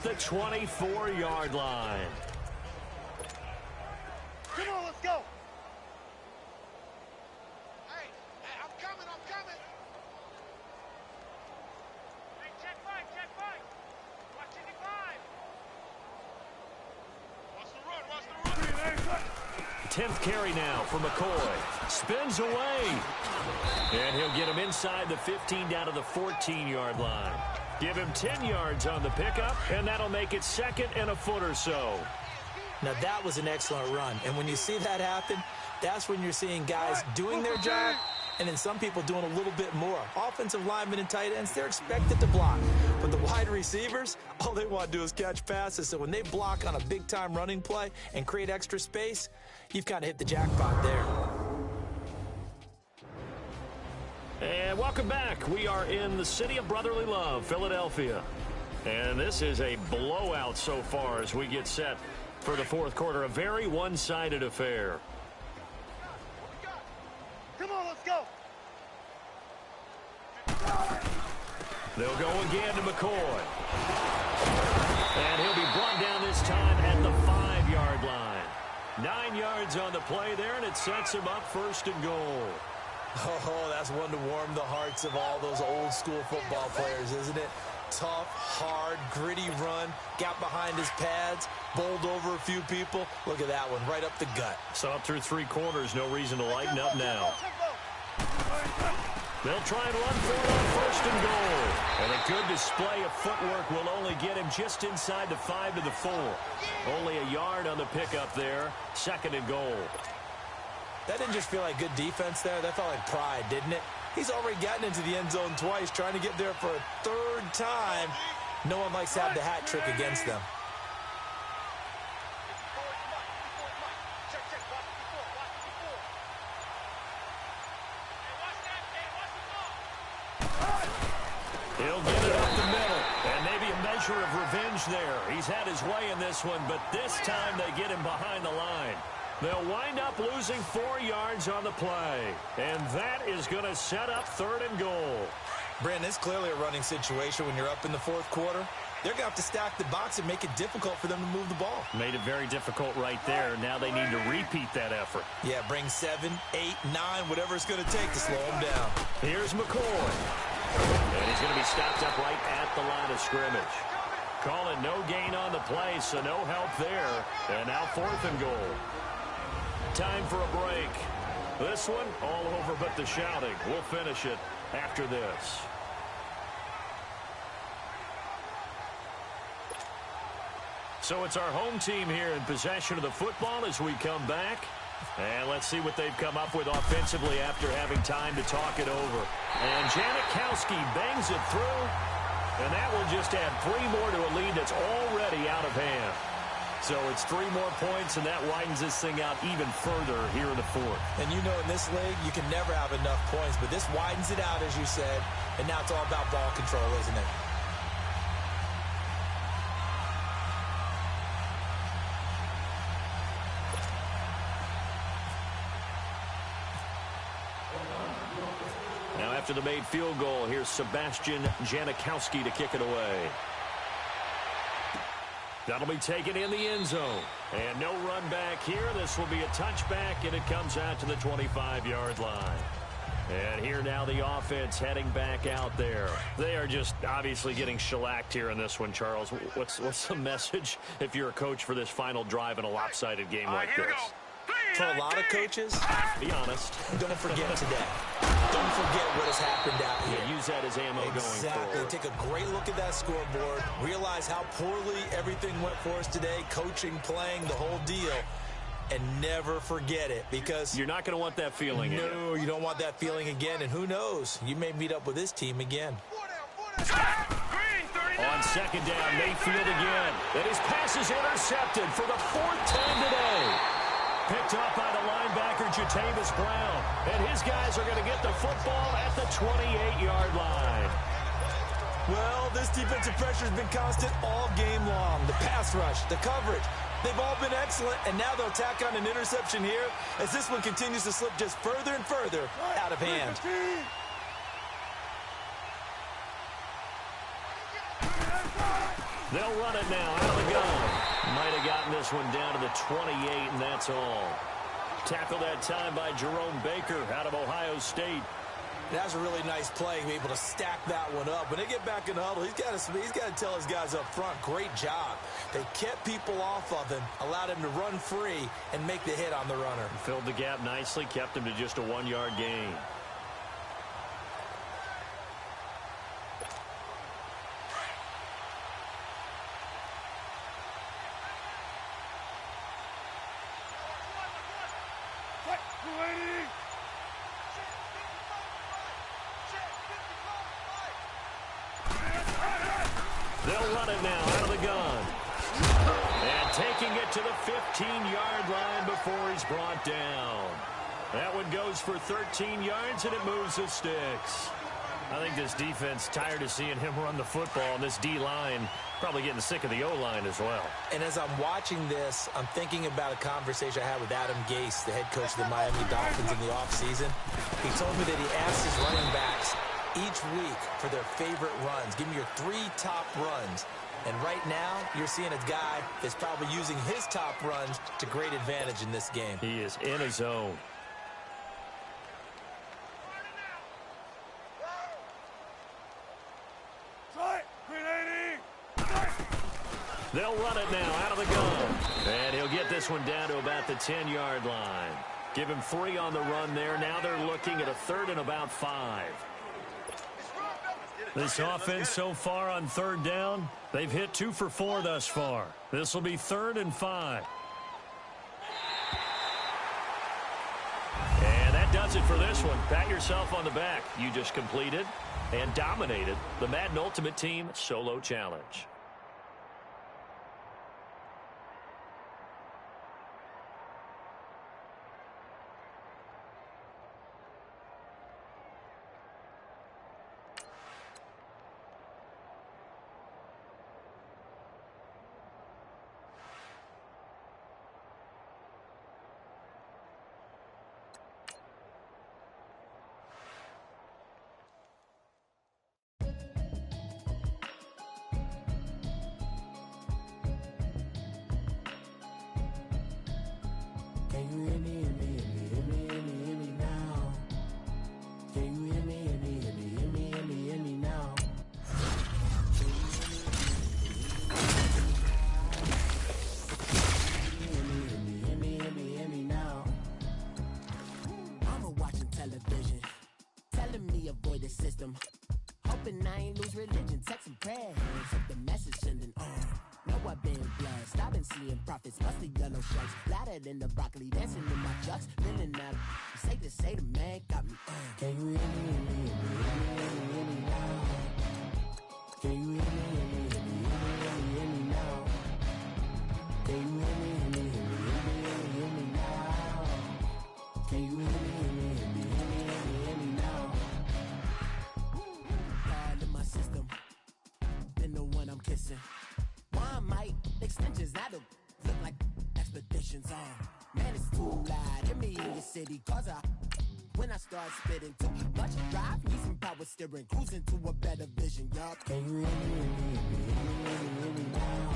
at the 24-yard line. Come on, let's go. Hey, I'm coming. Hey, check five. Watch any five. Watch the run. 10th carry now for McCoy. Spins away. And he'll get him inside the 15 down to the 14-yard line. Give him 10 yards on the pickup, and that'll make it second and a foot or so. Now, that was an excellent run. And when you see that happen, that's when you're seeing guys doing their job and then some people doing a little bit more. Offensive linemen and tight ends, they're expected to block. But the wide receivers, all they want to do is catch passes. So when they block on a big-time running play and create extra space, you've kind of hit the jackpot there. And welcome back. We are in the city of brotherly love, Philadelphia. And this is a blowout so far as we get set for the fourth quarter. A very one-sided affair. Come on, let's go. They'll go again to McCoy. And he'll be brought down this time at the 5-yard line. 9 yards on the play there, and it sets him up first and goal. Oh, that's one to warm the hearts of all those old-school football players, isn't it? Tough, hard, gritty run, got behind his pads, bowled over a few people. Look at that one, right up the gut. So up through 3 quarters, no reason to lighten up now. They'll try and run for it on first and goal. And a good display of footwork will only get him just inside the 5 to the 4. Only a yard on the pickup there, second and goal. That didn't just feel like good defense there. That felt like pride, didn't it? He's already gotten into the end zone twice, trying to get there for a 3rd time. No one likes to have the hat trick against them. He'll get it up the middle, and maybe a measure of revenge there. He's had his way in this one, but this time they get him behind the line. They'll wind up losing 4 yards on the play, and that is going to set up 3rd and goal. Brandon, it's clearly a running situation when you're up in the 4th quarter. They're going to have to stack the box and make it difficult for them to move the ball. Made it very difficult right there. Now they need to repeat that effort. Yeah, bring 7, 8, 9, whatever it's going to take to slow them down. Here's McCoy. And he's going to be stopped up right at the line of scrimmage. Calling no gain on the play, so no help there. And now 4th and goal. Time for a break. This one all over but the shouting. We'll finish it after this. So it's our home team here in possession of the football as we come back. And let's see what they've come up with offensively after having time to talk it over. And Janikowski bangs it through. And that will just add 3 more to a lead that's already out of hand. So it's 3 more points, and that widens this thing out even further here in the 4th. And you know in this league, you can never have enough points, but this widens it out, as you said, and now it's all about ball control, isn't it? Now after the made field goal, here's Sebastian Janikowski to kick it away. That'll be taken in the end zone. And no run back here. This will be a touchback, and it comes out to the 25-yard line. And here now the offense heading back out there. They are just obviously getting shellacked here in this one, Charles. What's the message if you're a coach for this final drive in a lopsided game like this? For a lot of coaches, be honest. Don't forget today. Don't forget what has happened out here. Yeah, use that as ammo going Exactly. forward. Take a great look at that scoreboard. Realize how poorly everything went for us today. Coaching, playing, the whole deal. And never forget it, because you're not going to want that feeling again. No, you don't want that feeling again. And who knows? You may meet up with this team again. On second down, Mayfield again. And his pass is intercepted for the 4th time today. Picked up by the linebacker, Jatavis Brown. And his guys are going to get the football at the 28-yard line. Well, this defensive pressure has been constant all game long. The pass rush, the coverage, they've all been excellent. And now they'll tack on an interception here as this one continues to slip just further and further out of hand. They'll run it now out of the gun. Might have gotten this one down to the 28, and that's all. Tackled that time by Jerome Baker out of Ohio State. That was a really nice play, being able to stack that one up. When they get back in the huddle, he's got to tell his guys up front, great job. They kept people off of him, allowed him to run free and make the hit on the runner. Filled the gap nicely, kept him to just a 1-yard gain. They'll run it now out of the gun. And taking it to the 15-yard line before he's brought down. That one goes for 13 yards, and it moves the sticks. I think this defense tired of seeing him run the football, and this D-line probably getting sick of the O-line as well. And as I'm watching this, I'm thinking about a conversation I had with Adam Gase, the head coach of the Miami Dolphins in the offseason. He told me that he asked his running backs each week for their favorite runs. Give me your 3 top runs. And right now, you're seeing a guy that's probably using his top runs to great advantage in this game. He is in his zone. They'll run it now out of the gun. And he'll get this one down to about the 10-yard line. Give him 3 on the run there. Now they're looking at a 3rd and about 5. This offense so far on 3rd down, they've hit 2 for 4 thus far. This will be 3rd and 5. And that does it for this one. Pat yourself on the back. You just completed and dominated the Madden Ultimate Team Solo Challenge. Can you hear me, hear me, hear me, hear me, hear me now? Can you hear me, hear me, hear me, hear me, hear me, hear me now? Hear me, hear me, hear me, hear me, hear me now? Mama watching television, telling me avoid the system. Hoping I ain't lose religion, texting prayer hands if the message sending on. Know I've been blessed, I've been seeing prophets, mostly yellow stripes, flatter than the broccoli, dancing in my chucks, feeling out. Say the man got me. Can you hear me, hear me, hear me, hear me, hear me now? Can you hear me, hear me, hear me, hear me, hear me now? Can you hear me, hear me, hear me, hear me, hear me now? Can you hear me, hear me, hear me, hear me, hear me, hear me now? God in my system, then the one I'm kissing. One mic extensions that'll look like expeditions on. Man, it's too loud. Hear me in your city, cause when I start spitting too much drive, need some power steering, cruising to a better vision, y'all. Can you hear me, hear me, hear me, hear me, hear me now?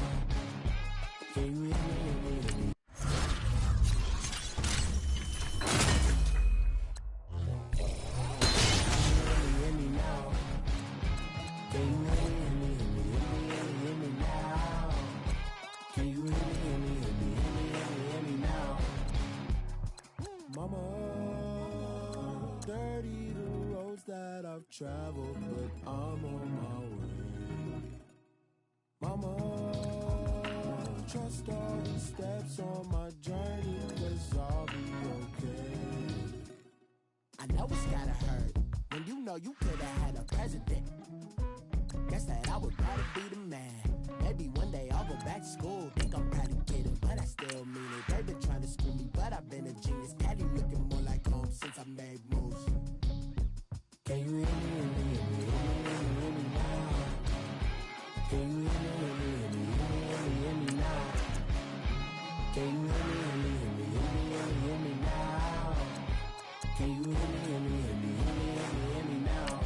Can you hear me, hear me, hear me? Hear me now? Can you hear me, hear me, hear me, hear me, hear me now? Can you hear me, hear me, hear me, hear me, hear me, hear me now? Mama, dirty the roads that I've traveled, but I'm on my way. Mama, trust all the steps on my journey, 'cause I'll be okay. I know it's gotta hurt when you know you could've had a president. Guess that I would rather be the man. Maybe one day I'll go back to school. Think I'm probably kidding, but I still mean it. They've been trying to school me, but I've been a genius. Caddy looking more like home since I made moves. Can you hear me, hear me, hear me, hear me, hear me now? Can you hear me, hear me, hear me, hear me, hear me, hear me now? Can you hear me, hear me, hear me, hear me, hear me, hear me now? Can you hear me, hear me, hear me, hear me, hear me, hear me now?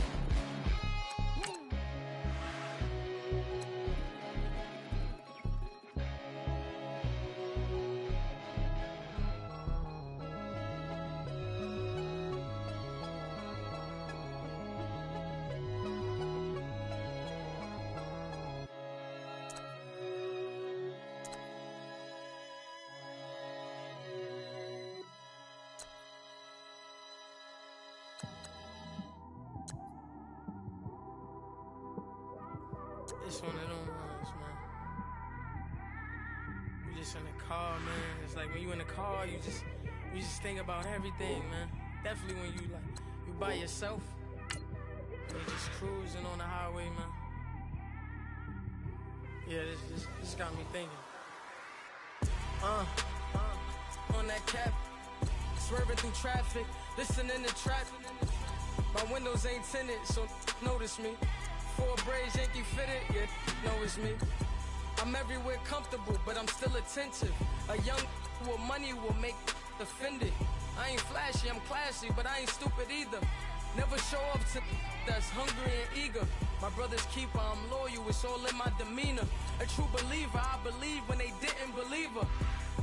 It's one of them ones, man. You just in the car, man. It's like when you in the car, you just think about everything, man. Definitely when you by yourself, and you just cruising on the highway, man. Yeah, this got me thinking. On that cap, swerving through traffic, listening to trap. My windows ain't tinted, so notice me. Four braids, Yankee fitted, yeah, know it's me. I'm everywhere comfortable, but I'm still attentive. A young with money will make offended. I ain't flashy, I'm classy, but I ain't stupid either. Never show up to that's hungry and eager. My brother's keeper, I'm loyal, it's all in my demeanor. A true believer, I believe when they didn't believe her.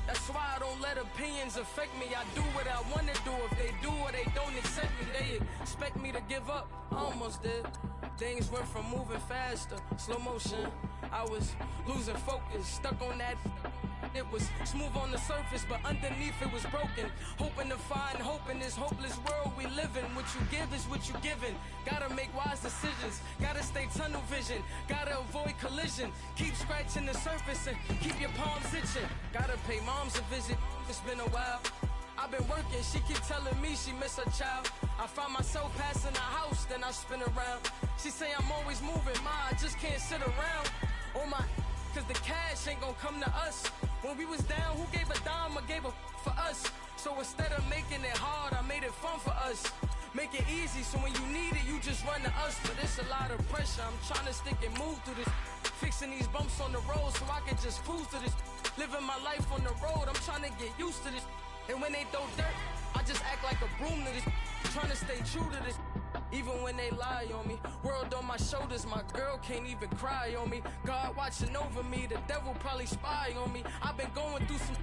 That's why I don't let opinions affect me. I do what I want to do. If they do or they don't accept me, they expect me to give up. I almost did. Things went from moving faster, slow motion. I was losing focus, stuck on that. It was smooth on the surface, but underneath it was broken. Hoping to find hope in this hopeless world we live in. What you give is what you given. Gotta make wise decisions. Gotta stay tunnel vision. Gotta avoid collision. Keep scratching the surface and keep your palms itching. Gotta pay moms a visit. It's been a while. I've been working, she keep telling me she miss her child. I find myself passing the house, then I spin around. She say I'm always moving, ma, I just can't sit around. Oh my, cause the cash ain't gonna come to us. When we was down, who gave a dime or gave a for us? So instead of making it hard, I made it fun for us. Make it easy, so when you need it, you just run to us. But it's a lot of pressure, I'm trying to stick and move through this. Fixing these bumps on the road so I can just cruise to this. Living my life on the road, I'm trying to get used to this. And when they throw dirt, I just act like a broom to this. Trying to stay true to this. Even when they lie on me. World on my shoulders, my girl can't even cry on me. God watching over me, the devil probably spy on me. I've been going through some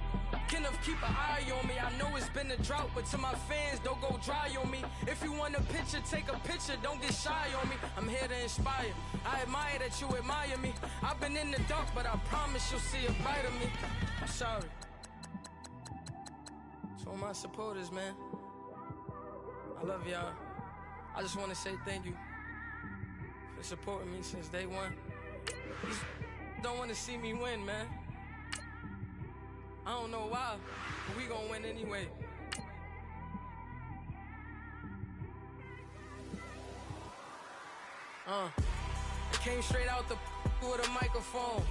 Kenneth, keep an eye on me. I know it's been a drought, but to my fans, don't go dry on me. If you want a picture, take a picture, don't get shy on me. I'm here to inspire. I admire that you admire me. I've been in the dark, but I promise you'll see a bright of me. I'm sorry. To all my supporters, man, I love y'all. I just want to say thank you for supporting me since day one. You don't want to see me win, man. I don't know why, but we gonna win anyway. I came straight out the with a microphone.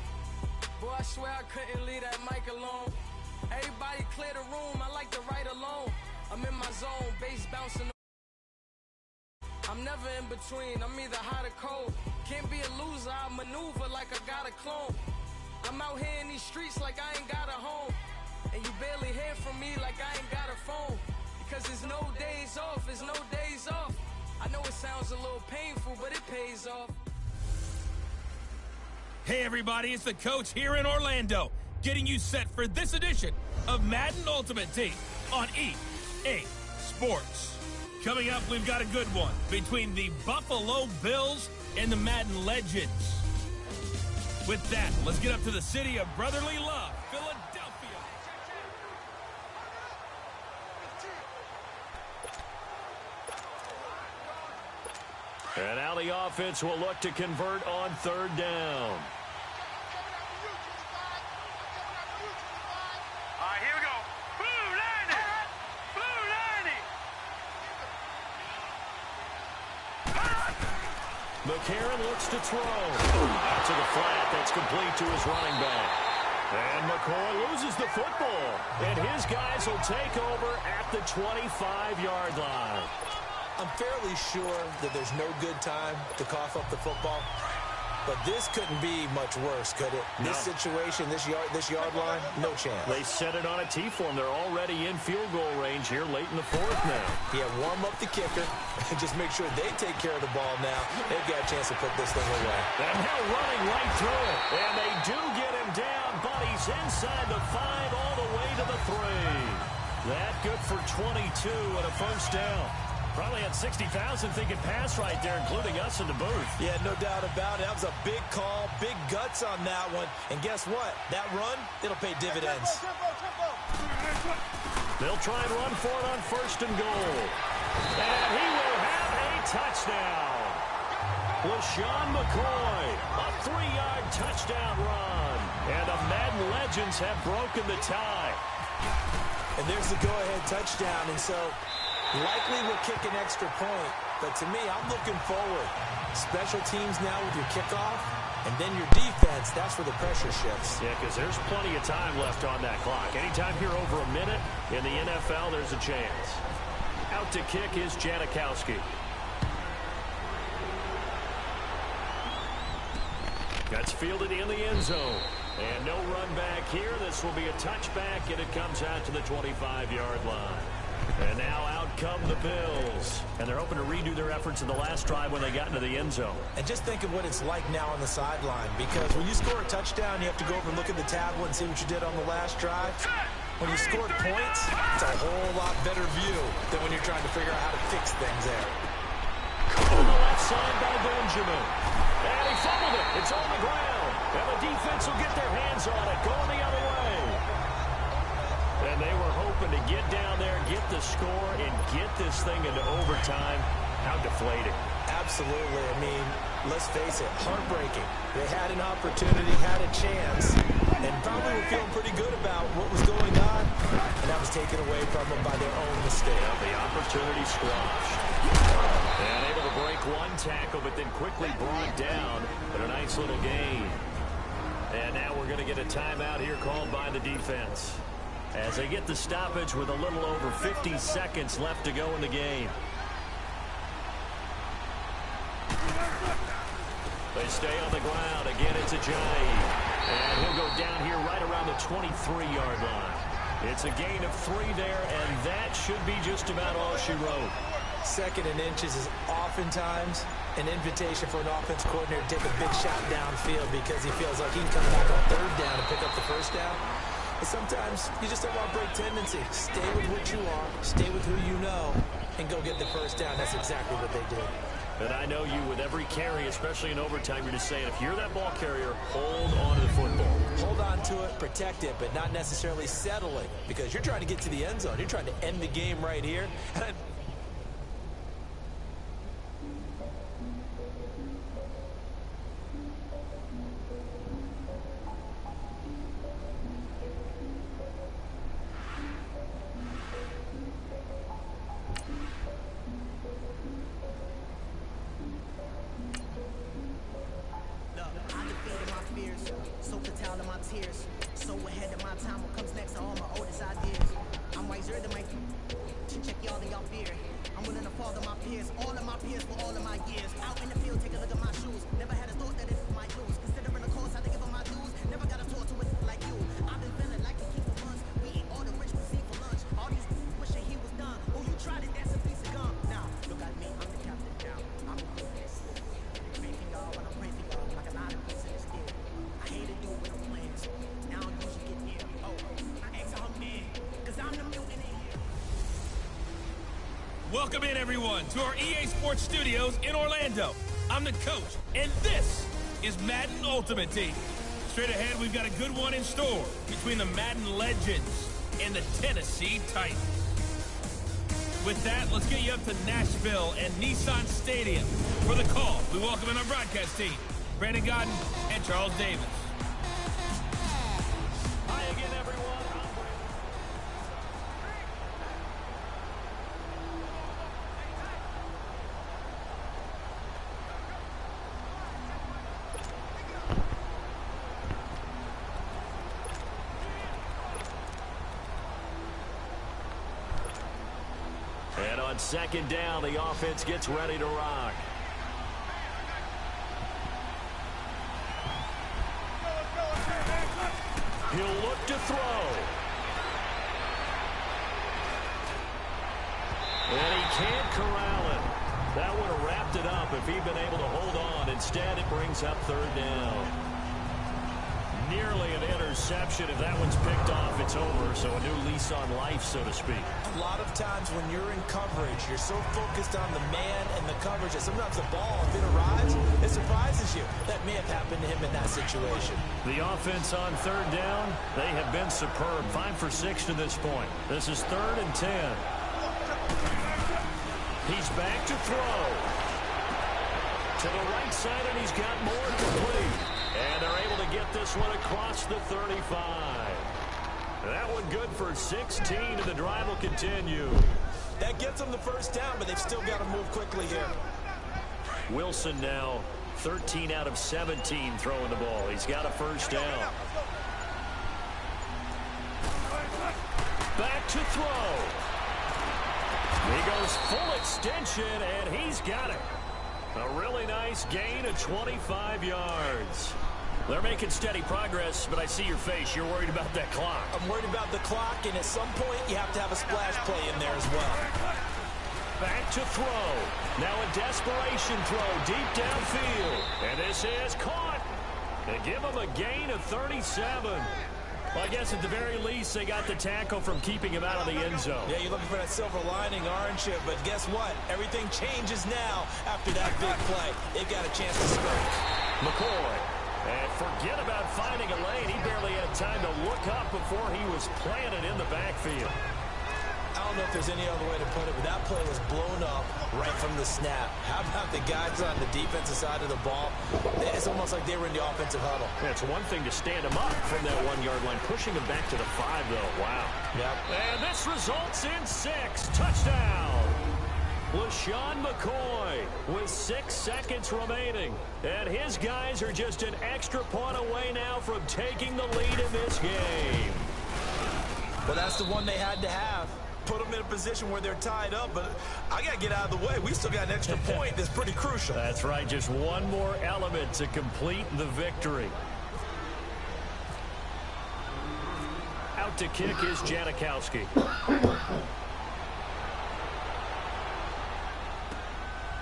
Boy, I swear I couldn't leave that mic alone. Everybody clear the room, I like to write alone. I'm in my zone, bass bouncing. I'm never in between, I'm either hot or cold. Can't be a loser, I maneuver like I got a clone. I'm out here in these streets like I ain't got a home. And you barely hear from me like I ain't got a phone. Because there's no days off, there's no days off. I know it sounds a little painful, but it pays off. Hey everybody, it's the coach here in Orlando, getting you set for this edition of Madden Ultimate Team on EA Sports. Coming up, we've got a good one between the Buffalo Bills and the Madden Legends. With that, let's get up to the city of brotherly love, Philadelphia. And now the offense will look to convert on third down. Here we go. Blue 90. Blue 90. McCarron looks to throw. Out to the flat. That's complete to his running back. And McCoy loses the football. And his guys will take over at the 25-yard line. I'm fairly sure that there's no good time to cough up the football. But this couldn't be much worse, could it? No. This situation, this yard line, no chance. They set it on a T-form. They're already in field goal range here late in the fourth now. Yeah, warm up the kicker and just make sure they take care of the ball now. They've got a chance to put this thing away. And now running right through it. And they do get him down, but he's inside the 5 all the way to the 3. That good for 22 and a first down. Probably had 60,000 thinking pass right there, including us in the booth. Yeah, no doubt about it. That was a big call, big guts on that one. And guess what? That run, it'll pay dividends. They'll try and run for it on first and goal. And he will have a touchdown. LaShawn McCoy up 3-yard touchdown run. And the Madden legends have broken the tie. And there's the go-ahead touchdown. And so likely we'll kick an extra point. But to me, I'm looking forward. Special teams now with your kickoff. And then your defense, that's where the pressure shifts. Yeah, because there's plenty of time left on that clock. Anytime you're over a minute in the NFL, there's a chance. Out to kick is Janikowski. That's fielded in the end zone. And no run back here. This will be a touchback, and it comes out to the 25-yard line. And now out come the Bills. And they're hoping to redo their efforts in the last drive when they got into the end zone. And just think of what it's like now on the sideline. Because when you score a touchdown, you have to go over and look at the tablet and see what you did on the last drive. When you score points, it's a whole lot better view than when you're trying to figure out how to fix things there. On the left side by Benjamin. And he fumbled it. It's on the ground. And the defense will get their hands on it, going the other way. And they were hoping to get down there, get the score, and get this thing into overtime. How deflating. Absolutely. I mean, let's face it, heartbreaking. They had an opportunity, had a chance, and probably were feeling pretty good about what was going on, and that was taken away from them by their own mistake. Well, the opportunity squashed. And able to break one tackle, but then quickly brought down. But a nice little gain. And now we're going to get a timeout here called by the defense, as they get the stoppage with a little over 50 seconds left to go in the game. They stay on the ground. Again, it's Ajayi. And he'll go down here right around the 23-yard line. It's a gain of 3 there, and that should be just about all she wrote. Second and inches is oftentimes an invitation for an offense coordinator to take a big shot downfield because he feels like he can come back on third down and pick up the first down. But sometimes you just don't want to break tendency. Stay with what you are, stay with who you know, and go get the first down. That's exactly what they did. And I know you, with every carry, especially in overtime, you're just saying, if you're that ball carrier, hold on to the football. Hold on to it, protect it, but not necessarily settle it, because you're trying to get to the end zone. You're trying to end the game right here. Welcome in, everyone, to our EA Sports Studios in Orlando. I'm the coach, and this is Madden Ultimate Team. Straight ahead, we've got a good one in store between the Madden legends and the Tennessee Titans. With that, let's get you up to Nashville and Nissan Stadium. For the call, we welcome in our broadcast team, Brandon Godden and Charles Davis. Hi again, everyone. And on second down, the offense gets ready to rock. He'll look to throw. And he can't corral it. That would have wrapped it up if he'd been able to hold on. Instead, it brings up third down. Nearly an interception. If that one's picked off, it's over. So a new lease on life, so to speak. A lot of times when you're in coverage, you're so focused on the man and the coverage that sometimes the ball, if it arrives, it surprises you. That may have happened to him in that situation. The offense on third down, they have been superb. 5 for 6 to this point. This is 3rd and 10. He's back to throw. To the right side, and he's got more complete. And they're able to get this one across the 35. That one good for 16, and the drive will continue. That gets them the first down, but they've still got to move quickly here. Wilson now 13 out of 17 throwing the ball. He's got a first down. Back to throw. He goes full extension, and he's got it. A really nice gain of 25 yards. They're making steady progress, but I see your face. You're worried about that clock. I'm worried about the clock, and at some point, you have to have a splash play in there as well. Back to throw. Now a desperation throw deep downfield. And this is caught. They give him a gain of 37. Well, I guess at the very least, they got the tackle from keeping him out of the end zone. Yeah, you're looking for that silver lining, aren't you? But guess what? Everything changes now after that big play. They've got a chance to score. McCoy. And forget about finding a lane. He barely had time to look up before he was planted in the backfield. I don't know if there's any other way to put it, but that play was blown up right from the snap. How about the guys on the defensive side of the ball? It's almost like they were in the offensive huddle. Yeah, it's one thing to stand him up from that 1 yard line. Pushing him back to the 5, though. Wow. Yep. And this results in 6. Touchdown. LaShawn McCoy with 6 seconds remaining. And his guys are just an extra point away now from taking the lead in this game. Well, that's the one they had to have. Put them in a position where they're tied up, but I got to get out of the way. We still got an extra point that's pretty crucial. That's right. Just one more element to complete the victory. Out to kick is Janikowski.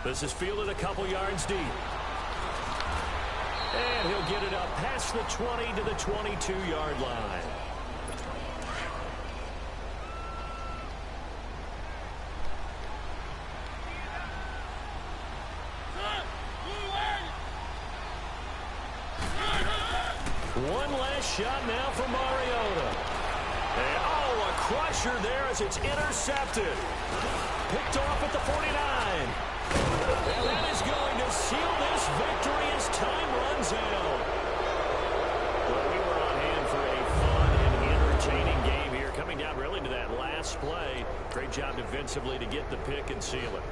This is fielded a couple yards deep. And he'll get it up past the 20 to the 22-yard line. One last shot now for Mariota. And, oh, a crusher there as it's intercepted. Picked off at the 49. And that is going to seal this victory as time runs out. Well, we were on hand for a fun and entertaining game here. Coming down really to that last play. Great job defensively to get the pick and seal it.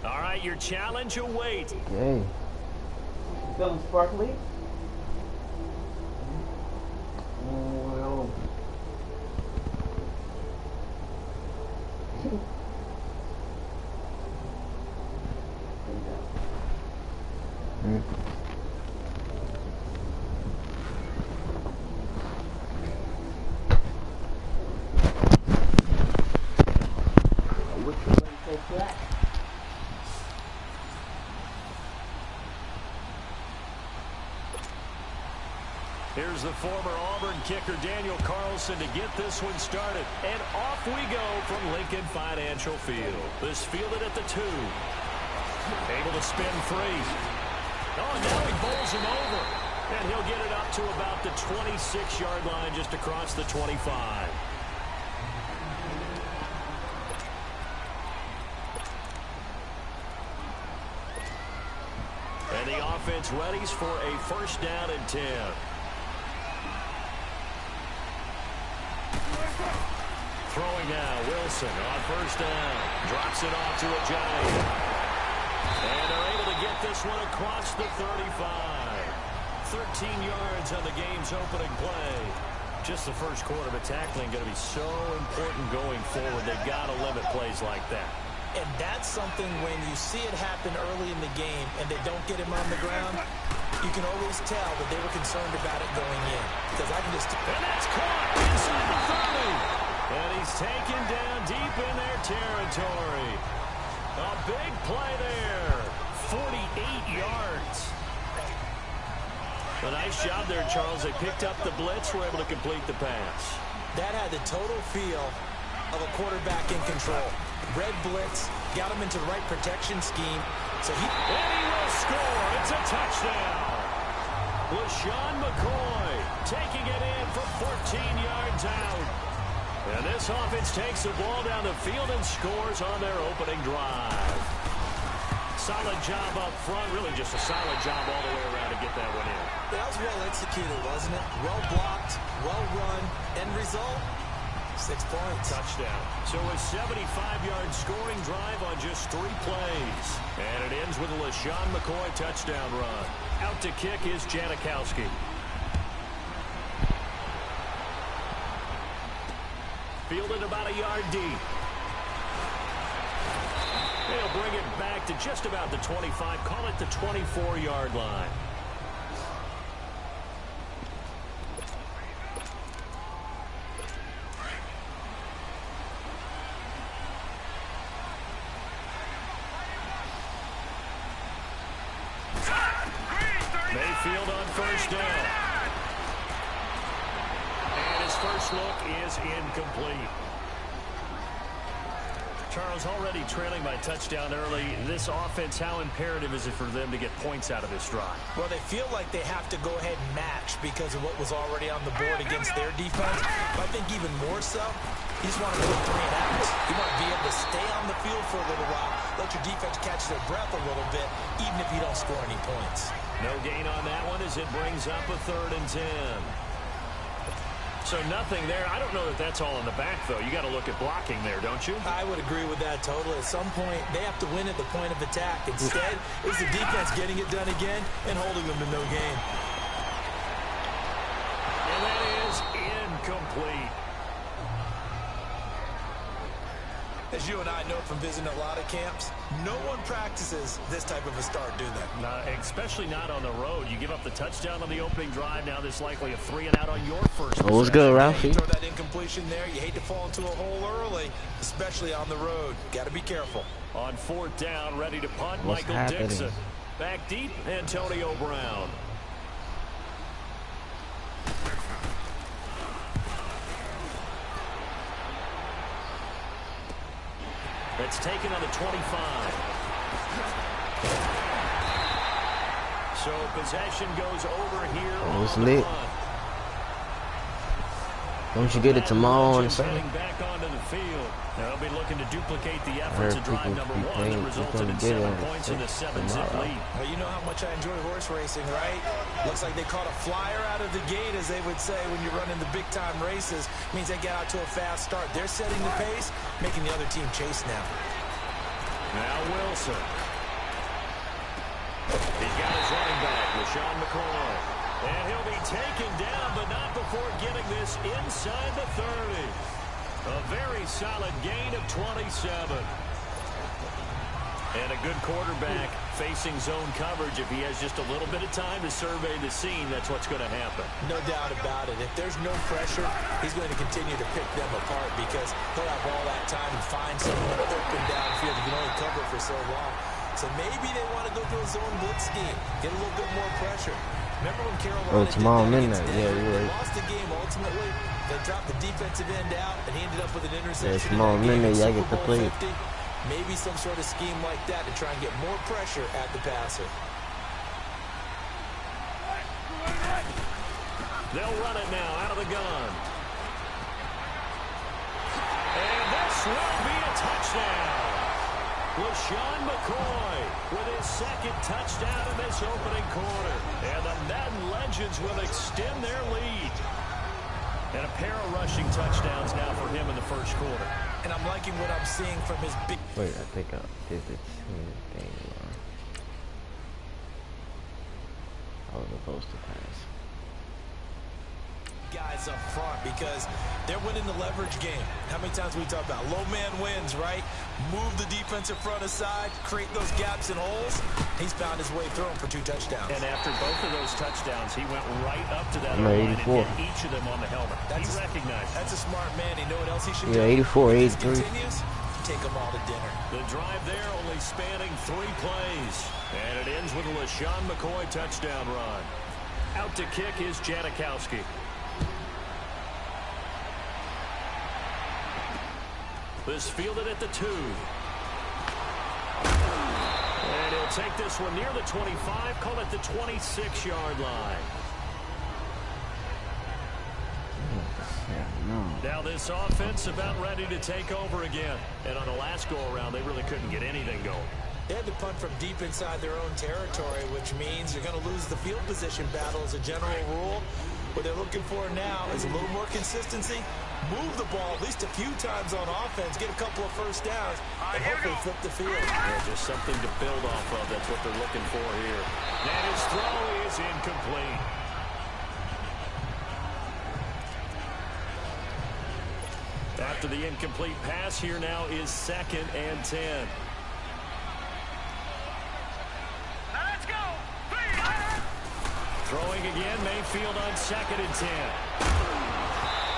All right, your challenge awaits. Okay. Feeling sparkly? Well. Here's Here's the former Auburn kicker Daniel Carlson to get this one started. And off we go from Lincoln Financial Field. This fielded at the 2. Able to spin free. Oh, and now he bowls him over. And he'll get it up to about the 26-yard line just across the 25. And the offense readies for a first down and 10. Throwing now, Wilson on first down. Drops it off to a Giant. And they're able to get this one across the 35. 13 yards on the game's opening play. Just the first quarter, but tackling going to be so important going forward. They've got to limit plays like that. And that's something when you see it happen early in the game and they don't get him on the ground, you can always tell that they were concerned about it going in. Because I can just... And that's caught inside the 30. And he's taken down deep in their territory. A big play there. 48 yards. A nice job there, Charles. They picked up the blitz, were able to complete the pass. That had the total feel of a quarterback in control. Red blitz, got him into the right protection scheme. And he will score. It's a touchdown. LaShawn McCoy taking it in from 14 yards out. And this offense takes the ball down the field and scores on their opening drive. Solid job up front. Really just a solid job all the way around to get that one in. That was well executed, wasn't it? Well blocked, well run. End result, 6 points. Touchdown. So a 75-yard scoring drive on just 3 plays. And it ends with a LaShawn McCoy touchdown run. Out to kick is Janikowski. Fielded about a yard deep. They'll bring it back to just about the 25. Call it the 24-yard line. Mayfield on first down. And his first look is incomplete. Charles, already trailing by touchdown early. This offense, how imperative is it for them to get points out of this drive? Well, they feel like they have to go ahead and match because of what was already on the board against their defense. But I think even more so, you just want to go 3 and out. You want to be able to stay on the field for a little while, let your defense catch their breath a little bit, even if you don't score any points. No gain on that one as it brings up a 3rd and 10. So nothing there. I don't know that that's all in the back, though. You got to look at blocking there, don't you? I would agree with that totally. At some point, they have to win at the point of attack. Instead, it's the defense getting it done again and holding them to no gain. And that is incomplete. As you and I know from visiting a lot of camps, no one practices this type of a start, do they? Especially not on the road. You give up the touchdown on the opening drive. Now there's likely a 3 and out on your first. Oh, what's good, Ralphie? Throw that incompletion there. You hate to fall into a hole early, especially on the road. Got to be careful. On 4th down, ready to punt, What's Michael happening? Dixon. Back deep, Antonio Brown. It's taken on the 25. So possession goes over here. Oh, it's lit. Don't you get it tomorrow on Sunday? Back onto the field. Now they'll be looking to duplicate the efforts of drive number 1 that resulted in 7 points in the 7-zip lead. Well, you know how much I enjoy horse racing, right? Looks like they caught a flyer out of the gate, as they would say when you're running the big-time races. Means they get out to a fast start. They're setting the pace, making the other team chase now. Now Wilson. He's got his running back, LaShawn McCoy. And he'll be taken down, but not before getting this inside the 30. A very solid gain of 27. And a good quarterback facing zone coverage. If he has just a little bit of time to survey the scene, that's what's going to happen. No doubt about it. If there's no pressure, he's going to continue to pick them apart because he'll have all that time to find someone open downfield. You can only cover for so long. So maybe they want to go to a zone blitz scheme, get a little bit more pressure. Remember when Carolina Oh, tomorrow did that midnight. against Yeah, Denver? you're They right. lost the game ultimately. They dropped the defensive end out, and he ended up with an interception. Yeah, tomorrow midnight, y'all get to play. 50. Maybe some sort of scheme like that to try and get more pressure at the passer. They'll run it now out of the gun. And this will be a touchdown. LaShawn McCoy with his second touchdown in this opening quarter. And the Madden Legends will extend their lead. And a pair of rushing touchdowns now for him in the first quarter. And I'm liking what I'm seeing from his big... Wait, I think I did the same thing wrong. I was supposed to pass. Guys up front because they're winning the leverage game. How many times we talk about low man wins, right? Move the defensive front aside, create those gaps and holes. He's found his way through for 2 touchdowns. And after both of those touchdowns, he went right up to that I'm at line 84. and hit each of them on the helmet. He recognized That's a smart man. He know what else he should do. Yeah, 84, If this 83. continues, take them all to dinner. The drive there only spanning 3 plays. And it ends with a LaShawn McCoy touchdown run. Out to kick is Janikowski. This fielded at the 2. And he'll take this one near the 25, call it the 26-yard line. Now this offense about ready to take over again. And on the last go-around, they really couldn't get anything going. They had to punt from deep inside their own territory, which means you're going to lose the field position battle as a general rule. What they're looking for now is a little more consistency. Move the ball at least a few times on offense, get a couple of first downs, and hopefully flip the field. Yeah, just something to build off of. That's what they're looking for here. And his throw is incomplete. After the incomplete pass, here now is 2nd and 10. Let's go. Throwing again, Mayfield on 2nd and 10.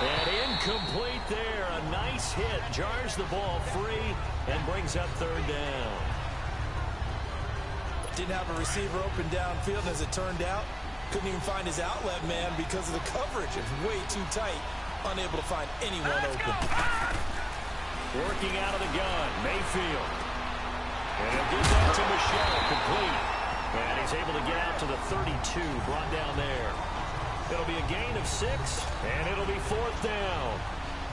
And incomplete there. A nice hit. Jars the ball free and brings up 3rd down. Didn't have a receiver open downfield, as it turned out. Couldn't even find his outlet man because of the coverage. It's way too tight. Unable to find anyone open. Working out of the gun, Mayfield. And he'll get that to Michelle, complete. And he's able to get out to the 32, brought down there. It'll be a gain of 6, and it'll be 4th down.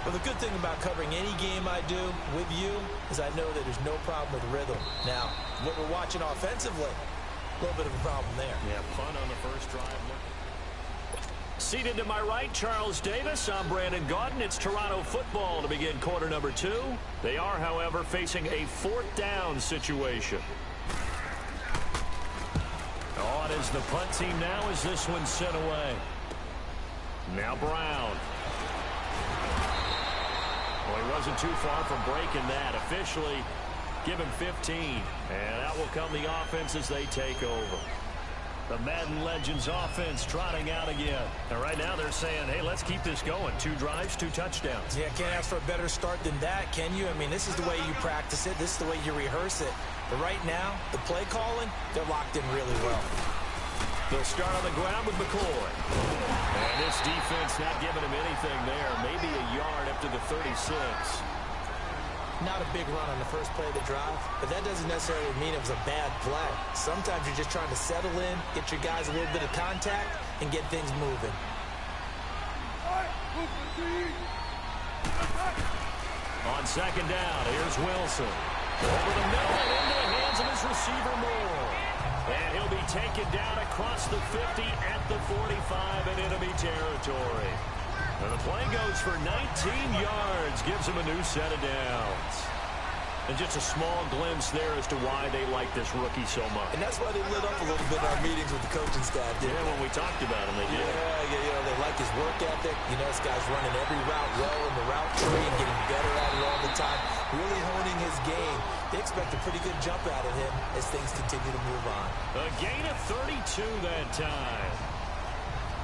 Well, the good thing about covering any game I do with you is I know that there's no problem with rhythm. Now, what we're watching offensively, a little bit of a problem there. Yeah, fun on the first drive. Seated to my right, Charles Davis. I'm Brandon Gaudin. It's Toronto football to begin quarter number 2. They are, however, facing a 4th down situation. On is the punt team now as this one's sent away. Now Brown. Well, he wasn't too far from breaking that. Officially, give him 15. And out will come the offense as they take over. The Madden Legends offense trotting out again. And right now they're saying, hey, let's keep this going. 2 drives, 2 touchdowns. Yeah, can't ask for a better start than that, can you? I mean, this is the way you practice it. This is the way you rehearse it. But right now, the play calling, they're locked in really well. They'll start on the ground with McCoy. And this defense not giving him anything there. Maybe a yard up to the 36. Not a big run on the first play of the drive, but that doesn't necessarily mean it was a bad play. Sometimes you're just trying to settle in, get your guys a little bit of contact, and get things moving. On 2nd down, here's Wilson. Over the middle and into the hands of his receiver Moore. And he'll be taken down across the 50 at the 45 in enemy territory. And the play goes for 19 yards, gives him a new set of downs. And just a small glimpse there as to why they like this rookie so much. And that's why they lit up a little bit in our meetings with the coaching staff, didn't they? When we talked about him, they did. Yeah, you know, they like his work ethic. You know, this guy's running every route well in the route tree and getting better at it all the time. Really honing his game. They expect a pretty good jump out of him as things continue to move on. A gain of 32 that time.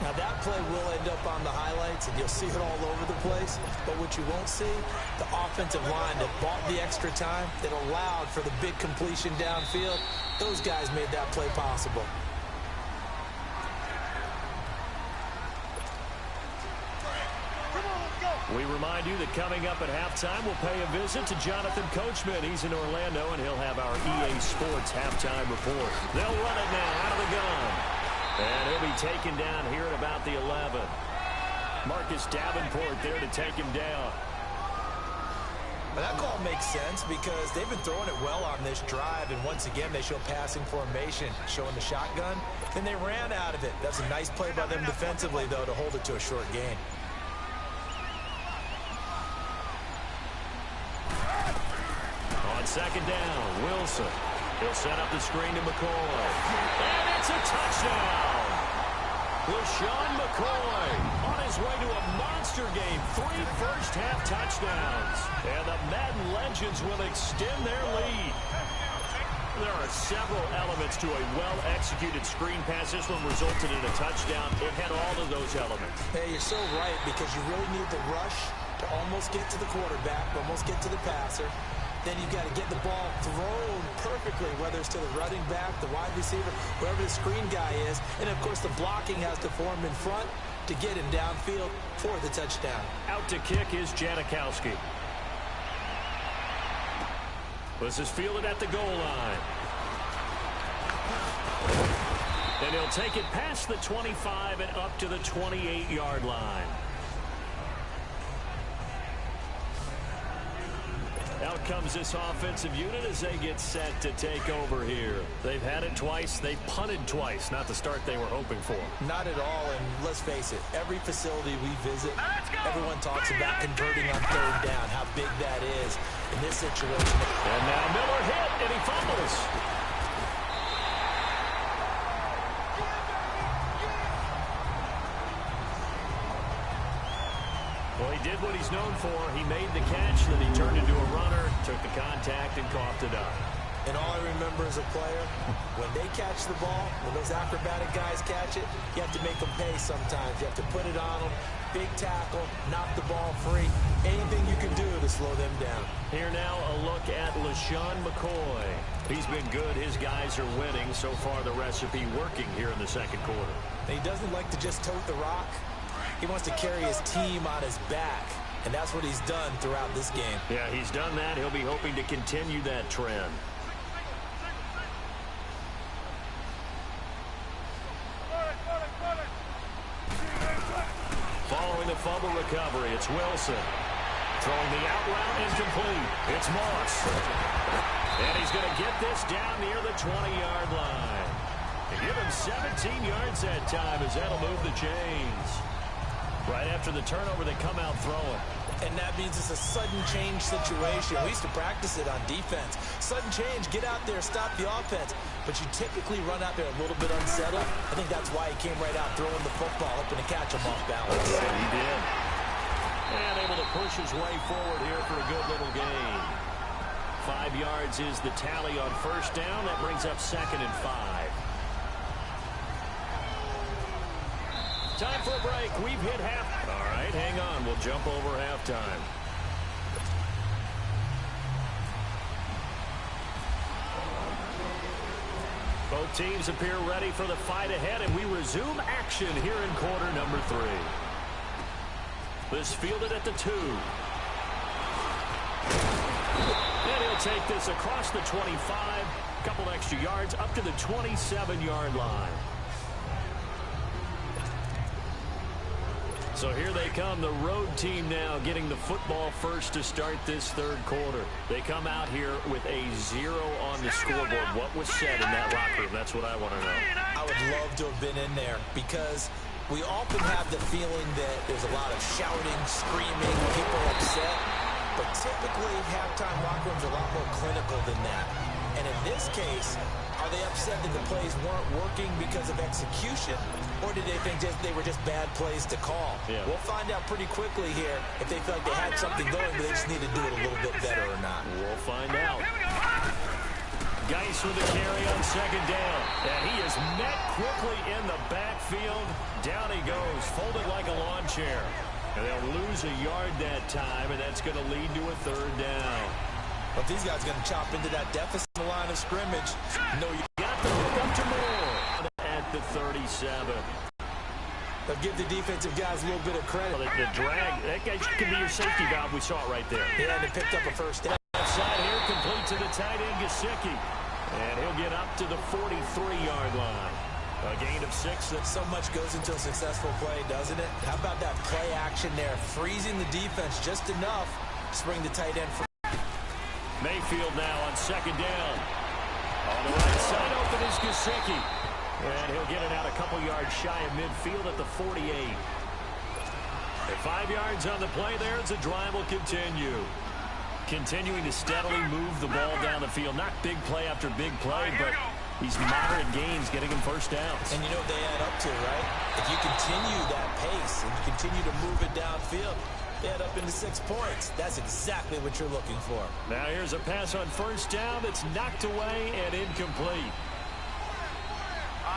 Now, that play will end up on the highlights, and you'll see it all over the place. But what you won't see, the offensive line that bought the extra time, that allowed for the big completion downfield, those guys made that play possible. We remind you that coming up at halftime, we'll pay a visit to Jonathan Coachman. He's in Orlando, and he'll have our EA Sports halftime report. They'll run it now out of the gun. And he'll be taken down here at about the 11. Marcus Davenport there to take him down. Well, that call makes sense because they've been throwing it well on this drive, and once again, they show passing formation, showing the shotgun, and they ran out of it. That's a nice play by them defensively, though, to hold it to a short gain. On second down, Wilson. He'll set up the screen to McCoy. And it's a touchdown! LaShawn McCoy on his way to a monster game. 3 first-half touchdowns. And the Madden Legends will extend their lead. There are several elements to a well-executed screen pass. This one resulted in a touchdown. It had all of those elements. Hey, you're so right, because you really need the rush to almost get to the quarterback, almost get to the passer. Then you've got to get the ball thrown perfectly, whether it's to the running back, the wide receiver, wherever the screen guy is. And, of course, the blocking has to form in front to get him downfield for the touchdown. Out to kick is Janikowski. This is fielded at the goal line. And he'll take it past the 25 and up to the 28-yard line. Out comes this offensive unit as they get set to take over here. They've had it twice. They've punted twice. Not the start they were hoping for. Not at all, and let's face it, every facility we visit, everyone talks about converting on third down, how big that is in this situation. And now Miller hit, and he fumbles. Well, he did what he's known for. He made the catch, then he turned into a runner, took the contact, and coughed it up. And all I remember as a player, when they catch the ball, when those acrobatic guys catch it, you have to make them pay sometimes. You have to put it on them, big tackle, knock the ball free, anything you can do to slow them down. Here now, a look at LaShawn McCoy. He's been good. His guys are winning. So far, the recipe working here in the second quarter. And he doesn't like to just tote the rock. He wants to carry his team on his back, and that's what he's done throughout this game. Yeah, he's done that. He'll be hoping to continue that trend. Following the fumble recovery, it's Wilson. Throwing the out route incomplete. It's Moss. And he's going to get this down near the 20-yard line. And give him 17 yards that time as that'll move the chains. Right after the turnover, they come out throwing. And that means it's a sudden change situation. We used to practice it on defense. Sudden change, get out there, stop the offense. But you typically run out there a little bit unsettled. I think that's why he came right out throwing the football, hoping to catch him off balance. Yeah, he did. And able to push his way forward here for a good little gain. 5 yards is the tally on first down. That brings up 2nd and 5. Time for a break. We've hit half. All right, hang on. We'll jump over halftime. Both teams appear ready for the fight ahead, and we resume action here in quarter number 3. This fielded at the 2. And he'll take this across the 25. A couple extra yards up to the 27-yard line. So here they come, the road team now getting the football first to start this third quarter. They come out here with a 0 on the scoreboard. What was said in that locker room? That's what I want to know. I would love to have been in there because we often have the feeling that there's a lot of shouting, screaming, people upset. But typically, halftime locker rooms are a lot more clinical than that. And in this case, are they upset that the plays weren't working because of execution? Or did they think they were just bad plays to call? Yeah. We'll find out pretty quickly here if they feel like they had something going, but they just need to do it a little bit better or not. We'll find out. Geis with the carry on second down. And he is met quickly in the backfield. Down he goes, folded like a lawn chair. And they'll lose a yard that time, and that's going to lead to a third down. But these guys are going to chop into that deficit in the line of scrimmage. No, you got the hook up to Moore at the 37. They'll give the defensive guys a little bit of credit. Well, the drag, that guy could be your safety valve. We saw it right there. Yeah, and they picked up a first down. Outside here, complete to the tight end, Gesicki. And he'll get up to the 43-yard line. A gain of 6. So much goes into a successful play, doesn't it? How about that play action there? Freezing the defense just enough to spring the tight end free. Mayfield now on second down. On the right side, open is Gesicki. And he'll get it out a couple yards shy of midfield at the 48. At 5 yards on the play there as the drive will continue. Continuing to steadily move the ball down the field. Not big play after big play, but these moderate gains getting him first downs. And you know what they add up to, right? If you continue that pace and you continue to move it downfield, they add up into 6 points. That's exactly what you're looking for. Now here's a pass on first down that's knocked away and incomplete.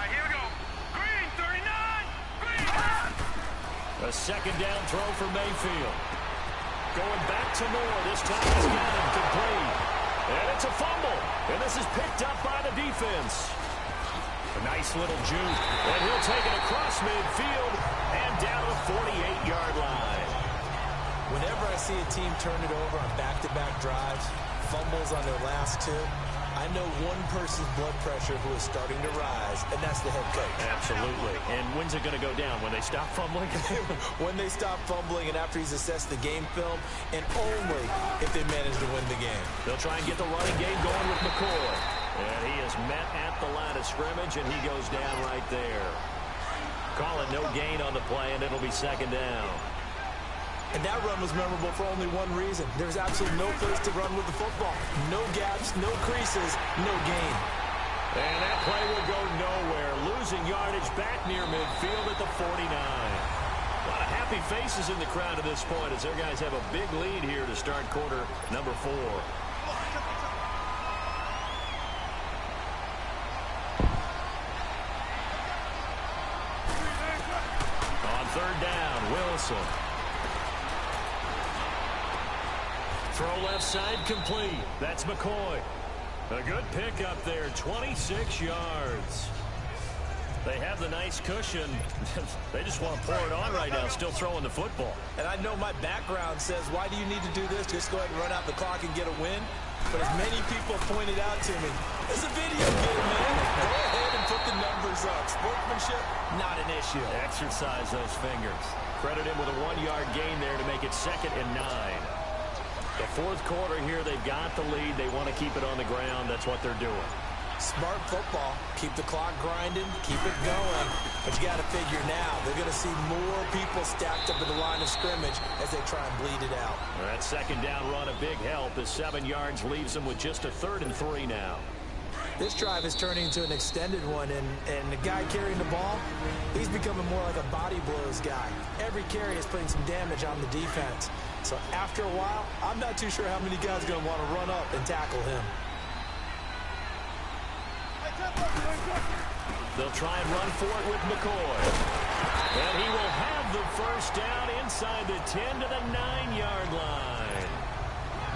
Here we go. Green, 39. Green. A second down throw for Mayfield. Going back to Moore. This time he's got him complete. And it's a fumble. And this is picked up by the defense. A nice little juke. And he'll take it across midfield and down to the 48-yard line. Whenever I see a team turn it over on back-to-back drives, fumbles on their last 2, I know one person's blood pressure who is starting to rise, and that's the head coach. Absolutely. And when's it going to go down? When they stop fumbling? When they stop fumbling and after he's assessed the game film, and only if they manage to win the game. They'll try and get the running game going with McCoy. And he is met at the line of scrimmage, and he goes down right there. Calling no gain on the play, and it'll be second down. And that run was memorable for only one reason. There's absolutely no place to run with the football. No gaps, no creases, no gain. And that play will go nowhere. Losing yardage back near midfield at the 49. A lot of happy faces in the crowd at this point as their guys have a big lead here to start quarter number 4. On third down, Wilson. Throw left side complete. That's McCoy. A good pickup there, 26 yards. They have the nice cushion. They just want to pour it on right now, still throwing the football. And I know my background says, why do you need to do this? Just go ahead and run out the clock and get a win. But as many people pointed out to me, it's a video game, man. Go ahead and put the numbers up. Sportsmanship, not an issue. Exercise those fingers. Credit him with a 1-yard gain there to make it 2nd and 9. The fourth quarter here, they've got the lead. They want to keep it on the ground. That's what they're doing. Smart football. Keep the clock grinding. Keep it going. But you got to figure now, they're going to see more people stacked up at the line of scrimmage as they try and bleed it out. That second down run, a big help as 7 yards leaves them with just a 3rd and 3 now. This drive is turning into an extended one, and the guy carrying the ball, he's becoming more like a body blows guy. Every carry is putting some damage on the defense. So after a while, I'm not too sure how many guys are going to want to run up and tackle him. They'll try and run for it with McCoy. And he will have the first down inside the 10 to the 9-yard line.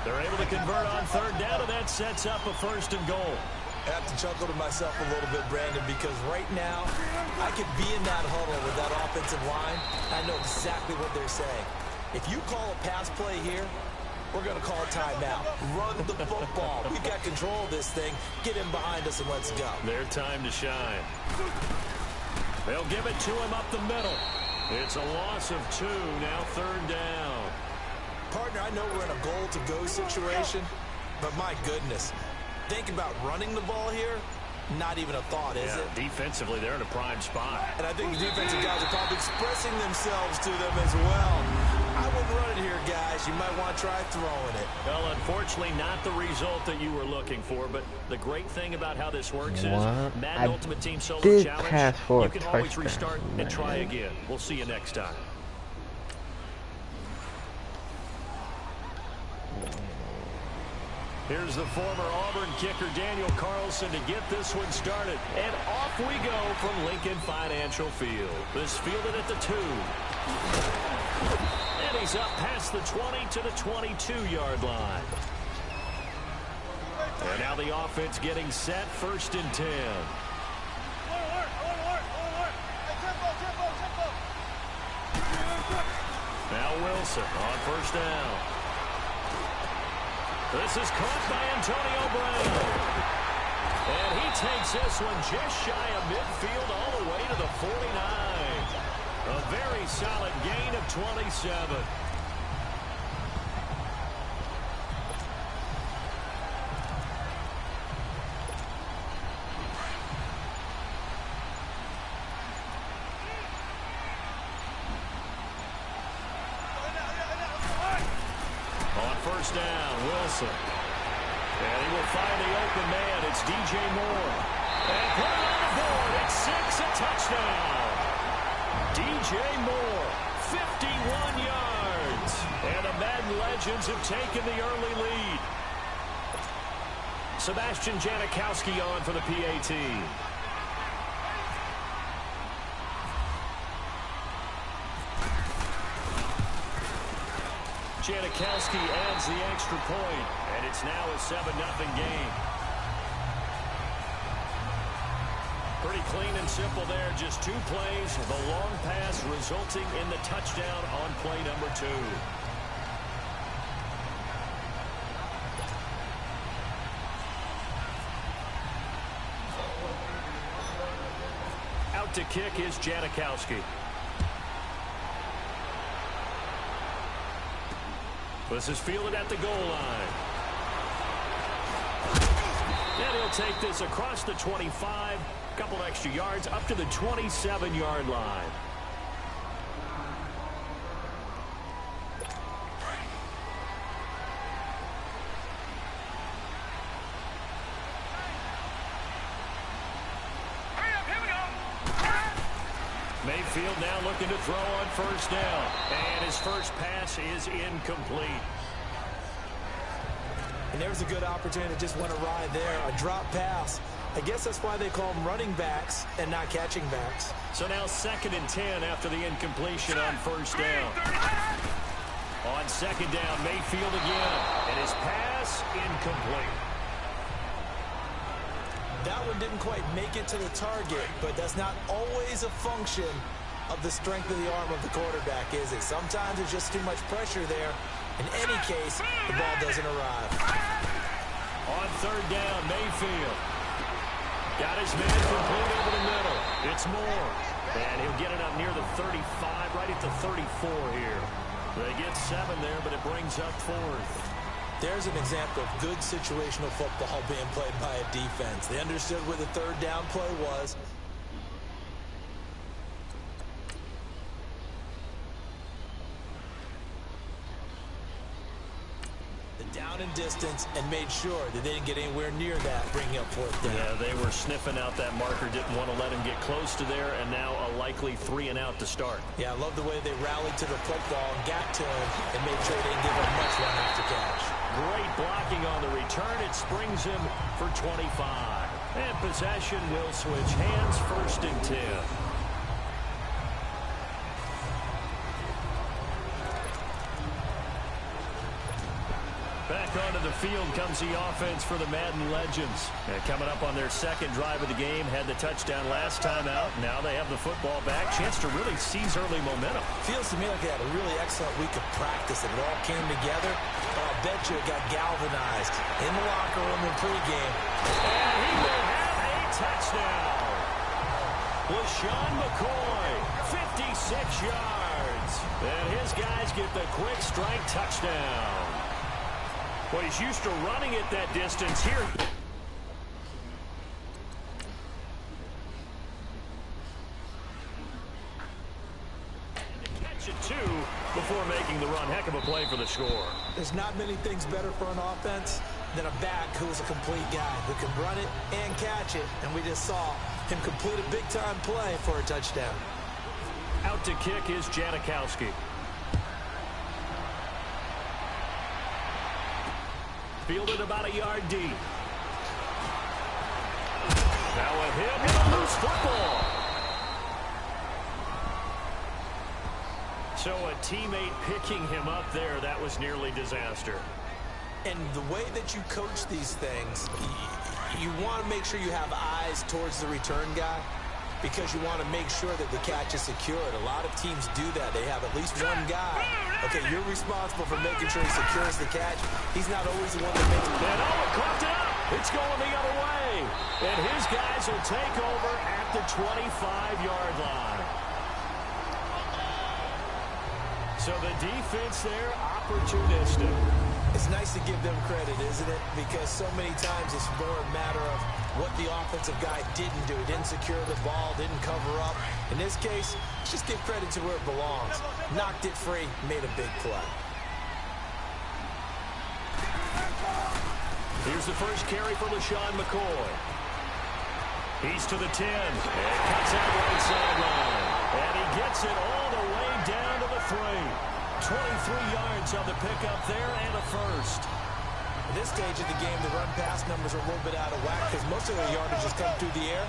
They're able to convert on third down, and that sets up a 1st and goal. I have to chuckle to myself a little bit, Brandon, because right now I could be in that huddle with that offensive line. I know exactly what they're saying. If you call a pass play here, we're going to call a timeout. Run the football. We've got control of this thing. Get him behind us and let's go. Their time to shine. They'll give it to him up the middle. It's a loss of 2, now 3rd down. Partner, I know we're in a goal-to-go situation, but my goodness. Think about running the ball here, not even a thought, is it? Defensively, they're in a prime spot. And I think the defensive guys are probably expressing themselves to them as well. I wouldn't run it here, guys. You might want to try throwing it. Well, unfortunately, not the result that you were looking for, but the great thing about how this works is Madden Ultimate Team Solo Challenge, you can always restart and try again. We'll see you next time. Here's the former Auburn kicker, Daniel Carlson, to get this one started. And off we go from Lincoln Financial Field. This fielded at the 2. And he's up past the 20 to the 22-yard line. And now the offense getting set, 1st and 10. Now Wilson on first down. This is caught by Antonio Brown. And he takes this one just shy of midfield all the way to the 49. A very solid gain of 27. On first down, Wilson. And he will find the open man. It's DJ Moore. And put it on the board. It's 6, a touchdown. DJ Moore, 51 yards. And the Madden Legends have taken the early lead. Sebastian Janikowski on for the PAT. Janikowski adds the extra point, and it's now a 7-0 game. Pretty clean and simple there. Just 2 plays. The long pass resulting in the touchdown on play number 2. Out to kick is Janikowski. This is fielded at the goal line. And he'll take this across the 25. Couple extra yards up to the 27-yard line. Mayfield now looking to throw on first down. And his first pass is incomplete. And there's a good opportunity to just went awry there. A drop pass. I guess that's why they call them running backs and not catching backs. So now 2nd and 10 after the incompletion on first down. On second down, Mayfield again. And his pass incomplete. That one didn't quite make it to the target, but that's not always a function of the strength of the arm of the quarterback, is it? Sometimes there's just too much pressure there. In any case, the ball doesn't arrive. On third down, Mayfield. Got his man complete over the middle. It's Moore. And he'll get it up near the 35, right at the 34 here. They get 7 there, but it brings up 4th. There's an example of good situational football being played by a defense. They understood where the third down play was. Down in distance and made sure that they didn't get anywhere near that, bringing up 4th down. Yeah, they were sniffing out that marker, didn't want to let him get close to there, and now a likely 3 and out to start. Yeah, I love the way they rallied to the football and got to him and made sure they didn't give him much run after catch. Great blocking on the return. It springs him for 25. And possession will switch hands, 1st and 10. Back onto the field comes the offense for the Madden Legends. And coming up on their 2nd drive of the game, had the touchdown last time out. Now they have the football back. Chance to really seize early momentum. Feels to me like they had a really excellent week of practice. It all came together. But I'll bet you it got galvanized in the locker room in pregame. And he will have a touchdown. LaShawn McCoy, 56 yards. And his guys get the quick strike touchdown. Well, he's used to running it that distance here. Catch it, too, before making the run. Heck of a play for the score. There's not many things better for an offense than a back who is a complete guy who can run it and catch it. And we just saw him complete a big-time play for a touchdown. Out to kick is Janikowski. Fielded about a yard deep. Now with him in a loose football. So a teammate picking him up there, that was nearly disaster. And the way that you coach these things, you want to make sure you have eyes towards the return guy. because you want to make sure that the catch is secured. A lot of teams do that. They have at least one guy. Okay, you're responsible for making sure he secures the catch. He's not always the one that makes it. And coughed it up. It's going the other way. And his guys will take over at the 25-yard line. So the defense there, opportunistic. It's nice to give them credit, isn't it? Because so many times it's more a matter of what the offensive guy didn't do. He didn't secure the ball, didn't cover up. In this case, let's just give credit to where it belongs. Knocked it free, made a big play. Here's the first carry for LaShawn McCoy. He's to the 10. And cuts out right sideline. And he gets it all the way down to the 3. 23 yards on the pickup there and a first. At this stage of the game, the run-pass numbers are a little bit out of whack because most of their yardage has come through the air.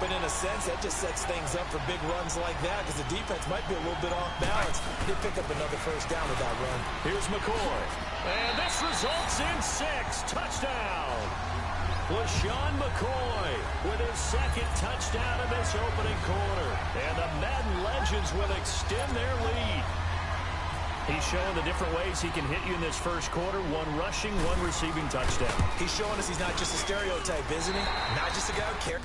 But in a sense, that just sets things up for big runs like that because the defense might be a little bit off balance. They pick up another first down with that run. Here's McCoy. And this results in 6. Touchdown. LaShawn McCoy with his second touchdown in this opening quarter. And the Madden Legends will extend their lead. He's showing the different ways he can hit you in this first quarter. 1 rushing, 1 receiving touchdown. He's showing us he's not just a stereotype, isn't he? Not just a guy who cares.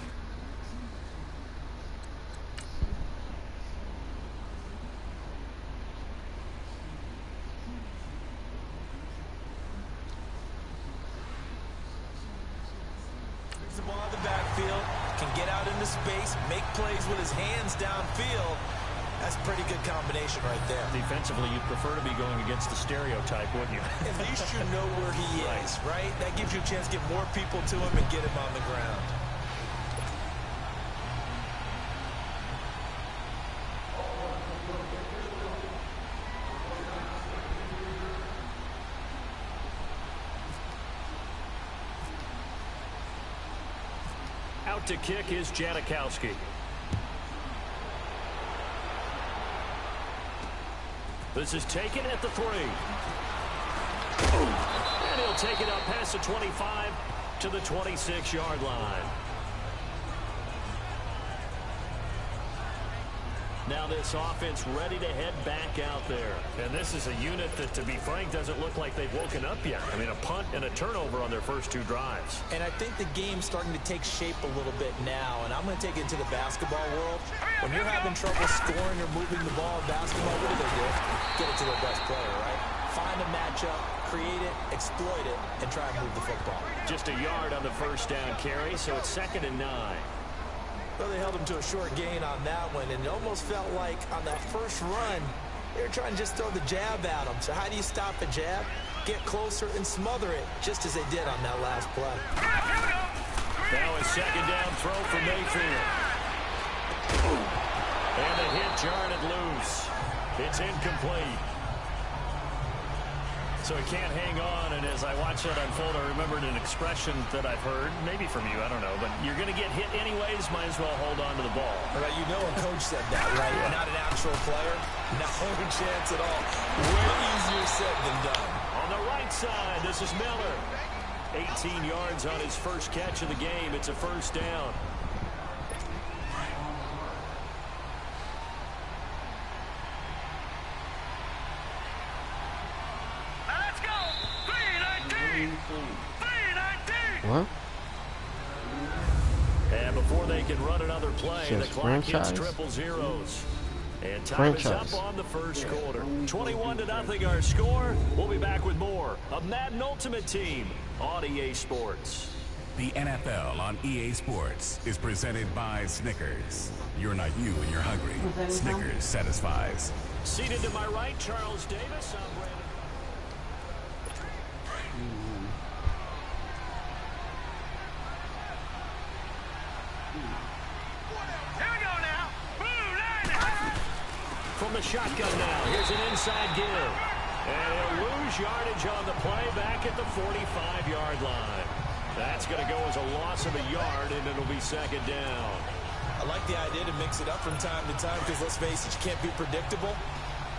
The ball in the backfield, can get out into space, make plays with his hands downfield. That's a pretty good combination right there. Defensively, you'd prefer to be going against the stereotype, wouldn't you? At least you know where he is, right? That gives you a chance to get more people to him and get him on the ground. Out to kick is Janikowski. This is taken at the 3. And he'll take it up past the 25 to the 26-yard line. Now this offense ready to head back out there. And this is a unit that, to be frank, doesn't look like they've woken up yet. I mean, a punt and a turnover on their first 2 drives. And I think the game's starting to take shape a little bit now. And I'm going to take it into the basketball world. When you're having trouble scoring or moving the ball in basketball, what do? Get it to their best player, right? Find a matchup, create it, exploit it, and try and move the football. Just a yard on the first down carry, so it's 2nd and 9. Well, they held him to a short gain on that one, and it almost felt like on that first run, they were trying to just throw the jab at him. So how do you stop a jab? Get closer and smother it, just as they did on that last play. Now a 2nd down throw for Mayfield. And the hit jarred it loose. It's incomplete. So he can't hang on, and as I watch that unfold, I remembered an expression that I've heard, maybe from you, I don't know, but you're going to get hit anyways, might as well hold on to the ball. Right, you know a coach said that, right? Yeah. Not an actual player. No chance at all. Way easier said than done. On the right side, this is Miller. 18 yards on his first catch of the game. It's a first down. What? And before they can run another play, the clock hits triple zeros. And time is up on the first quarter. 21-0 our score. We'll be back with more of Madden Ultimate Team on EA Sports. The NFL on EA Sports is presented by Snickers. You're not you when you're hungry. Snickers satisfies. Seated to my right, Charles Davis. I'm Brandon. From the shotgun now. Here's an inside give. And he'll lose yardage on the play back at the 45-yard line. That's going to go as a loss of a yard, and it'll be 2nd down. I like the idea to mix it up from time to time because, let's face it, you can't be predictable.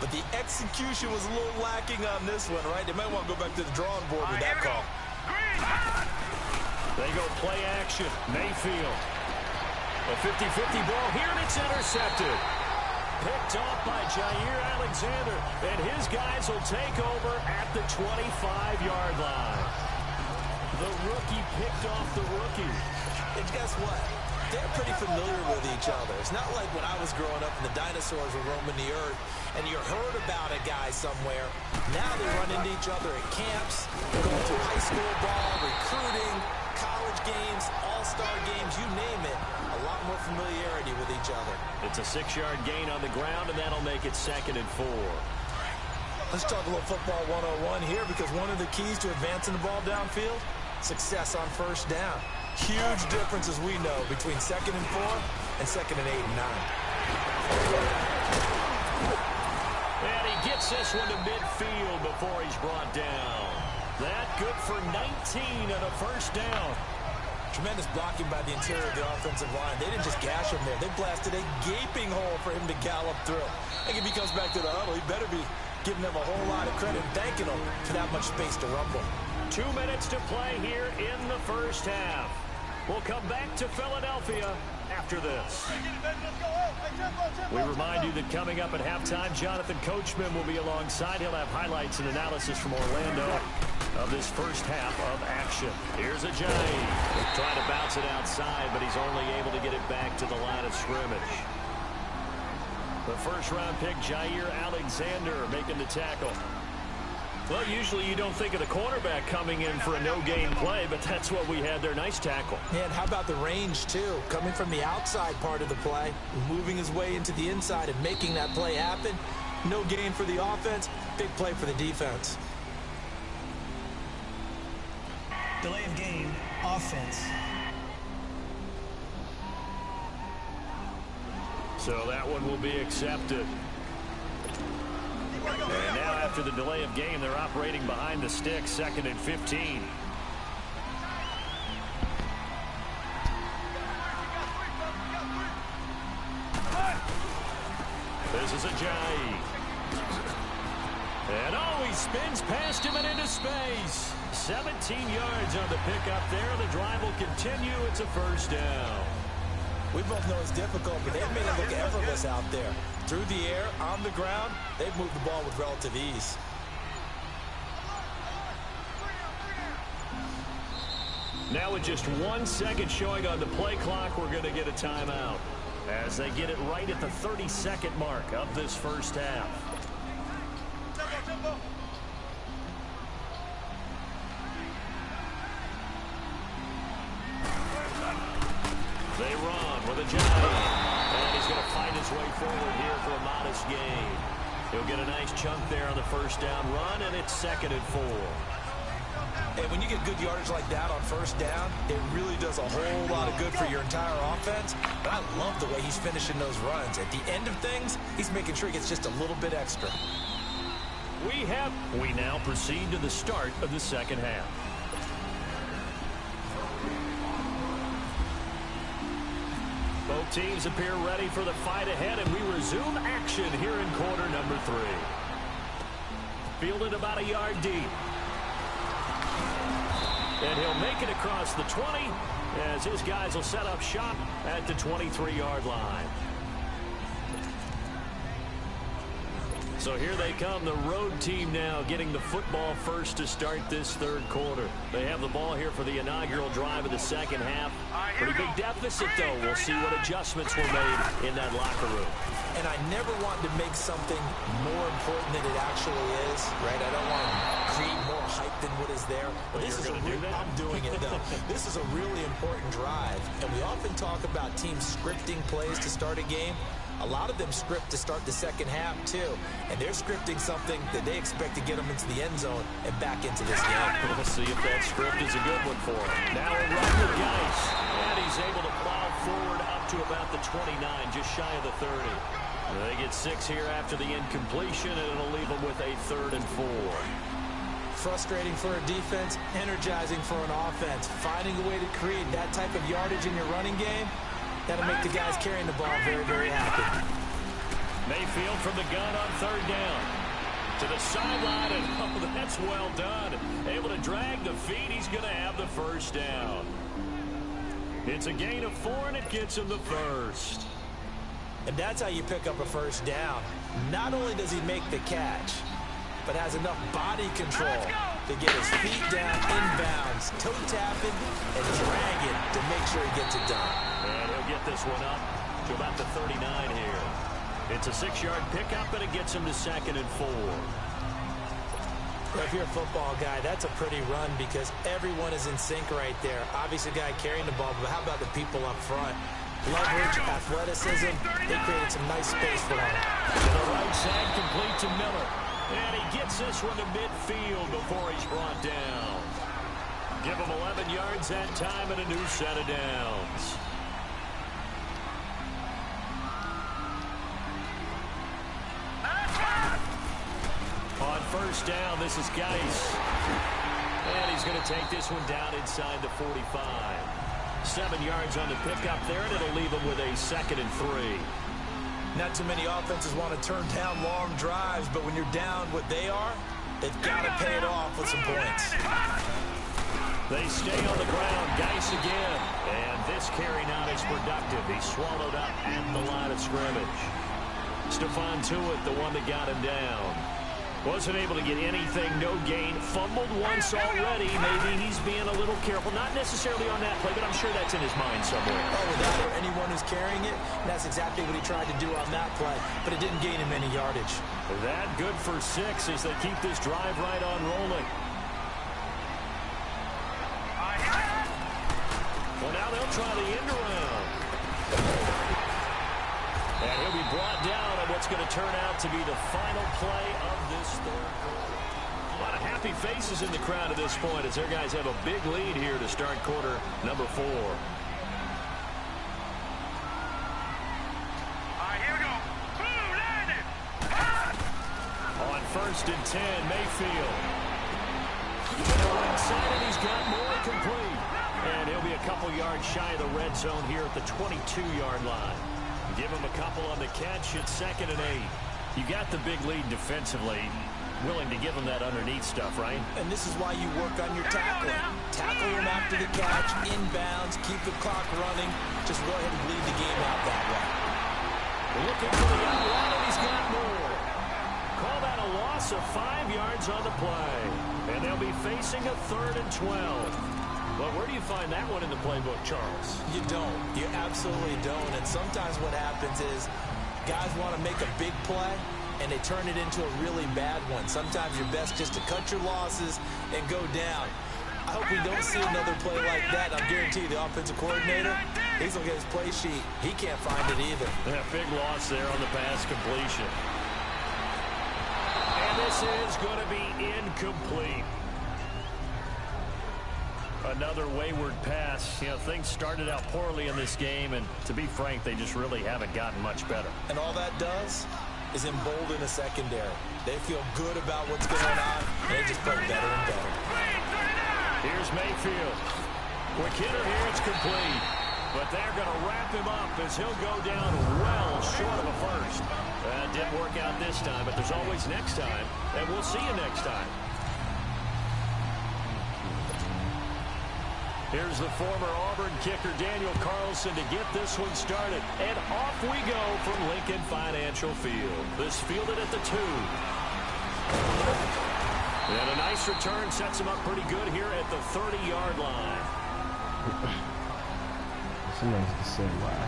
But the execution was a little lacking on this one, right? They might want to go back to the drawing board with that call. They go play action. Mayfield. A 50-50 ball here, and it's intercepted. Picked off by Jair Alexander, and his guys will take over at the 25-yard line. The rookie picked off the rookie. And guess what? They're pretty familiar with each other. It's not like when I was growing up and the dinosaurs were roaming the earth and you heard about a guy somewhere. Now they run into each other at camps, going through high school ball, recruiting, college games, all-star games, you name it. A lot more familiarity with each other. It's a 6-yard gain on the ground, and that'll make it 2nd and 4. Let's talk a little football 101 here, because one of the keys to advancing the ball downfield, success on first down. Huge difference, as we know, between 2nd and 4 and 2nd and 8 and 9. And he gets this one to midfield before he's brought down. That good for 19 and a first down. Tremendous blocking by the interior of the offensive line. They didn't just gash him there. They blasted a gaping hole for him to gallop through. I think if he comes back to the huddle, he better be giving them a whole lot of credit and thanking them for that much space to rumble. 2 minutes to play here in the first half. We'll come back to Philadelphia after this. We remind you that coming up at halftime, Jonathan Coachman will be alongside. He'll have highlights and analysis from Orlando of this first half of action. Here's a Giant. Trying to bounce it outside, but he's only able to get it back to the line of scrimmage. The first-round pick, Jair Alexander, making the tackle. Well, usually you don't think of the cornerback coming in for a no-gain play, but that's what we had there. Nice tackle. Yeah, and how about the range, too? Coming from the outside part of the play, moving his way into the inside and making that play happen. No gain for the offense, big play for the defense. Delay of game, offense. So that one will be accepted. And now after the delay of game, they're operating behind the stick, 2nd and 15. This is a Jay. And he spins past him and into space. 17 yards on the pickup there. The drive will continue. It's a first down. We both know it's difficult, but they've made it look effortless out there. Through the air, on the ground, they've moved the ball with relative ease. Now with just 1 second showing on the play clock, we're going to get a timeout as they get it right at the 30-second mark of this first half. They run with a Giant, and he's going to find his way forward here for a modest gain. He'll get a nice chunk there on the first down run, and it's 2nd and 4. And when you get good yardage like that on first down, it really does a whole lot of good for your entire offense. But I love the way he's finishing those runs. At the end of things, he's making sure he gets just a little bit extra. We now proceed to the start of the second half. Both teams appear ready for the fight ahead, and we resume action here in quarter number 3. Fielded about a yard deep. And he'll make it across the 20 as his guys will set up shop at the 23-yard line. So here they come, the road team now getting the football first to start this third quarter. They have the ball here for the inaugural drive of the second half. Pretty big deficit, though. We'll see what adjustments were made in that locker room. And I never want to make something more important than it actually is, right? I don't want to create more hype than what is there. But this is I'm doing it, though. This is a really important drive. And we often talk about teams scripting plays to start a game. A lot of them script to start the second half, too. And they're scripting something that they expect to get them into the end zone and back into this game. We'll see if that script is a good one for him. Now a run with Geis. And he's able to plow forward up to about the 29, just shy of the 30. They get 6 here after the incompletion, and it'll leave them with a 3rd and 4. Frustrating for a defense, energizing for an offense. Finding a way to create that type of yardage in your running game, that'll make the guys carrying the ball very, very happy. Mayfield from the gun on 3rd down. To the sideline, and that's well done. Able to drag the feet. He's going to have the first down. It's a gain of 4, and it gets him the first. And that's how you pick up a first down. Not only does he make the catch, but has enough body control to get his feet down inbounds, toe tapping and dragging to make sure he gets it done. And he'll get this one up to about the 39 here. It's a 6-yard pickup, and it gets him to 2nd and 4. If you're a football guy, that's a pretty run because everyone is in sync right there. Obviously, the guy carrying the ball, but how about the people up front? Leverage, athleticism, they created some nice space for him. To the right side, complete to Miller. And he gets this one to midfield before he's brought down. Give him 11 yards that time and a new set of downs. On first down, this is Geis. And he's going to take this one down inside the 45. 7 yards on the pickup there, and it'll leave him with a 2nd and 3. Not too many offenses want to turn down long drives, but when you're down what they are, they've got to pay it off with some points. They stay on the ground. Geis again. And this carry not as productive. He's swallowed up at the line of scrimmage. Stephon Tuitt, the one that got him down. Wasn't able to get anything, no gain. Fumbled once already. Maybe he's being a little careful. Not necessarily on that play, but I'm sure that's in his mind somewhere. Oh, without anyone who's carrying it, that's exactly what he tried to do on that play, but it didn't gain him any yardage. That good for 6 as they keep this drive right on rolling. Well, now they'll try the end around. And he'll be brought down on what's going to turn out to be the final play of this third quarter. A lot of happy faces in the crowd at this point as their guys have a big lead here to start quarter number 4. All right, here we go. Boom, landed. On 1st and 10, Mayfield. To the right side, and he's got more complete. And he'll be a couple yards shy of the red zone here at the 22-yard line. Give him a couple on the catch at 2nd and 8. You got the big lead defensively. Willing to give him that underneath stuff, right? And this is why you work on your tackling. Tackle him after the catch, inbounds, keep the clock running. Just go ahead and bleed the game out that way. Looking for the outlet, and he's got more. Call that a loss of 5 yards on the play. And they'll be facing a 3rd and 12. Well, where do you find that one in the playbook, Charles? You don't. You absolutely don't. And sometimes what happens is guys want to make a big play, and they turn it into a really bad one. Sometimes you're best just to cut your losses and go down. I hope we don't see another play like that. I guarantee you the offensive coordinator, he's looking at his play sheet. He can't find it either. Yeah, big loss there on the pass completion. And this is going to be incomplete. Another wayward pass. You know, things started out poorly in this game, and to be frank, they just really haven't gotten much better. And all that does is embolden the secondary. They feel good about what's going on, and they just play better and better. Here's Mayfield. Quick hitter here, it's complete. But they're going to wrap him up as he'll go down well short of a first. Didn't work out this time, but there's always next time, and we'll see you next time. Here's the former Auburn kicker, Daniel Carlson, to get this one started. And off we go from Lincoln Financial Field. This fielded at the 2. And a nice return sets him up pretty good here at the 30-yard line. Somebody's to say why.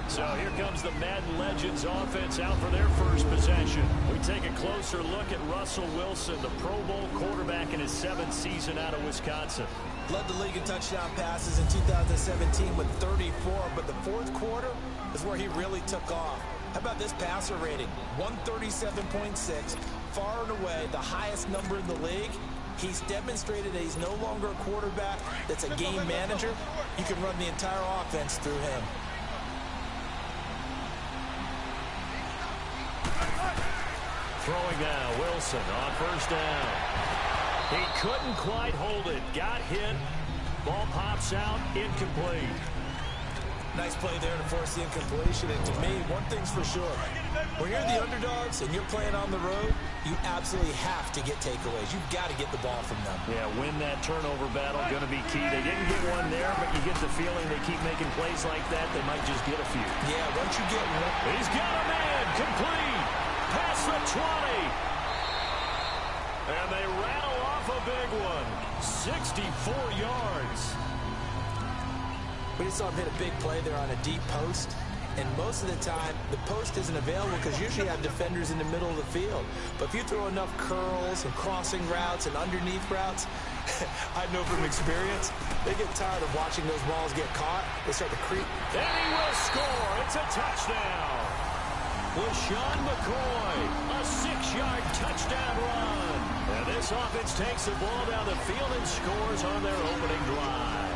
So here comes the Madden Legends offense out for their first possession. We take a closer look at Russell Wilson, the Pro Bowl quarterback in his 7th season out of Wisconsin. Led the league in touchdown passes in 2017 with 34, but the 4th quarter is where he really took off. How about this passer rating? 137.6, far and away the highest number in the league. He's demonstrated that he's no longer a quarterback that's a game manager. You can run the entire offense through him. Throwing now, Wilson on first down. He couldn't quite hold it. Got hit. Ball pops out. Incomplete. Nice play there to force the incompletion. And to me, one thing's for sure. When you're the underdogs and you're playing on the road, you absolutely have to get takeaways. You've got to get the ball from them. Yeah, win that turnover battle, going to be key. They didn't get one there, but you get the feeling they keep making plays like that, they might just get a few. Yeah, once you get one. He's got a man, complete, past the 20. And they rattle off a big one, 64 yards. We just saw him hit a big play there on a deep post. And most of the time, the post isn't available because usually you have defenders in the middle of the field. But if you throw enough curls and crossing routes and underneath routes, I know from experience, they get tired of watching those balls get caught. They start to creep. And he will score. It's a touchdown. LaShawn McCoy, a 6-yard touchdown run. And this offense takes the ball down the field and scores on their opening drive.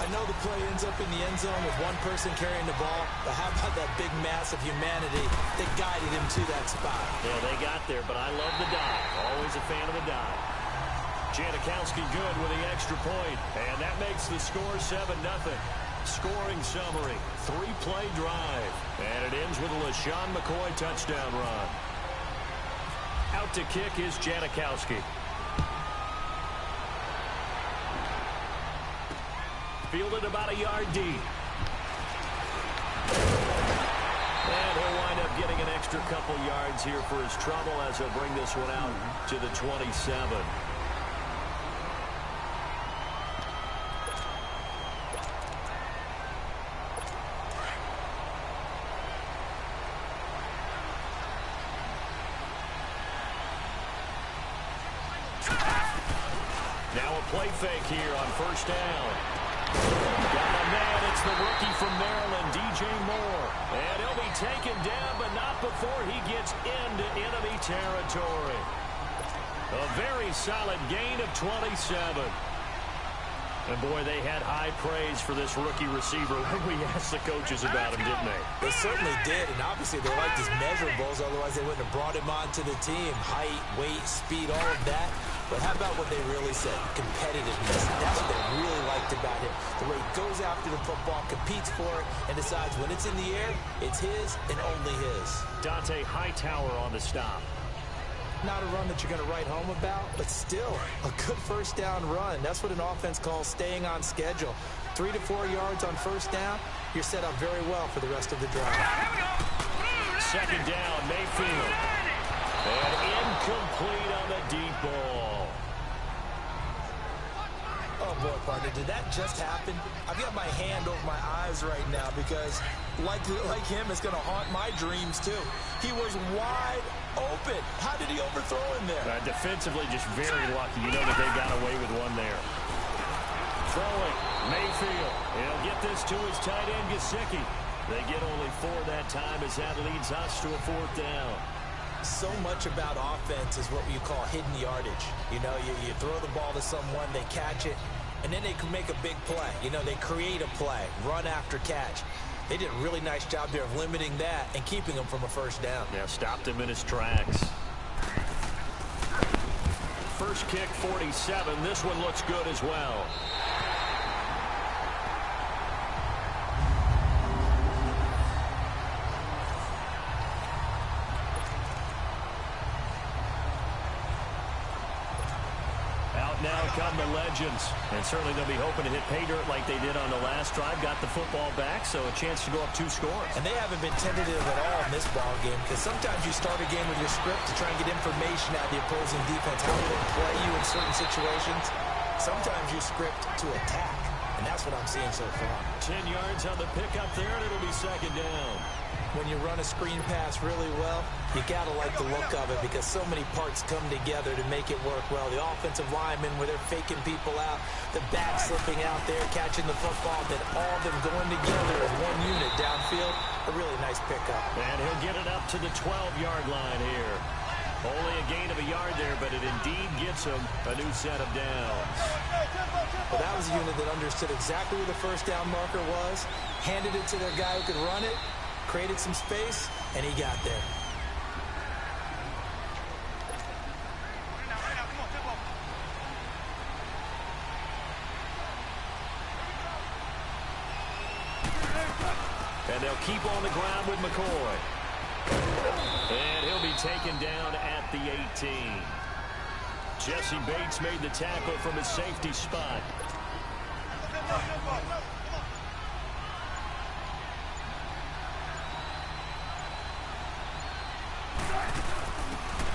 I know the play ends up in the end zone with one person carrying the ball, but how about that big mass of humanity that guided him to that spot? Yeah, they got there, but I love the dive. Always a fan of the dive. Janikowski good with the extra point, and that makes the score 7-0. Scoring summary, 3-play drive, and it ends with a LaShawn McCoy touchdown run. Out to kick is Janikowski. Fielded about a yard deep. And he'll wind up getting an extra couple yards here for his trouble as he'll bring this one out to the 27. Now a play fake here on first down. Got a man, it's the rookie from Maryland, DJ Moore. And he'll be taken down, but not before he gets into enemy territory. A very solid gain of 27. And, boy, they had high praise for this rookie receiver when we asked the coaches about him, didn't they? They certainly did, and obviously they liked his measurables, otherwise they wouldn't have brought him onto the team. Height, weight, speed, all of that. But how about what they really said? Competitiveness. That's what they really liked about him. The way he goes after the football, competes for it, and decides when it's in the air, it's his and only his. Dante Hightower on the stop. Not a run that you're going to write home about, but still a good first down run. That's what an offense calls staying on schedule. 3 to 4 yards on first down, you're set up very well for the rest of the drive. Second down, Mayfield. And incomplete on the deep ball. Oh, boy, partner, did that just happen? I've got my hand over my eyes right now because, like him, it's going to haunt my dreams, too. He was wide open. How did he overthrow him there? Defensively, just very lucky. You know that they got away with one there. Throwing, Mayfield. He'll get this to his tight end, Gesicki. They get only 4 that time as that leads us to a 4th down. So much about offense is what you call hidden yardage. You know, you throw the ball to someone, they catch it, and then they can make a big play. You know, they create a play, run after catch. They did a really nice job there of limiting that and keeping him from a first down. Yeah, stopped him in his tracks. First kick, 47. This one looks good as well. Now come the legends, and certainly they'll be hoping to hit pay dirt like they did on the last drive. Got the football back, so a chance to go up 2 scores. And they haven't been tentative at all in this ball game because sometimes you start a game with your script to try and get information out of the opposing defense, how they play you in certain situations. Sometimes you script to attack, and that's what I'm seeing so far. 10 yards on the pickup there, and it'll be second down. When you run a screen pass really well, you got to like the look of it because so many parts come together to make it work well. The offensive linemen, where they're faking people out, the back slipping out there, catching the football, then all of them going together as one unit downfield. A really nice pickup. And he'll get it up to the 12-yard line here. Only a gain of a yard there, but it indeed gets him a new set of downs. Well, that was a unit that understood exactly where the first down marker was, handed it to their guy who could run it, created some space, and he got there. And they'll keep on the ground with McCoy. And he'll be taken down at the 18. Jesse Bates made the tackle from his safety spot.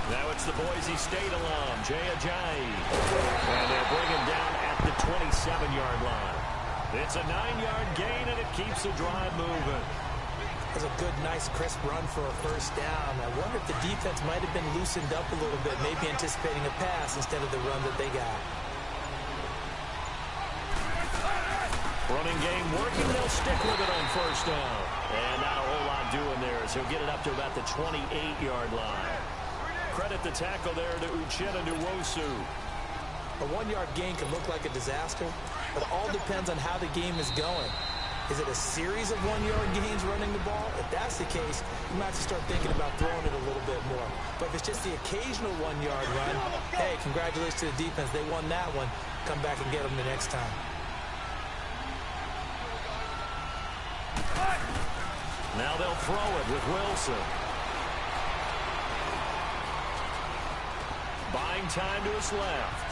Now it's the Boise State alum, Jay Ajayi. And they'll bring him down at the 27-yard line. It's a 9-yard gain, and it keeps the drive moving. That's a good, nice, crisp run for a first down. I wonder if the defense might have been loosened up a little bit, maybe anticipating a pass instead of the run that they got. Running game working. They'll stick with it on first down. And not a whole lot doing there as he'll get it up to about the 28-yard line. Credit the tackle there to Uchenna Nwosu. A 1-yard gain can look like a disaster, but it all depends on how the game is going. Is it a series of 1-yard gains running the ball? If that's the case, you might have to start thinking about throwing it a little bit more. But if it's just the occasional 1-yard run, hey, congratulations to the defense. They won that one. Come back and get them the next time. Now they'll throw it with Wilson. Buying time to his left.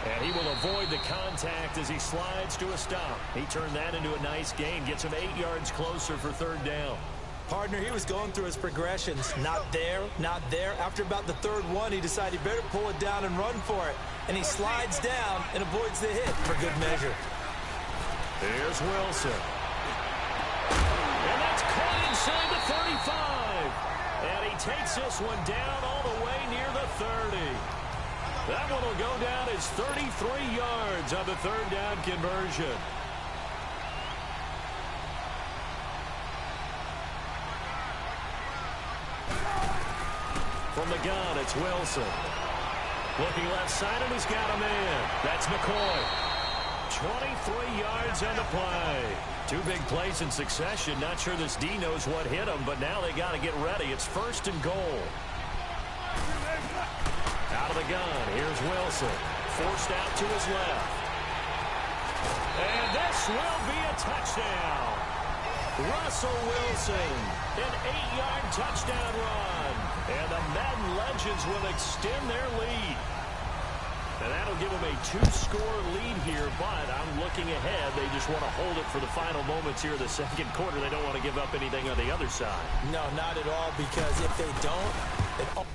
And he will avoid the contact as he slides to a stop. He turned that into a nice gain. Gets him 8 yards closer for third down. Partner, he was going through his progressions. Not there, not there. After about the third one, he decided he better pull it down and run for it. And he slides down and avoids the hit for good measure. Here's Wilson. And that's caught inside the 35. And he takes this one down all the way near the 30. That one will go down as 33 yards on the third down conversion. From the gun, it's Wilson. Looking left side, and he's got a man. That's McCoy. 23 yards on the play. Two big plays in succession. Not sure this D knows what hit him, but now they got to get ready. It's first and goal. Out of the gun, here's Wilson. Forced out to his left. And this will be a touchdown. Russell Wilson, an 8-yard touchdown run. And the Madden Legends will extend their lead. And that'll give them a 2-score lead here, but I'm looking ahead. They just want to hold it for the final moments here of the second quarter. They don't want to give up anything on the other side. No, not at all, because if they don't, it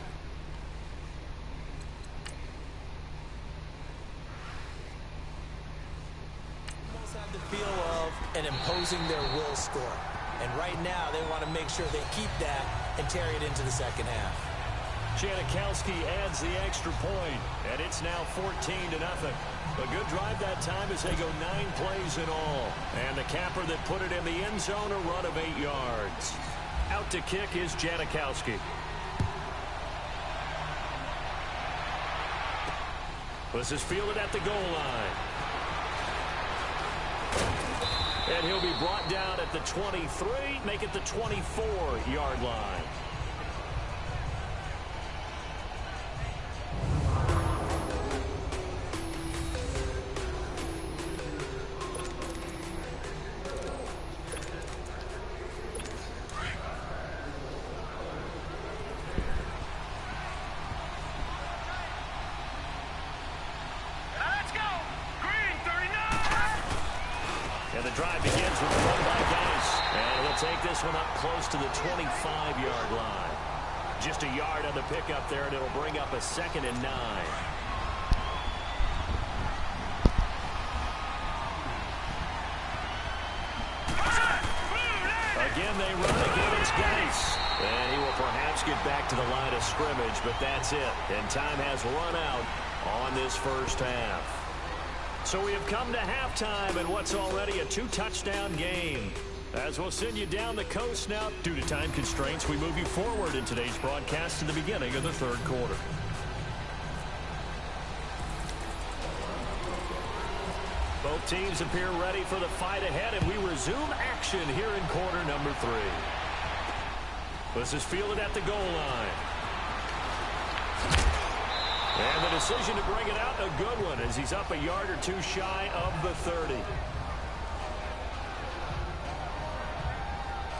feel of and imposing their will score. And right now, they want to make sure they keep that and carry it into the second half. Janikowski adds the extra point, and it's now 14-0. A good drive that time as they go 9 plays in all. And the capper that put it in the end zone, a run of 8 yards. Out to kick is Janikowski. This is fielded at the goal line. And he'll be brought down at the 23, make it the 24-yard line. Drive begins with a run by Geis. And he'll take this one up close to the 25-yard line. Just a yard on the pickup there, and it'll bring up a 2nd and 9. Again, they run. Again, it's Geis. And he will perhaps get back to the line of scrimmage, but that's it. And time has run out on this first half. So we have come to halftime in what's already a 2-touchdown game. As we'll send you down the coast now, due to time constraints, we move you forward in today's broadcast to the beginning of the third quarter. Both teams appear ready for the fight ahead, and we resume action here in quarter number 3. This is fielded at the goal line. And the decision to bring it out, a good one, as he's up a yard or two shy of the 30.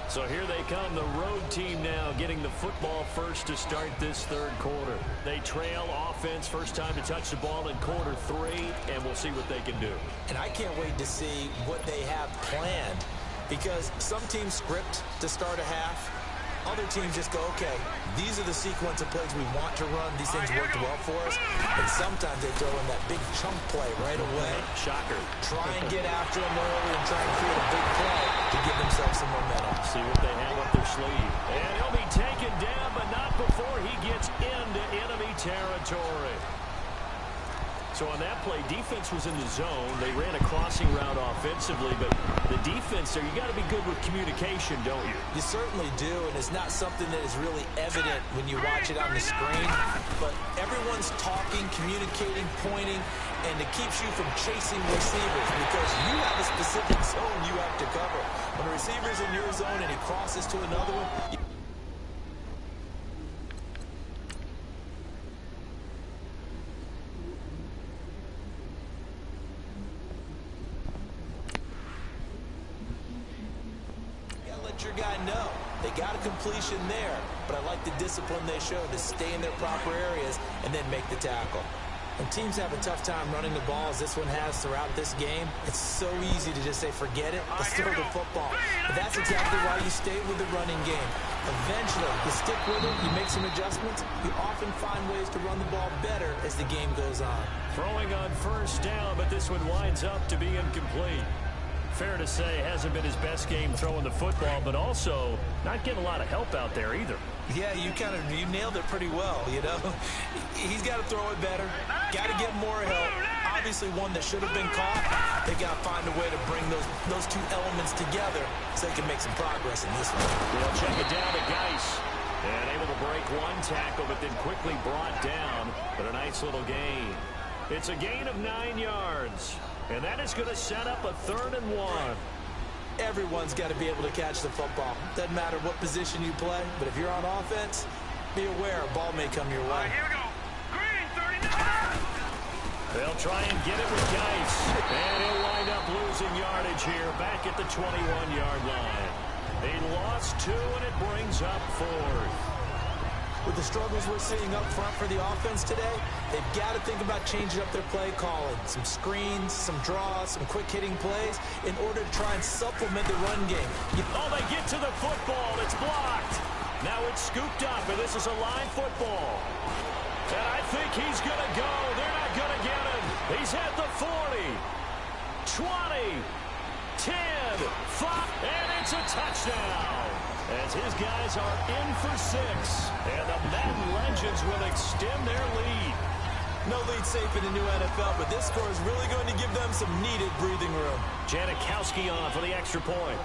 So here they come, the road team now getting the football first to start this third quarter. They trail offense, first time to touch the ball in quarter 3, and we'll see what they can do. And I can't wait to see what they have planned, because some teams script to start a half. Other teams just go, okay, these are the sequence of plays we want to run. These things worked well for us. And sometimes they throw in that big chunk play right away. Shocker. Try and get after them early and try and create a big play to give themselves some momentum. See what they have up their sleeve. And he'll be taken down, but not before he gets into enemy territory. So on that play, defense was in the zone. They ran a crossing route offensively, but the defense there, you got to be good with communication, don't you? You certainly do, and it's not something that is really evident when you watch it on the screen. But everyone's talking, communicating, pointing, and it keeps you from chasing receivers because you have a specific zone you have to cover. When a receiver's in your zone and he crosses to another one, your guy know. They got a completion there, but I like the discipline they showed to stay in their proper areas and then make the tackle. When teams have a tough time running the ball, as this one has throughout this game, it's so easy to just say, forget it, let's throw the football. But that's exactly why you stay with the running game. Eventually, you stick with it, you make some adjustments, you often find ways to run the ball better as the game goes on. Throwing on first down, but this one winds up to be incomplete. Fair to say, hasn't been his best game throwing the football, but also not getting a lot of help out there either. Yeah, you nailed it pretty well, you know. He's got to throw it better, got to get more help. Obviously one that should have been caught. They got to find a way to bring those two elements together so they can make some progress in this one. They'll check it down to Geis. And able to break one tackle, but then quickly brought down. But a nice little gain. It's a gain of 9 yards. And that is going to set up a 3rd and 1. Everyone's got to be able to catch the football. Doesn't matter what position you play, but if you're on offense, be aware a ball may come your way. Here we go. Green, 39. They'll try and get it with Geis. And he'll wind up losing yardage here back at the 21-yard line. He lost 2, and it brings up 4th. With the struggles we're seeing up front for the offense today, they've got to think about changing up their play calling. Some screens, some draws, some quick-hitting plays in order to try and supplement the run game. Oh, they get to the football. It's blocked. Now it's scooped up, and this is a live football. And I think he's going to go. They're not going to get him. He's at the 40, 20, 10, 5, and it's a touchdown. As his guys are in for 6. And the Madden Legends will extend their lead. No lead safe in the new NFL, but this score is really going to give them some needed breathing room. Janikowski on for the extra point.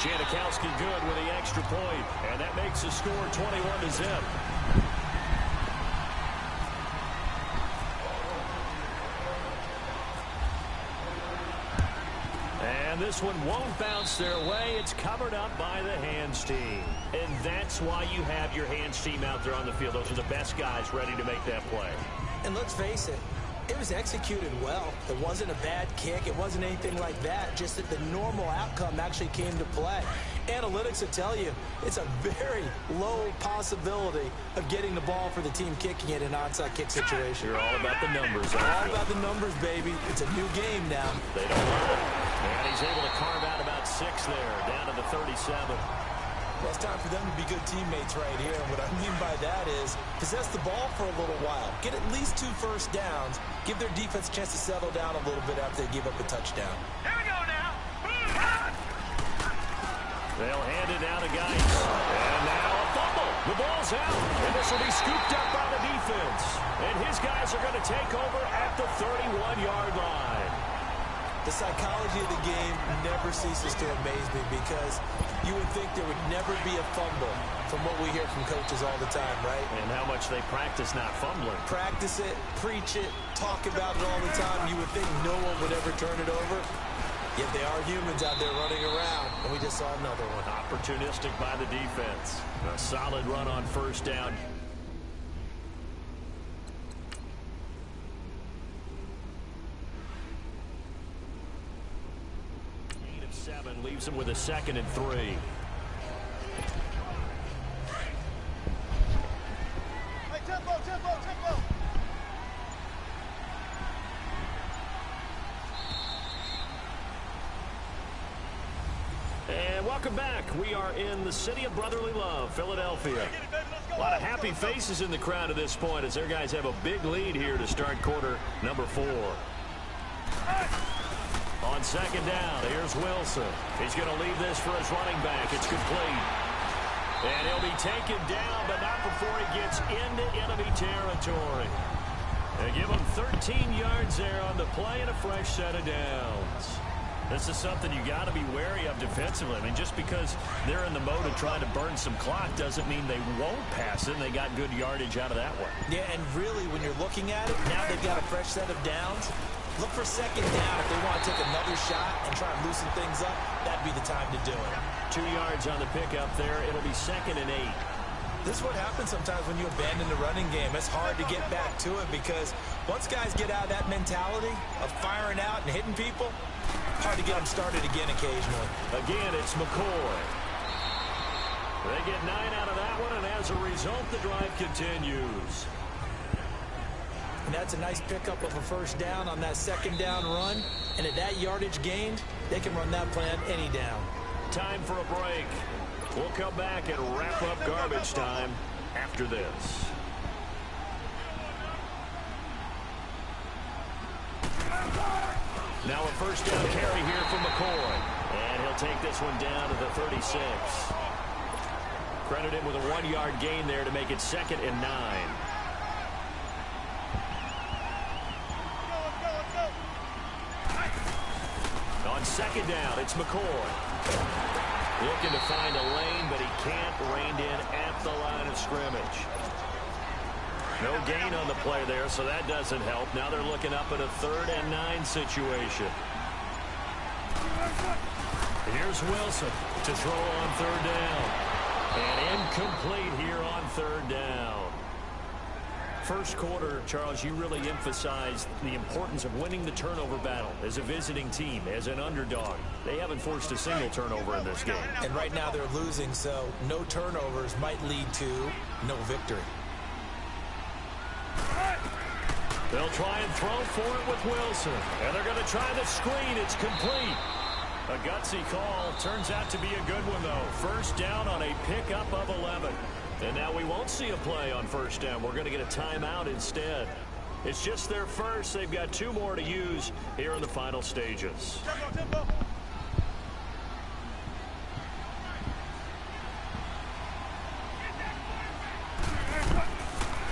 Janikowski good with the extra point. And that makes the score 21-0. And this one won't bounce their way. It's covered up by the hands team. And that's why you have your hands team out there on the field. Those are the best guys ready to make that play. And let's face it, it was executed well. It wasn't a bad kick. It wasn't anything like that. Just that the normal outcome actually came to play. Analytics will tell you it's a very low possibility of getting the ball for the team kicking it in an onside kick situation. You're all about the numbers. All about the numbers, baby. It's a new game now. They don't run it. And he's able to carve out about 6 there, down to the 37. Well, it's time for them to be good teammates right here. And what I mean by that is possess the ball for a little while. Get at least 2 first downs. Give their defense a chance to settle down a little bit after they give up a touchdown. Here we go now. They'll hand it down to Geis. And now a fumble. The ball's out. And this will be scooped up by the defense. And his guys are going to take over at the 31-yard line. The psychology of the game never ceases to amaze me because you would think there would never be a fumble from what we hear from coaches all the time, right? And how much they practice not fumbling. Practice it, preach it, talk about it all the time. You would think no one would ever turn it over. Yet they are humans out there running around, and we just saw another one. Opportunistic by the defense. A solid run on first down. 7 leaves him with a 2nd and 3. Hey, tempo. And welcome back. We are in the city of brotherly love, Philadelphia. A lot of happy faces in the crowd at this point as their guys have a big lead here to start quarter number 4. On 2nd down, here's Wilson. He's going to leave this for his running back. It's complete. And he'll be taken down, but not before he gets into enemy territory. They give him 13 yards there on the play and a fresh set of downs. This is something you got to be wary of defensively. I mean, just because they're in the mode of trying to burn some clock doesn't mean they won't pass it. And they got good yardage out of that one. Yeah, and really, when you're looking at it, now they've got a fresh set of downs. Look for 2nd down. If they want to take another shot and try and loosen things up, that'd be the time to do it. 2 yards on the pickup there. It'll be 2nd and 8. This is what happens sometimes when you abandon the running game. It's hard to get back to it because once guys get out of that mentality of firing out and hitting people, hard to get them started again occasionally. Again, it's McCoy. They get 9 out of that one, and as a result, the drive continues. And that's a nice pickup of a first down on that 2nd down run. And at that yardage gained, they can run that plan any down. Time for a break. We'll come back and wrap up garbage time after this. Now a first down carry here from McCoy. And he'll take this one down to the 36. Credit him with a 1-yard gain there to make it 2nd and 9. On 2nd down, it's McCoy. Looking to find a lane, but he can't rein in at the line of scrimmage. No gain on the play there, so that doesn't help. Now they're looking up at a 3rd and 9 situation. Here's Wilson to throw on 3rd down. And incomplete here on 3rd down. First quarter, Charles, you really emphasized the importance of winning the turnover battle as a visiting team, as an underdog. They haven't forced a single turnover in this game. And right now they're losing, so no turnovers might lead to no victory. They'll try and throw for it with Wilson. And they're going to try the screen. It's complete. A gutsy call. Turns out to be a good one, though. First down on a pickup of 11. And now we won't see a play on first down. We're going to get a timeout instead. It's just their first. They've got 2 more to use here in the final stages.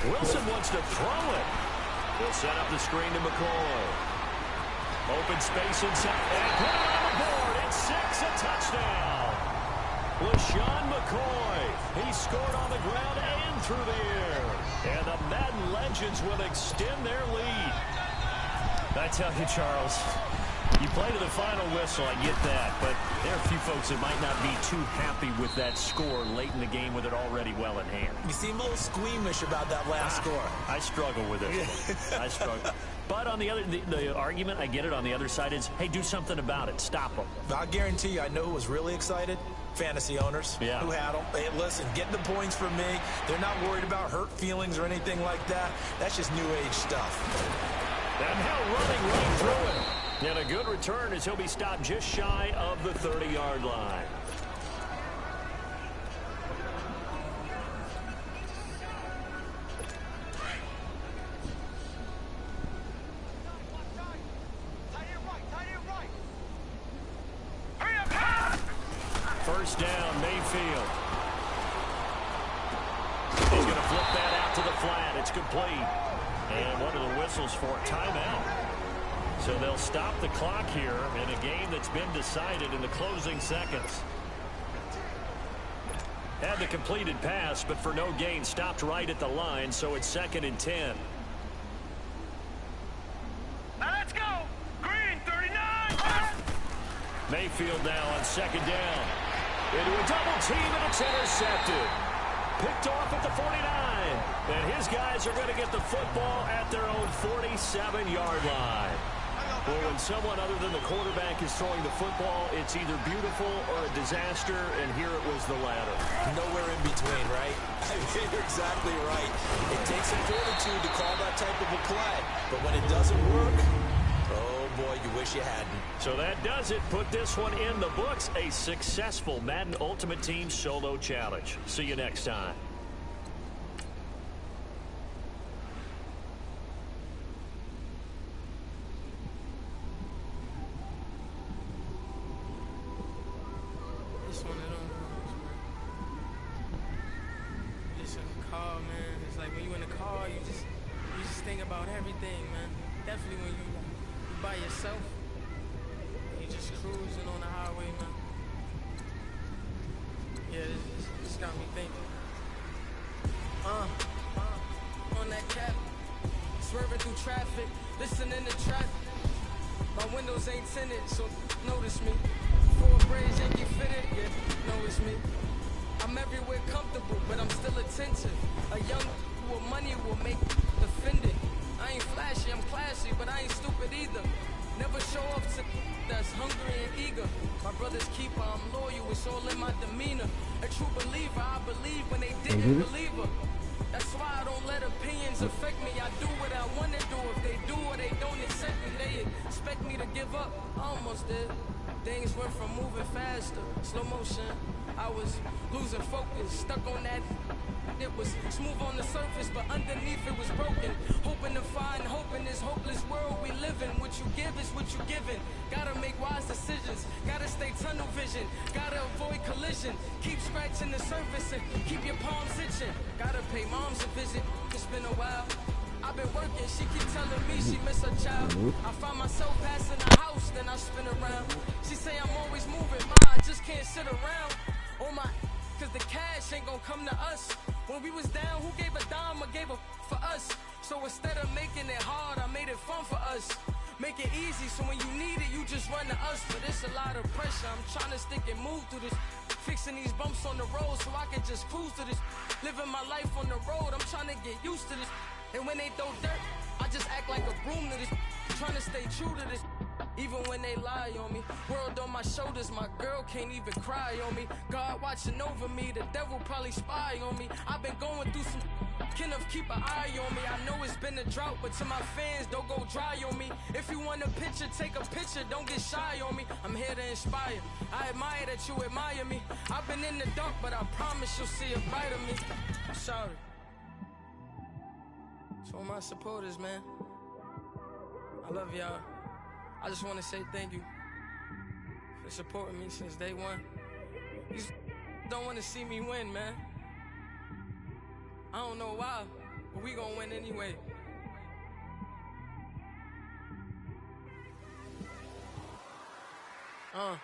Wilson wants to throw it. He'll set up the screen to McCoy. Open space inside. And put it on the board. It's 6, a touchdown. LaShawn McCoy. He scored on the ground and through the air. And the Madden legends will extend their lead. I tell you, Charles, you play to the final whistle, I get that, but there are a few folks that might not be too happy with that score late in the game with it already well in hand. You seem a little squeamish about that last score. I struggle with it. I struggle. But on the other, the argument, I get it, on the other side is, hey, do something about it. Stop them. I'll guarantee you, I know who was really excited. Fantasy owners who had them. Hey, listen, get the points from me. They're not worried about hurt feelings or anything like that. That's just new age stuff. And now running right through it. And a good return as he'll be stopped just shy of the 30-yard line. First down, Mayfield. He's going to flip that out to the flat. It's complete. And what are the whistles for? Timeout. So they'll stop the clock here in a game that's been decided in the closing seconds. Had the completed pass, but for no gain, stopped right at the line, so it's 2nd and 10. Now let's go. Green, 39. Mayfield now on 2nd down. Into a double team, and it's intercepted. Picked off at the 49. And his guys are going to get the football at their own 47-yard line. Well, when someone other than the quarterback is throwing the football, it's either beautiful or a disaster, and here it was the latter. Nowhere in between, right? You're exactly right. It takes some fortitude to call that type of a play, but when it doesn't work, oh boy, you wish you hadn't. So that does it. Put this one in the books. A successful Madden Ultimate Team Solo Challenge. See you next time. It's one of them ones, man. Just in the car, man. It's like when you in the car, you just think about everything, man. Definitely when you by yourself, you just cruising on the highway, man. Yeah, this got me thinking. On that cap, swerving through traffic, listening to trap. My windows ain't tinted, so notice me. Four braids, Yankee fitted, yeah, know it's me. I'm everywhere comfortable, but I'm still attentive. A young with money will make offended. I ain't flashy, I'm classy, but I ain't stupid either. Never show off to that's hungry and eager. My brother's keeper, I'm loyal, it's all in my demeanor. A true believer, I believe when they didn't believe her. That's why I don't let opinions affect me. I do what I want to do. If they do or they don't accept me, they expect me to give up. I almost did. Things went from moving faster, slow motion. I was losing focus, stuck on that. It was smooth on the surface, but underneath it was broken. Hoping to find hope in this hopeless world we live in. What you give is what you given. Gotta make wise decisions. Gotta stay tunnel vision. Gotta avoid collision. Keep scratching the surface and keep your palms itching. Gotta pay moms a visit. It's been a while. I've been working, she keep telling me she miss her child. I find myself passing the house, then I spin around. She say I'm always moving, I just can't sit around. Oh my, cause the cash ain't gonna come to us. When we was down, who gave a dime or gave a for us? So instead of making it hard, I made it fun for us. Make it easy, so when you need it, you just run to us. But it's a lot of pressure, I'm trying to stick and move through this. Fixing these bumps on the road so I can just cruise to this. Living my life on the road, I'm trying to get used to this. And when they throw dirt, I just act like a broom to this. Trying to stay true to this. Even when they lie on me. World on my shoulders, my girl can't even cry on me. God watching over me, the devil probably spy on me. I've been going through some can of keep an eye on me. I know it's been a drought, but to my fans, don't go dry on me. If you want a picture, take a picture, don't get shy on me. I'm here to inspire. I admire that you admire me. I've been in the dark, but I promise you'll see a brighter me. I'm sorry. To all my supporters, man. I love y'all. I just want to say thank you for supporting me since day one. You don't want to see me win, man. I don't know why, but we gonna win anyway. I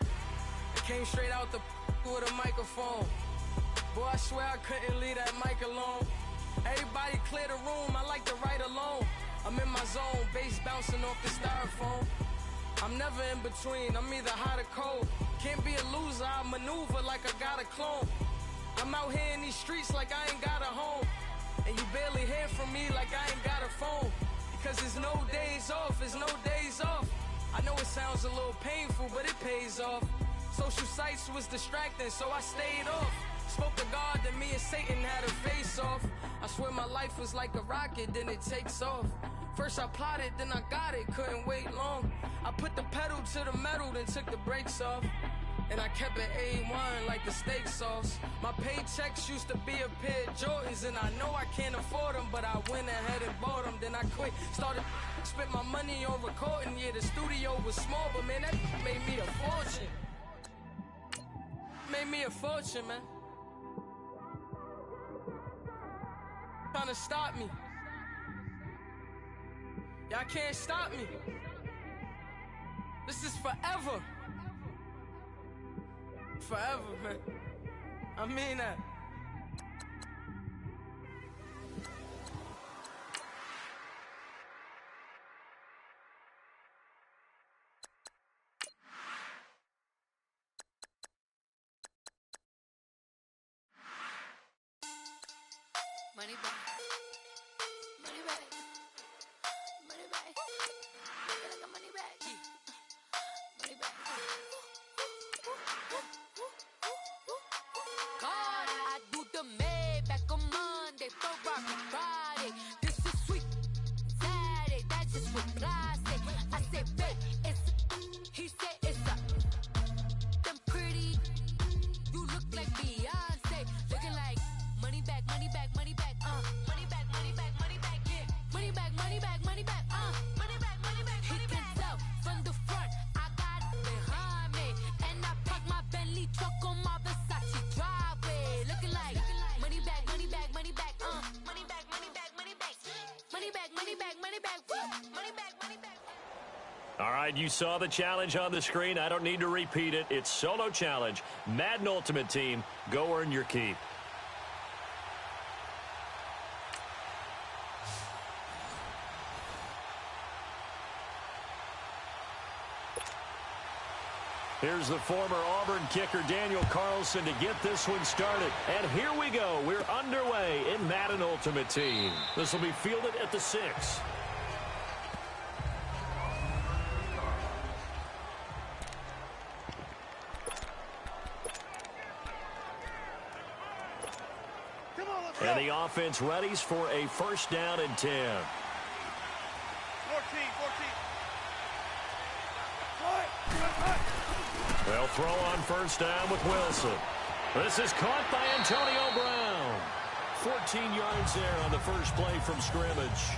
came straight out the with a microphone. Boy, I swear I couldn't leave that mic alone. Everybody clear the room, I like to write alone. I'm in my zone, bass bouncing off the styrofoam. I'm never in between, I'm either hot or cold. Can't be a loser, I maneuver like I got a clone. I'm out here in these streets like I ain't got a home. And you barely hear from me like I ain't got a phone. Because there's no days off, there's no days off. I know it sounds a little painful, but it pays off. Social sites was distracting, so I stayed off. Spoke to God that me and Satan had a face off. I swear my life was like a rocket, then it takes off. First I plotted, then I got it, couldn't wait long. I put the pedal to the metal, then took the brakes off. And I kept it A1 like the steak sauce. My paychecks used to be a pair of Jordans, and I know I can't afford them, but I went ahead and bought them. Then I quit, started spent my money on recording. Yeah, the studio was small, but man, that made me a fortune. Made me a fortune, man. Trying to stop me. Y'all can't stop me. This is forever. Forever, man. I mean that. Money back. Money back. Money back. Money back. All right, you saw the challenge on the screen. I don't need to repeat it. It's solo challenge. Madden Ultimate Team, go earn your keep. Here's the former Auburn kicker, Daniel Carlson, to get this one started. And here we go. We're underway in Madden Ultimate Team. This will be fielded at the 6. And the offense readies for a first down and 10. 14. They'll throw on first down with Wilson. This is caught by Antonio Brown. 14 yards there on the first play from scrimmage.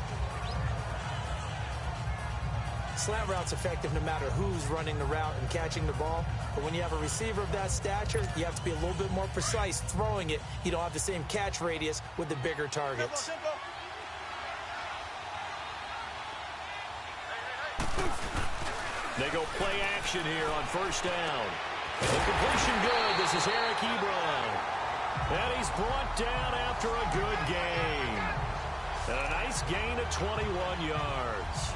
Slant route's effective no matter who's running the route and catching the ball. But when you have a receiver of that stature, you have to be a little bit more precise throwing it. You don't have the same catch radius with the bigger targets. They go play action here on first down. The completion good. This is Eric Ebron. And he's brought down after a good gain. And a nice gain of 21 yards.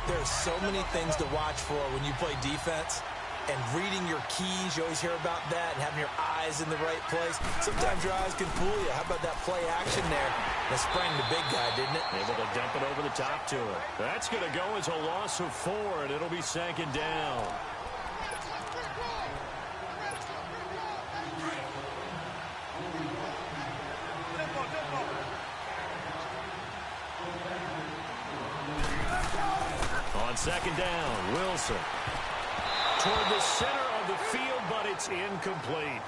There's so many things to watch for when you play defense. And reading your keys, you always hear about that, and having your eyes in the right place. Sometimes your eyes can fool you. How about that play action there? That sprang the big guy, didn't it? Able to dump it over the top to him. That's going to go as a loss of 4, and it'll be second down. On second down, Wilson. Toward the center of the field, but it's incomplete.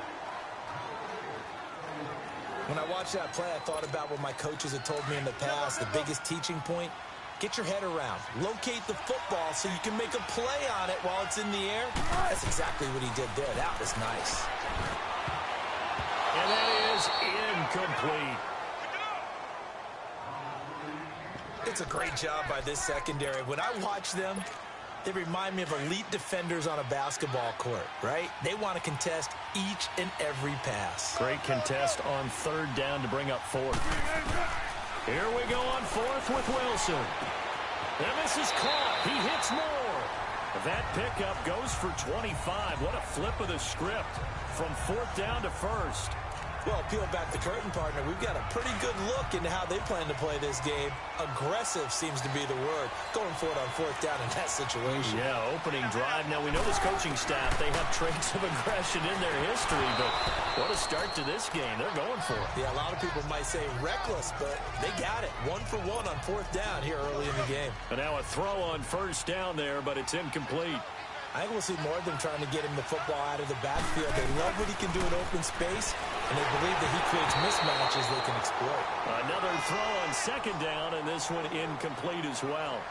When I watched that play, I thought about what my coaches had told me in the past. The biggest teaching point, get your head around. Locate the football so you can make a play on it while it's in the air. That's exactly what he did there. That was nice. And that is incomplete. It's a great job by this secondary. When I watch them, they remind me of elite defenders on a basketball court, right? They want to contest each and every pass. Great contest on third down to bring up 4th. Here we go on 4th with Wilson. And this is caught. He hits more. That pickup goes for 25. What a flip of the script from 4th down to 1st. Well, peel back the curtain, partner. We've got a pretty good look into how they plan to play this game. Aggressive seems to be the word. Going for it on 4th down in that situation. Yeah, opening drive. Now, we know this coaching staff, they have traits of aggression in their history, but what a start to this game. They're going for it. Yeah, a lot of people might say reckless, but they got it. 1 for 1 on 4th down here early in the game. And now a throw on first down there, but it's incomplete. I think we'll see more of them trying to get him the football out of the backfield. They love what he can do in open space, and they believe that he creates mismatches they can exploit. Another throw on second down, and this one incomplete as well.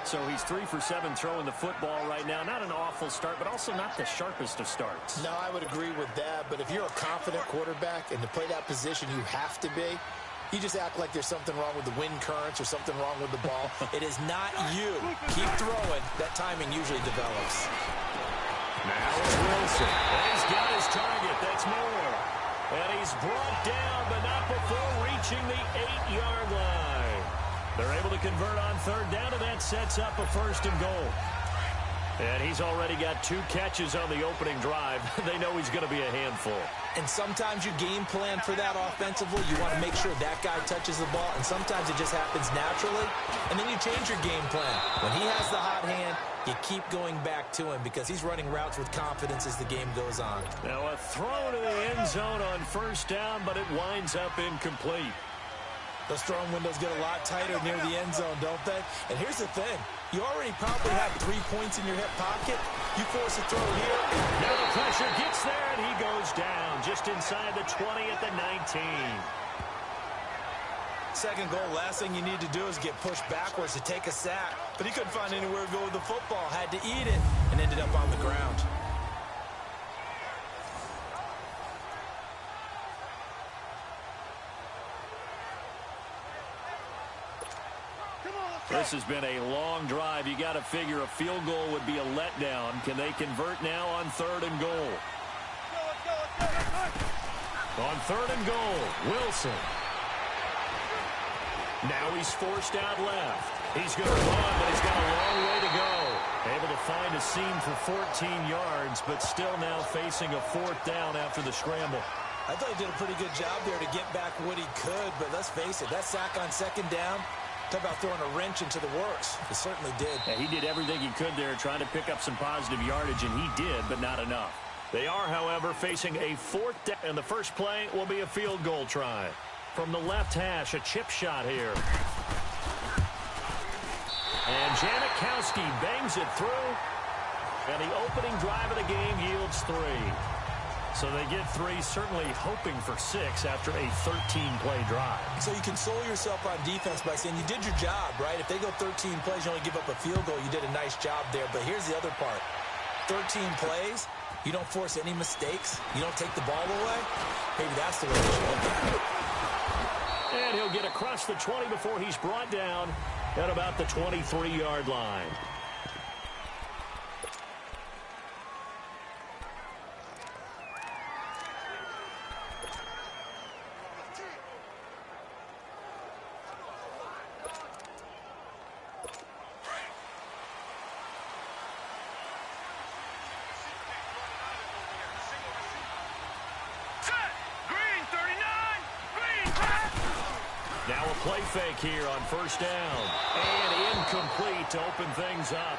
So he's 3 for 7 throwing the football right now. Not an awful start, but also not the sharpest of starts. No, I would agree with that, but if you're a confident quarterback and to play that position you have to be, you just act like there's something wrong with the wind currents or something wrong with the ball. It is not you. Keep throwing. That timing usually develops. Now it's Wilson. And he's got his target. That's more. And he's brought down, but not before reaching the 8-yard line. They're able to convert on third down, and that sets up a 1st and goal. And he's already got 2 catches on the opening drive. They know he's going to be a handful. And sometimes you game plan for that offensively. You want to make sure that guy touches the ball, and sometimes it just happens naturally. And then you change your game plan. When he has the hot hand, you keep going back to him because he's running routes with confidence as the game goes on. Now a throw to the end zone on first down, but it winds up incomplete. Those throwing windows get a lot tighter near the end zone, don't they? And here's the thing. You already probably have 3 points in your hip pocket. You force a throw here. Now the pressure gets there, and he goes down just inside the 20 at the 19. Second goal, last thing you need to do is get pushed backwards to take a sack. But he couldn't find anywhere to go with the football. Had to eat it and ended up on the ground. This has been a long drive. You got to figure a field goal would be a letdown. Can they convert now on 3rd and goal? On 3rd and goal, Wilson. Now he's forced out left. He's going to run, but he's got a long way to go. Able to find a seam for 14 yards, but still now facing a 4th down after the scramble. I thought he did a pretty good job there to get back what he could, but let's face it, that sack on 2nd down, talk about throwing a wrench into the works. He certainly did. Yeah, he did everything he could there trying to pick up some positive yardage, and he did, but not enough. They are, however, facing a 4th down, and the first play will be a field goal try. From the left hash, a chip shot here. And Janikowski bangs it through, and the opening drive of the game yields 3. So they get 3, certainly hoping for 6 after a 13-play drive. So you console yourself on defense by saying you did your job, right? If they go 13 plays, you only give up a field goal, you did a nice job there. But here's the other part. 13 plays, you don't force any mistakes, you don't take the ball away. Maybe that's the way they should look at it. And he'll get across the 20 before he's brought down at about the 23-yard line. Now a play fake here on 1st down. And incomplete to open things up.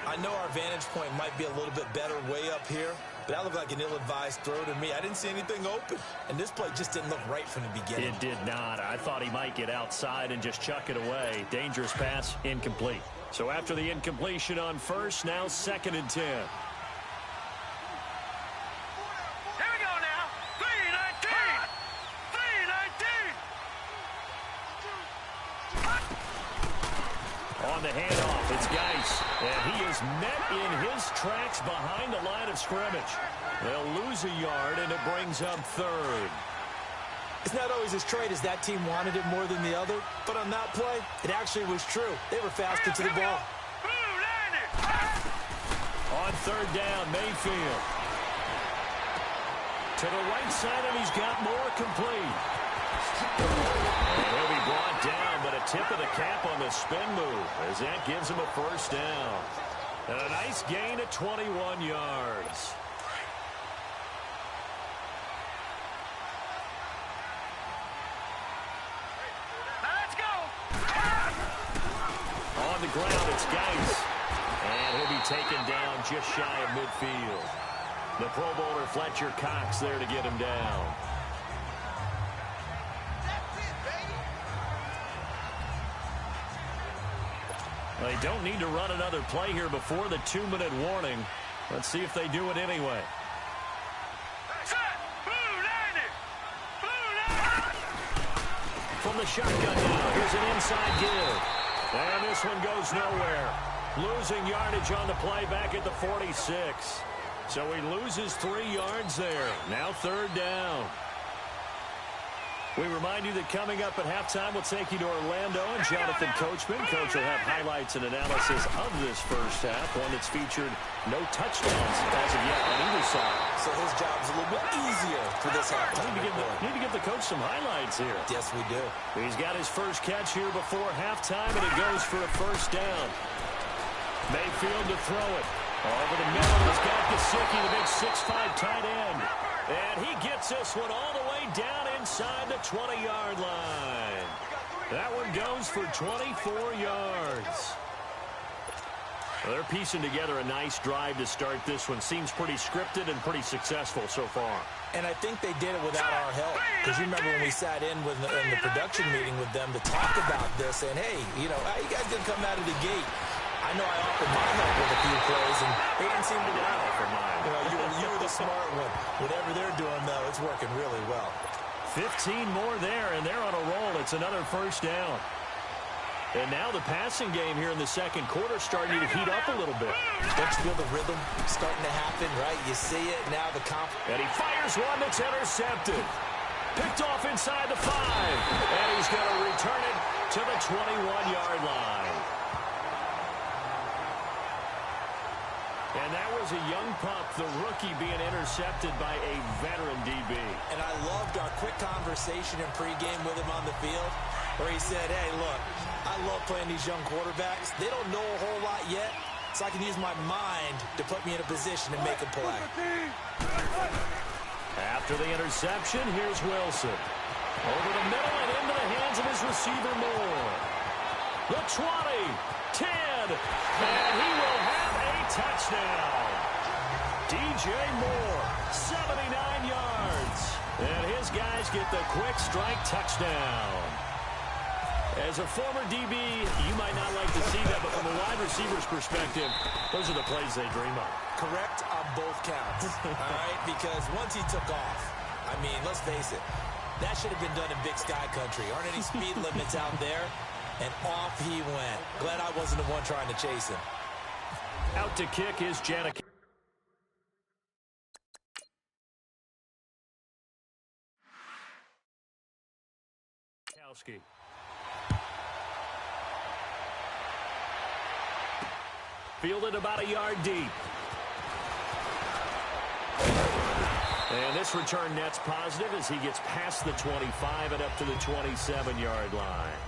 I know our vantage point might be a little bit better way up here, but that looked like an ill-advised throw to me. I didn't see anything open, and this play just didn't look right from the beginning. It did not. I thought he might get outside and just chuck it away. Dangerous pass, incomplete. So after the incompletion on 1st, now 2nd and 10. On the handoff, it's Geis, and he is met in his tracks behind the line of scrimmage. They'll lose a yard, and it brings up 3rd. It's not always as straight as that team wanted it more than the other, but on that play, it actually was true. They were faster to the ball. On 3rd down, Mayfield. To the right side, and he's got more complete. And he'll be brought down, but a tip of the cap on the spin move as that gives him a 1st down. And a nice gain of 21 yards. Let's go! On the ground, it's Geis. And he'll be taken down just shy of midfield. The Pro Bowler Fletcher Cox there to get him down. They don't need to run another play here before the 2-minute warning. Let's see if they do it anyway. From the shotgun now, here's an inside give. And this one goes nowhere. Losing yardage on the play back at the 46. So he loses 3 yards there. Now 3rd down. We remind you that coming up at halftime, we'll take you to Orlando and Jonathan Coachman. Coach will have highlights and analysis of this first half, one that's featured no touchdowns as of yet on either side. So his job's a little bit easier for this halftime. Need to give the coach some highlights here. Yes, we do. He's got his first catch here before halftime, and it goes for a 1st down. Mayfield to throw it. Over the middle, he's got Gesicki, the big 6'5" tight end. And he gets this one all the way down inside the 20-yard line. That one goes for 24 yards. Well, they're piecing together a nice drive to start this one. Seems pretty scripted and pretty successful so far. And I think they did it without our help. Because you remember when we sat in the production meeting with them to talk about this, and hey, you know, how you guys gonna come out of the gate? I know I offered my help with a few plays, and they didn't seem to offer mine. You were the smart one. Whatever they're doing, though, it's working really well. 15 more there, and they're on a roll. It's another 1st down. And now the passing game here in the second quarter starting to heat up a little bit. Don't you feel the rhythm starting to happen, right? You see it, now the And he fires one that's intercepted. Picked off inside the 5. And he's going to return it to the 21-yard line. And that was a young pup, the rookie, being intercepted by a veteran DB. And I loved our quick conversation in pregame with him on the field where he said, hey, look, I love playing these young quarterbacks. They don't know a whole lot yet, so I can use my mind to put me in a position to make a play. After the interception, here's Wilson. Over the middle and into the hands of his receiver, Moore. The 20, 10, and he will have a touchdown. DJ Moore, 79 yards. And his guys get the quick strike touchdown. As a former DB, you might not like to see that, but from a wide receiver's perspective, those are the plays they dream of. Correct on both counts, all right? Because once he took off, I mean, let's face it, that should have been done in Big Sky Country. Aren't any speed limits out there? And off he went. Glad I wasn't the one trying to chase him. Out to kick is Janik. Fielded about a yard deep. And this return net's positive as he gets past the 25 and up to the 27-yard line.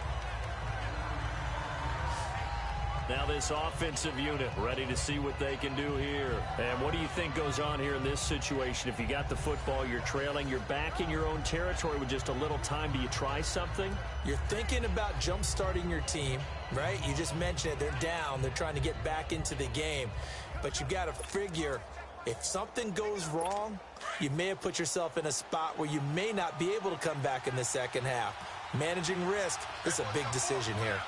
Now this offensive unit ready to see what they can do here. And what do you think goes on here in this situation? If you got the football, you're trailing, you're back in your own territory with just a little time. Do you try something? You're thinking about jump-starting your team, right? You just mentioned it. They're down. They're trying to get back into the game. But you got to figure if something goes wrong, you may have put yourself in a spot where you may not be able to come back in the second half. Managing risk is a big decision here.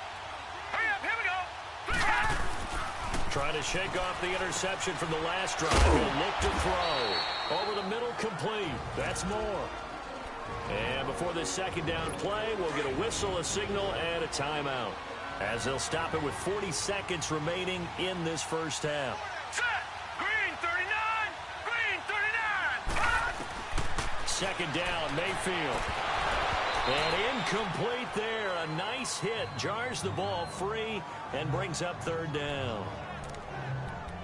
Trying to shake off the interception from the last drive. He'll look to throw. Over the middle, complete. That's Moore. And before this second down play, we'll get a whistle, a signal, and a timeout. As they'll stop it with 40 seconds remaining in this first half. Set! Green 39! Green 39! Second down, Mayfield. And incomplete there. A nice hit. Jars the ball free and brings up third down.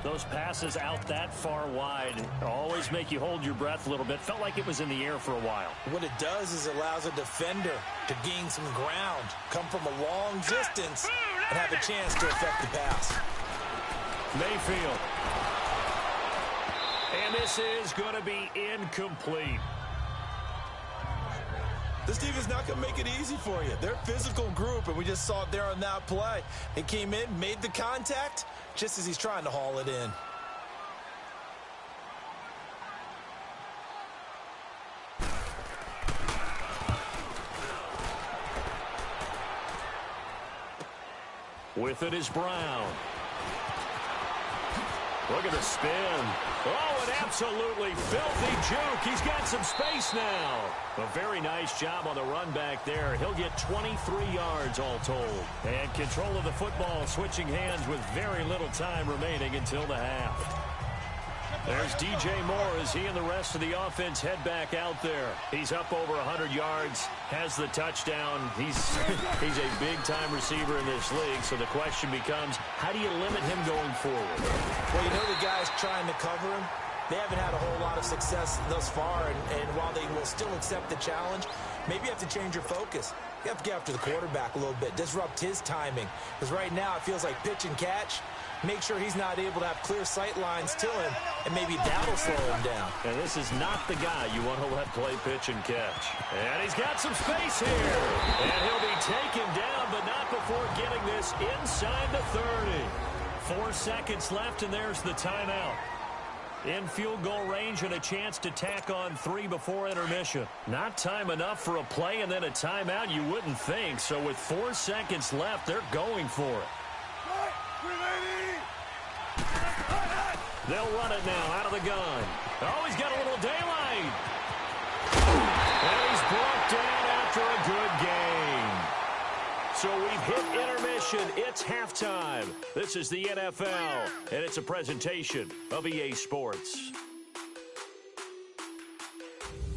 Those passes out that far wide always make you hold your breath a little bit. Felt like it was in the air for a while. What it does is it allows a defender to gain some ground, come from a long distance, and have a chance to affect the pass. Mayfield. And this is going to be incomplete. This team is not going to make it easy for you. They're a physical group, and we just saw it there on that play. They came in, made the contact, just as he's trying to haul it in. With it is Brown. Look at the spin. Oh, an absolutely filthy juke. He's got some space now. A very nice job on the run back there. He'll get 23 yards all told. And control of the football switching hands with very little time remaining until the half. There's DJ Moore as he and the rest of the offense head back out there. He's up over 100 yards, has the touchdown. He's a big-time receiver in this league, so the question becomes, how do you limit him going forward? Well, you know the guys trying to cover him, they haven't had a whole lot of success thus far, and while they will still accept the challenge, maybe you have to change your focus. You have to get after the quarterback a little bit, disrupt his timing, because right now it feels like pitch and catch. Make sure he's not able to have clear sight lines to him, and maybe that'll slow him down. And this is not the guy you want to let play pitch and catch. And he's got some space here. And he'll be taken down, but not before getting this inside the 30. 4 seconds left, and there's the timeout. In field goal range and a chance to tack on 3 before intermission. Not time enough for a play and then a timeout, you wouldn't think. So with 4 seconds left, they're going for it. They'll run it now out of the gun. Oh, he's got a little daylight. And he's brought down after a good game. So we've hit intermission. It's halftime. This is the NFL, and it's a presentation of EA Sports.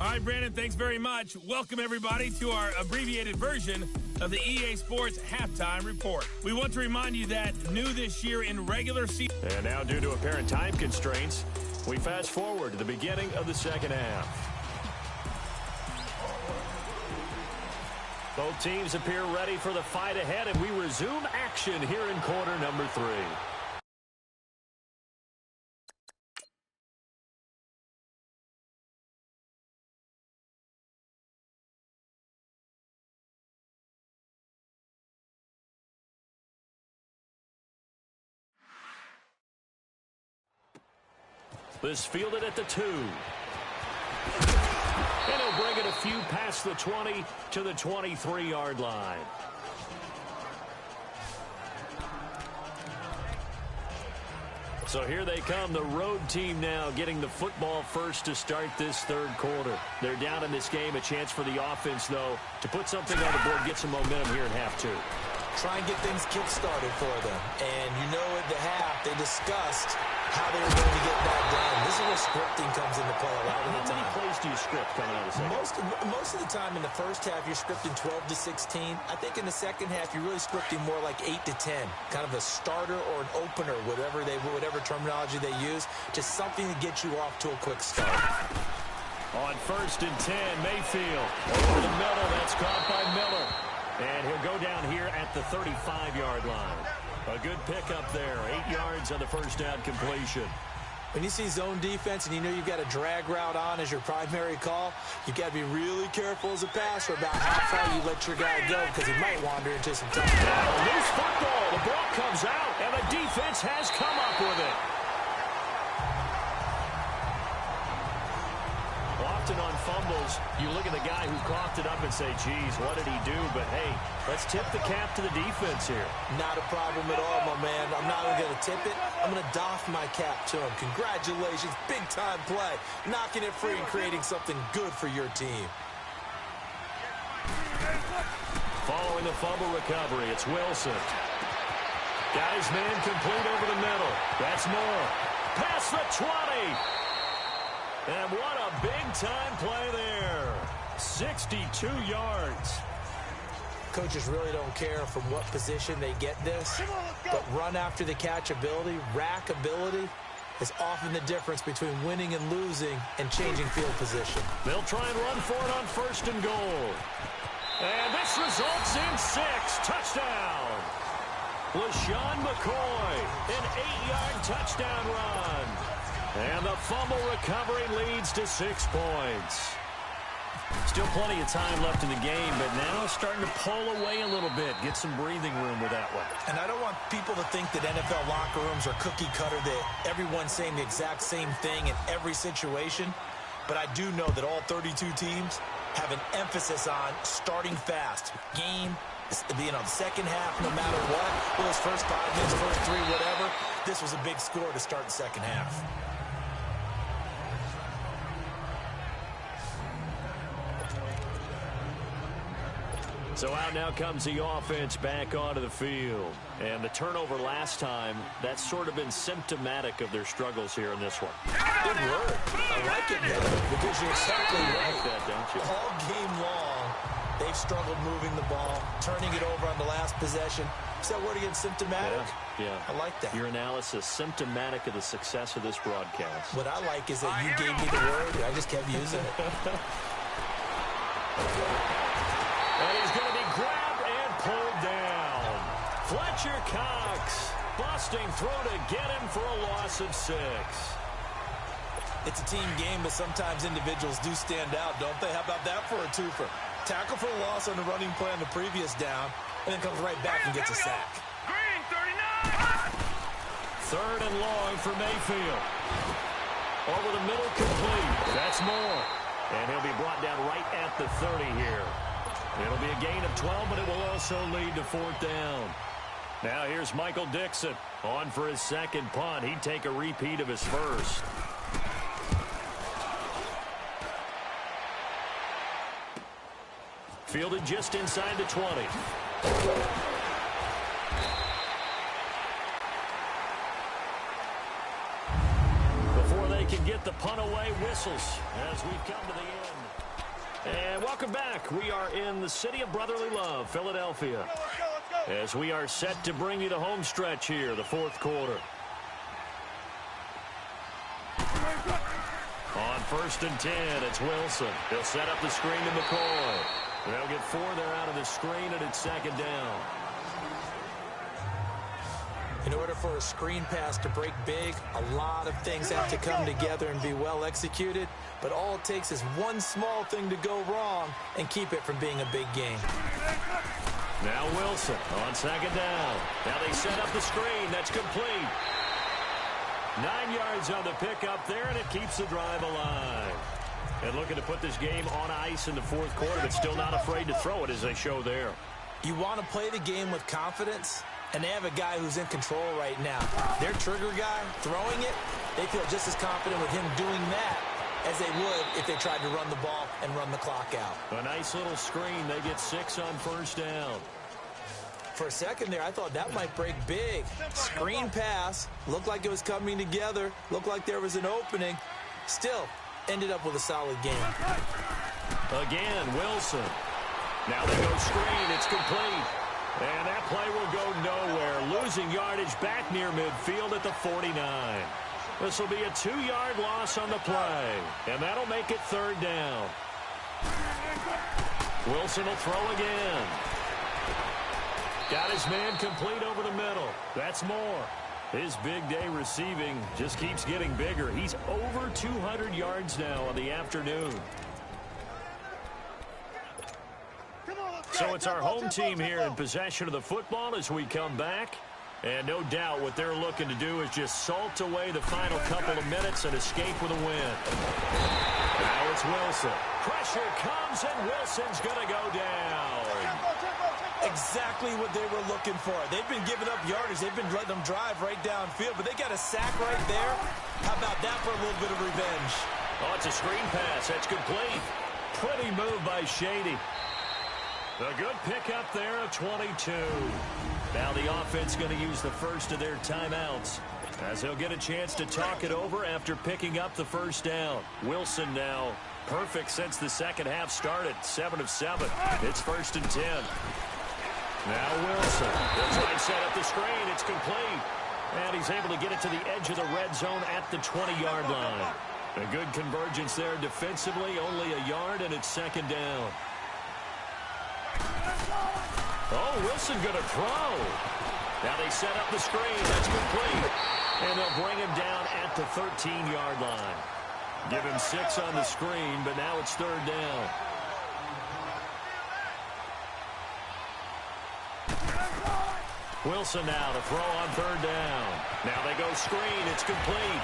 All right, Brandon, thanks very much. Welcome, everybody, to our abbreviated version of the EA Sports Halftime Report. We want to remind you that new this year in regular season. And now, due to apparent time constraints, we fast forward to the beginning of the second half. Both teams appear ready for the fight ahead, and we resume action here in quarter number 3. This fielded at the 2. And he'll bring it a few past the 20 to the 23-yard line. So here they come, the road team now getting the football first to start this third quarter. They're down in this game, a chance for the offense, though, to put something on the board, get some momentum here in half 2. Try and get things kick-started for them. And you know at the half, they discussed how they were going to get that done. This is where scripting comes into play a lot of the time. How many plays do you script coming out of the second? Most of the time in the first half, you're scripting 12 to 16. I think in the second half, you're really scripting more like 8 to 10. Kind of a starter or an opener, whatever terminology they use. Just something to get you off to a quick start. On 1st and 10, Mayfield. Over the middle, that's caught by Miller. And he'll go down here at the 35-yard line. A good pickup there. 8 yards on the first down completion. When you see zone defense and you know you've got a drag route on as your primary call, you've got to be really careful as a passer about how far you let your guy go because he might wander into some tough. Loose football. The ball comes out, and the defense has come up with it. Often on fumbles, you look at the guy who coughed it up and say, geez, what did he do? But, hey, let's tip the cap to the defense here. Not a problem at all, my man. I'm not even going to tip it. I'm going to doff my cap to him. Congratulations. Big-time play. Knocking it free and creating something good for your team. Following the fumble recovery, it's Wilson. Got his man complete over the middle. That's Moore. Past the 20. And what a big-time play there. 62 yards. Coaches really don't care from what position they get this, but run after the catch ability, rack ability, is often the difference between winning and losing and changing field position. They'll try and run for it on 1st and goal. And this results in 6. Touchdown. LaShawn McCoy, an 8-yard touchdown run. And the fumble recovery leads to 6 points. Still plenty of time left in the game, but now starting to pull away a little bit. Get some breathing room with that one. And I don't want people to think that NFL locker rooms are cookie cutter, that everyone's saying the exact same thing in every situation. But I do know that all 32 teams have an emphasis on starting fast. Game, the second half, no matter what. Those first 5 minutes, first 3, whatever. This was a big score to start the second half. So out now comes the offense back onto the field. And the turnover last time, that's sort of been symptomatic of their struggles here in this one. Good word. I like it, though, because you're exactly right. Like that, don't you? All game long, they've struggled moving the ball, turning it over on the last possession. Is that word again, symptomatic? Yeah. I like that. Your analysis, symptomatic of the success of this broadcast. What I like is that you gave me the word, and I just kept using it. And he's going to be grabbed and pulled down. Fletcher Cox busting through to get him for a loss of 6. It's a team game, but sometimes individuals do stand out, don't they? How about that for a twofer? Tackle for a loss on the running play on the previous down, and then comes right back and gets a sack. Green, 39. 3rd and long for Mayfield. Over the middle, complete. That's Moore. And he'll be brought down right at the 30 here. It'll be a gain of 12, but it will also lead to 4th down. Now here's Michael Dixon on for his second punt. He'd take a repeat of his first. Fielded just inside the 20. Before they can get the punt away. Whistles as we've come to the end. And welcome back. We are in the city of brotherly love, Philadelphia, as we are set to bring you the home stretch here, the fourth quarter. On 1st and 10, it's Wilson. He'll set up the screen to McCoy. They'll get 4 there out of the screen, and it's 2nd down. In order for a screen pass to break big, a lot of things have to come together and be well executed. But all it takes is one small thing to go wrong and keep it from being a big game. Now Wilson on 2nd down. Now they set up the screen. That's complete. 9 yards on the pickup there, and it keeps the drive alive. And looking to put this game on ice in the fourth quarter, but still not afraid to throw it as they show there. You want to play the game with confidence, and they have a guy who's in control right now. Their trigger guy throwing it, they feel just as confident with him doing that as they would if they tried to run the ball and run the clock out. A nice little screen. They get 6 on 1st down. For a second there, I thought that might break big. Screen pass, looked like it was coming together, looked like there was an opening. Still, ended up with a solid game. Again, Wilson. Now they go screen. It's complete. And that play will go nowhere. Losing yardage back near midfield at the 49. This will be a 2-yard loss on the play. And that'll make it 3rd down. Wilson will throw again. Got his man complete over the middle. That's more. His big day receiving just keeps getting bigger. He's over 200 yards now on the afternoon. So it's our home team here in possession of the football as we come back. And no doubt what they're looking to do is just salt away the final couple of minutes and escape with a win. Now it's Wilson. Pressure comes, and Wilson's going to go down. Exactly what they were looking for. They've been giving up yardage. They've been letting them drive right downfield, but they got a sack right there. How about that for a little bit of revenge? Oh, it's a screen pass. That's complete. Pretty move by Shady. A good pickup there of 22. Now the offense going to use the first of their timeouts as they'll get a chance to talk it over after picking up the 1st down. Wilson now perfect since the second half started. 7 of 7. It's 1st and 10. Now Wilson. They'll try and set up the screen. It's complete. And he's able to get it to the edge of the red zone at the 20-yard line. A good convergence there defensively. Only a yard, and it's 2nd down. Oh, Wilson going to throw. Now they set up the screen. That's complete. And they'll bring him down at the 13-yard line. Give him 6 on the screen, but now it's 3rd down. Wilson now to throw on 3rd down. Now they go screen. It's complete.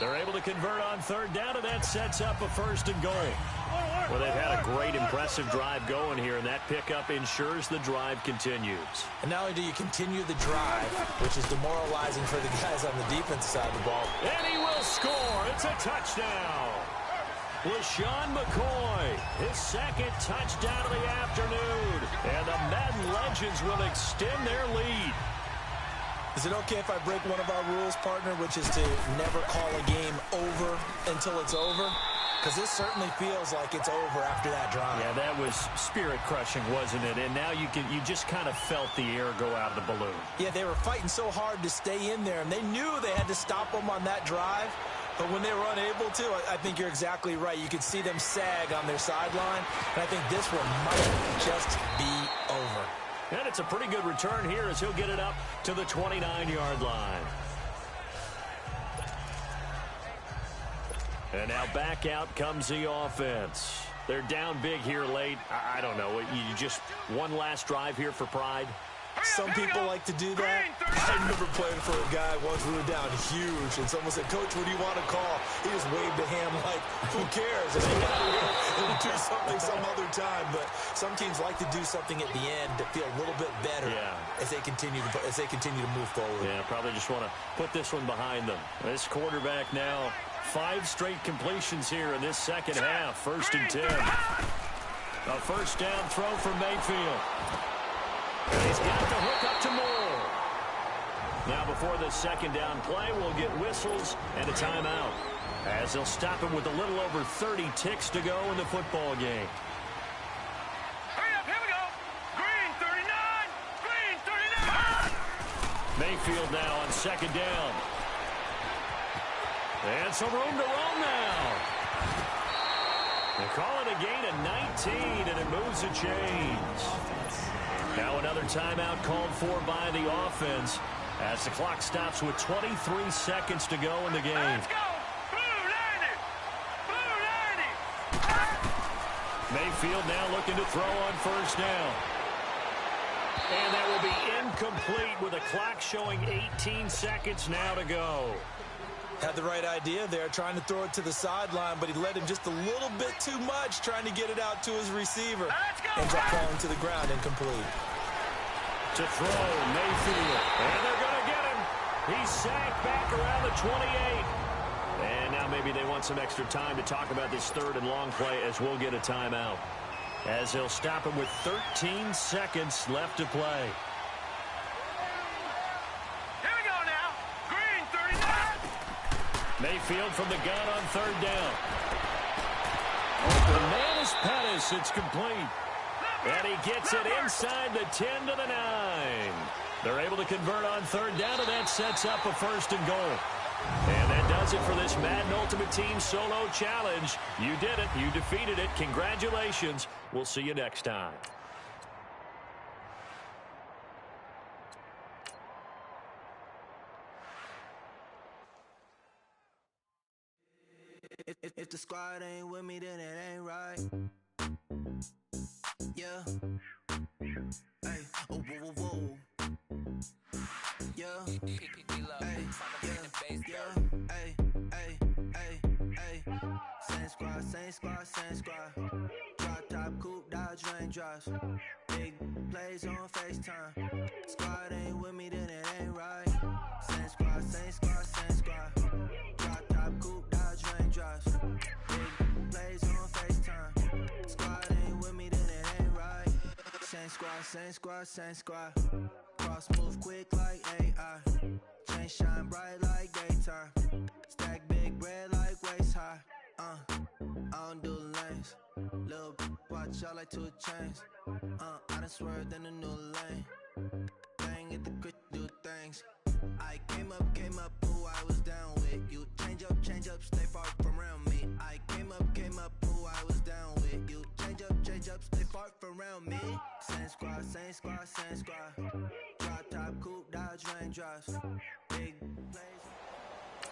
They're able to convert on 3rd down, and that sets up a 1st and goal. Well, they've had a great, impressive drive going here, and that pickup ensures the drive continues. And not only do you continue the drive, which is demoralizing for the guys on the defense side of the ball. And he will score. It's a touchdown. LaShawn McCoy, his 2nd touchdown of the afternoon. And the Madden Legends will extend their lead. Is it okay if I break one of our rules, partner, which is to never call a game over until it's over? Because this certainly feels like it's over after that drive. Yeah, that was spirit-crushing, wasn't it? And now you just kind of felt the air go out of the balloon. Yeah, they were fighting so hard to stay in there, and they knew they had to stop them on that drive. But when they were unable to, I think you're exactly right. You could see them sag on their sideline, and I think this one might just be over. And it's a pretty good return here as he'll get it up to the 29-yard line. And now back out comes the offense. They're down big here late. I don't know. You just one last drive here for pride. Some people like to do that. I remember playing for a guy once we were down huge, and someone said, "Coach, what do you want to call?" He just waved a hand like, who cares? And they got to do something some other time. But some teams like to do something at the end to feel a little bit better as they continue to move forward. Yeah, probably just want to put this one behind them. This quarterback now, 5 straight completions here in this second half. 1st and 10. A 1st down throw for Mayfield. And he's got the hook up to Moore. Now, before this second down play, we'll get whistles and a timeout, as they'll stop him with a little over 30 ticks to go in the football game. Hurry up, here we go. Green 39, green 39. Mayfield now on second down. And some room to run now. They call it a gain of 19, and it moves the chains. Now another timeout called for by the offense as the clock stops with 23 seconds to go in the game. Let's go. Blue 90. Blue 90. Mayfield now looking to throw on first down. And that will be incomplete with a clock showing 18 seconds now to go. Had the right idea there, trying to throw it to the sideline, but he led him just a little bit too much, trying to get it out to his receiver. Ends up falling to the ground, incomplete. To throw, Mayfield. And they're going to get him. He's sacked back around the 28. And now maybe they want some extra time to talk about this third and long play, as we'll get a timeout, as they'll stop him with 13 seconds left to play. Here we go now. Green 39. Mayfield from the gun on third down. Open man is Pettis. It's complete. And he gets it inside the 10 to the 9. They're able to convert on third down, and that sets up a first and goal. And that does it for this Madden Ultimate Team Solo Challenge. You did it. You defeated it. Congratulations. We'll see you next time. If the squad ain't with me, then it ain't right. Yeah. Hey. Oh, whoa, whoa, whoa. Yeah. Hey. Yeah. Hey. Hey. Hey. Hey. Same squad, same squad, same squad. Drop top, coupe, dodge, raindrops. Big plays on FaceTime. Squad ain't with me, then it ain't right. Same squad, same squad, same squad. Drop top, coupe, dodge, raindrops. Big plays on FaceTime. Squad ain't with me, then it ain't right. Same squad, same squad, same squad. Cross move quick like AI. Chain shine bright like daytime. Stack big bread like waist high. I don't do lanes. Little watch out like 2 chains. I done swerved in a new lane. Bang at the crit, do things. I came up, who I was down with. You change up, stay far from around me. I came up, who I was down with. You change up, stay far from around me. Same squad, same squad, same squad. Drop top, coupe, dodge, raindrops. Big plays.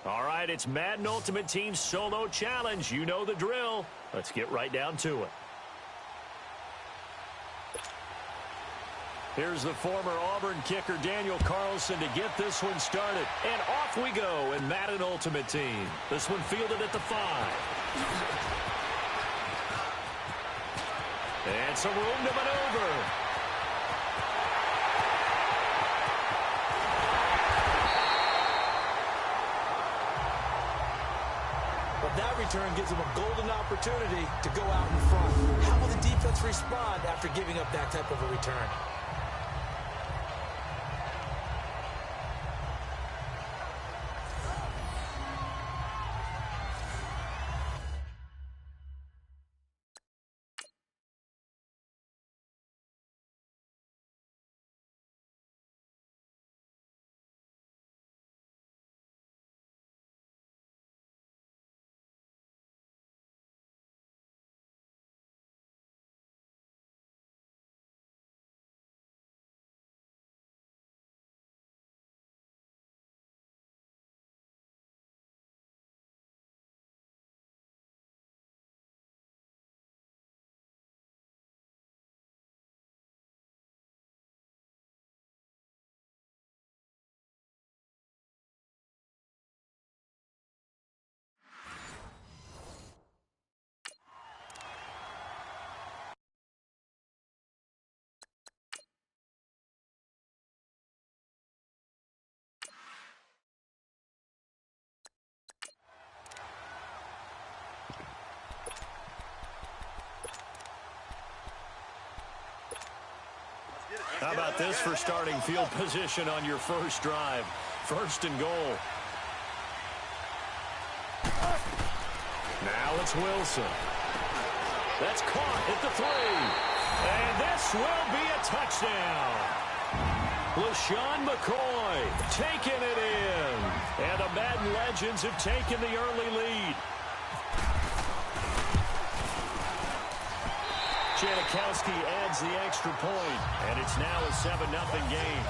All right, it's Madden Ultimate Team Solo Challenge. You know the drill. Let's get right down to it. Here's the former Auburn kicker, Daniel Carlson, to get this one started. And off we go in Madden Ultimate Team. This one fielded at the 5. And some room to maneuver. But that return gives him a golden opportunity to go out in front. How will the defense respond after giving up that type of a return? How about this for starting field position on your first drive? First and goal. Now it's Wilson. That's caught at the 3. And this will be a touchdown. LaShawn McCoy taking it in. And the Madden Legends have taken the early lead. Janikowski adds the extra point, and it's now a 7-0 game.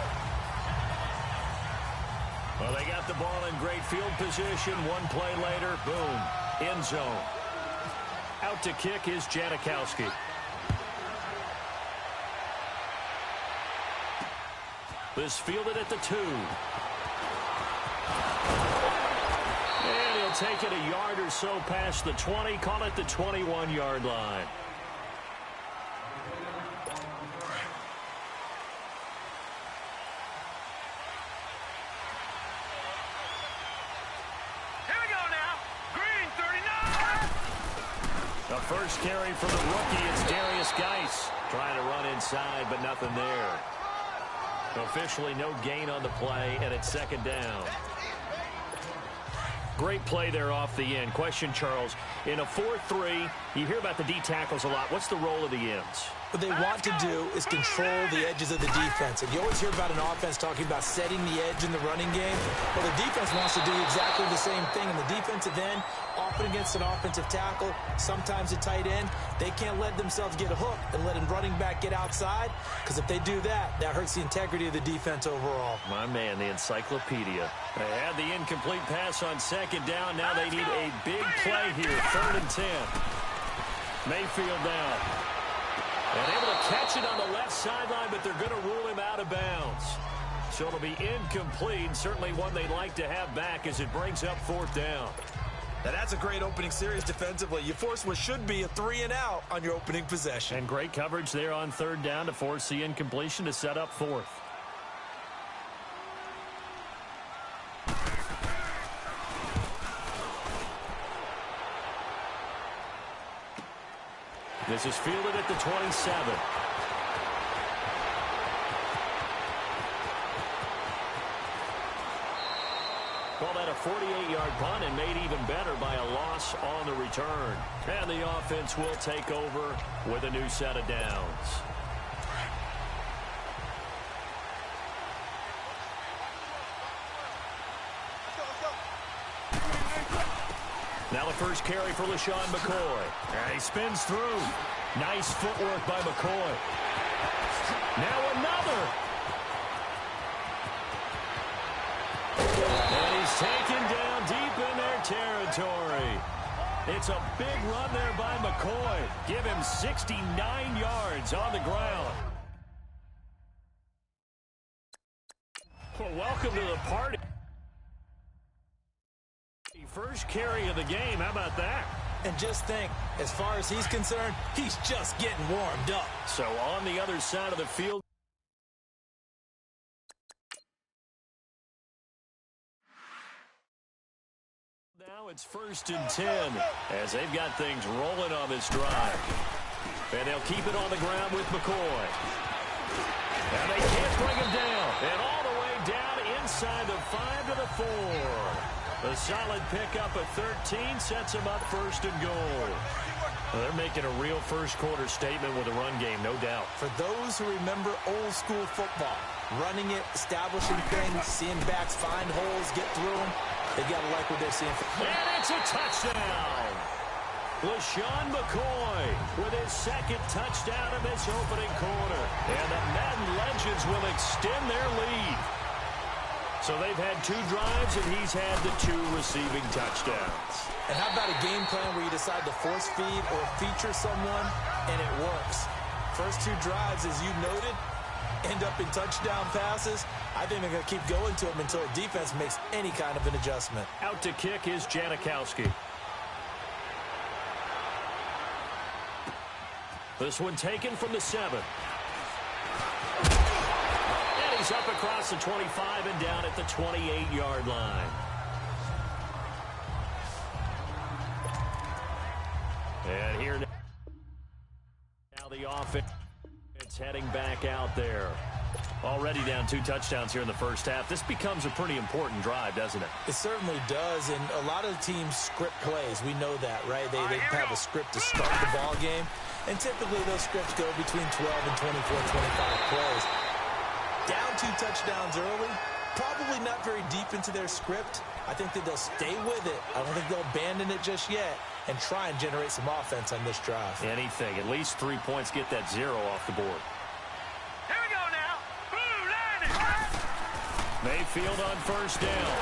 Well, they got the ball in great field position. One play later, boom, end zone. Out to kick is Janikowski. This fielded at the 2. And he'll take it a yard or so past the 20, call it the 21-yard line. The first carry for the rookie, it's Darius Geis. Trying to run inside, but nothing there. Officially no gain on the play, and it's second down. Great play there off the end. Question, Charles, in a 4-3, you hear about the D tackles a lot. What's the role of the ends? What they want to do is control the edges of the defense. And you always hear about an offense talking about setting the edge in the running game. Well, the defense wants to do exactly the same thing. And the defensive end, often against an offensive tackle, sometimes a tight end, they can't let themselves get a hook and let a running back get outside. Because if they do that, that hurts the integrity of the defense overall. My man, the encyclopedia. They had the incomplete pass on second down. Now they need a big play here. 3rd and 10. Mayfield down. And able to catch it on the left sideline, but they're going to rule him out of bounds. So it'll be incomplete. Certainly one they'd like to have back as it brings up 4th down. Now that's a great opening series defensively. You force what should be a 3-and-out on your opening possession. And great coverage there on 3rd down to force the incompletion to set up 4th. This is fielded at the 27. Call that a 48-yard punt and made even better by a loss on the return. And the offense will take over with a new set of downs. Now the first carry for LaShawn McCoy. And he spins through. Nice footwork by McCoy. Now another. And he's taken down deep in their territory. It's a big run there by McCoy. Give him 69 yards on the ground. Well, welcome to the party. First carry of the game. How about that? And just think, as far as he's concerned, he's just getting warmed up. So on the other side of the field. Now it's 1st and 10 as they've got things rolling on this drive. And they'll keep it on the ground with McCoy. And they can't bring him down. And all the way down inside the 5 to the 4. A solid pickup at 13 sets him up 1st and goal. Well, they're making a real first-quarter statement with a run game, no doubt. For those who remember old-school football, running it, establishing things, seeing backs find holes, get through them, they got to like what they're seeing. And it's a touchdown. LaShawn McCoy with his 2nd touchdown of this opening quarter. And the Madden Legends will extend their lead. So they've had 2 drives, and he's had the 2 receiving touchdowns. And how about a game plan where you decide to force feed or feature someone, and it works? First 2 drives, as you noted, end up in touchdown passes. I think they're going to keep going to them until the defense makes any kind of an adjustment. Out to kick is Janikowski. This one taken from the 7. He's up across the 25 and down at the 28-yard line. And here now the offense heading back out there. Already down 2 touchdowns here in the first half. This becomes a pretty important drive, doesn't it? It certainly does, and a lot of the teams script plays. We know that, right? They have a script to start the ball game, and typically those scripts go between 12 and 24, 25 plays. Down 2 touchdowns early, probably not very deep into their script. I think that they'll stay with it. I don't think they'll abandon it just yet and try and generate some offense on this drive. Anything. At least 3 points, get that 0 off the board. Mayfield on first down.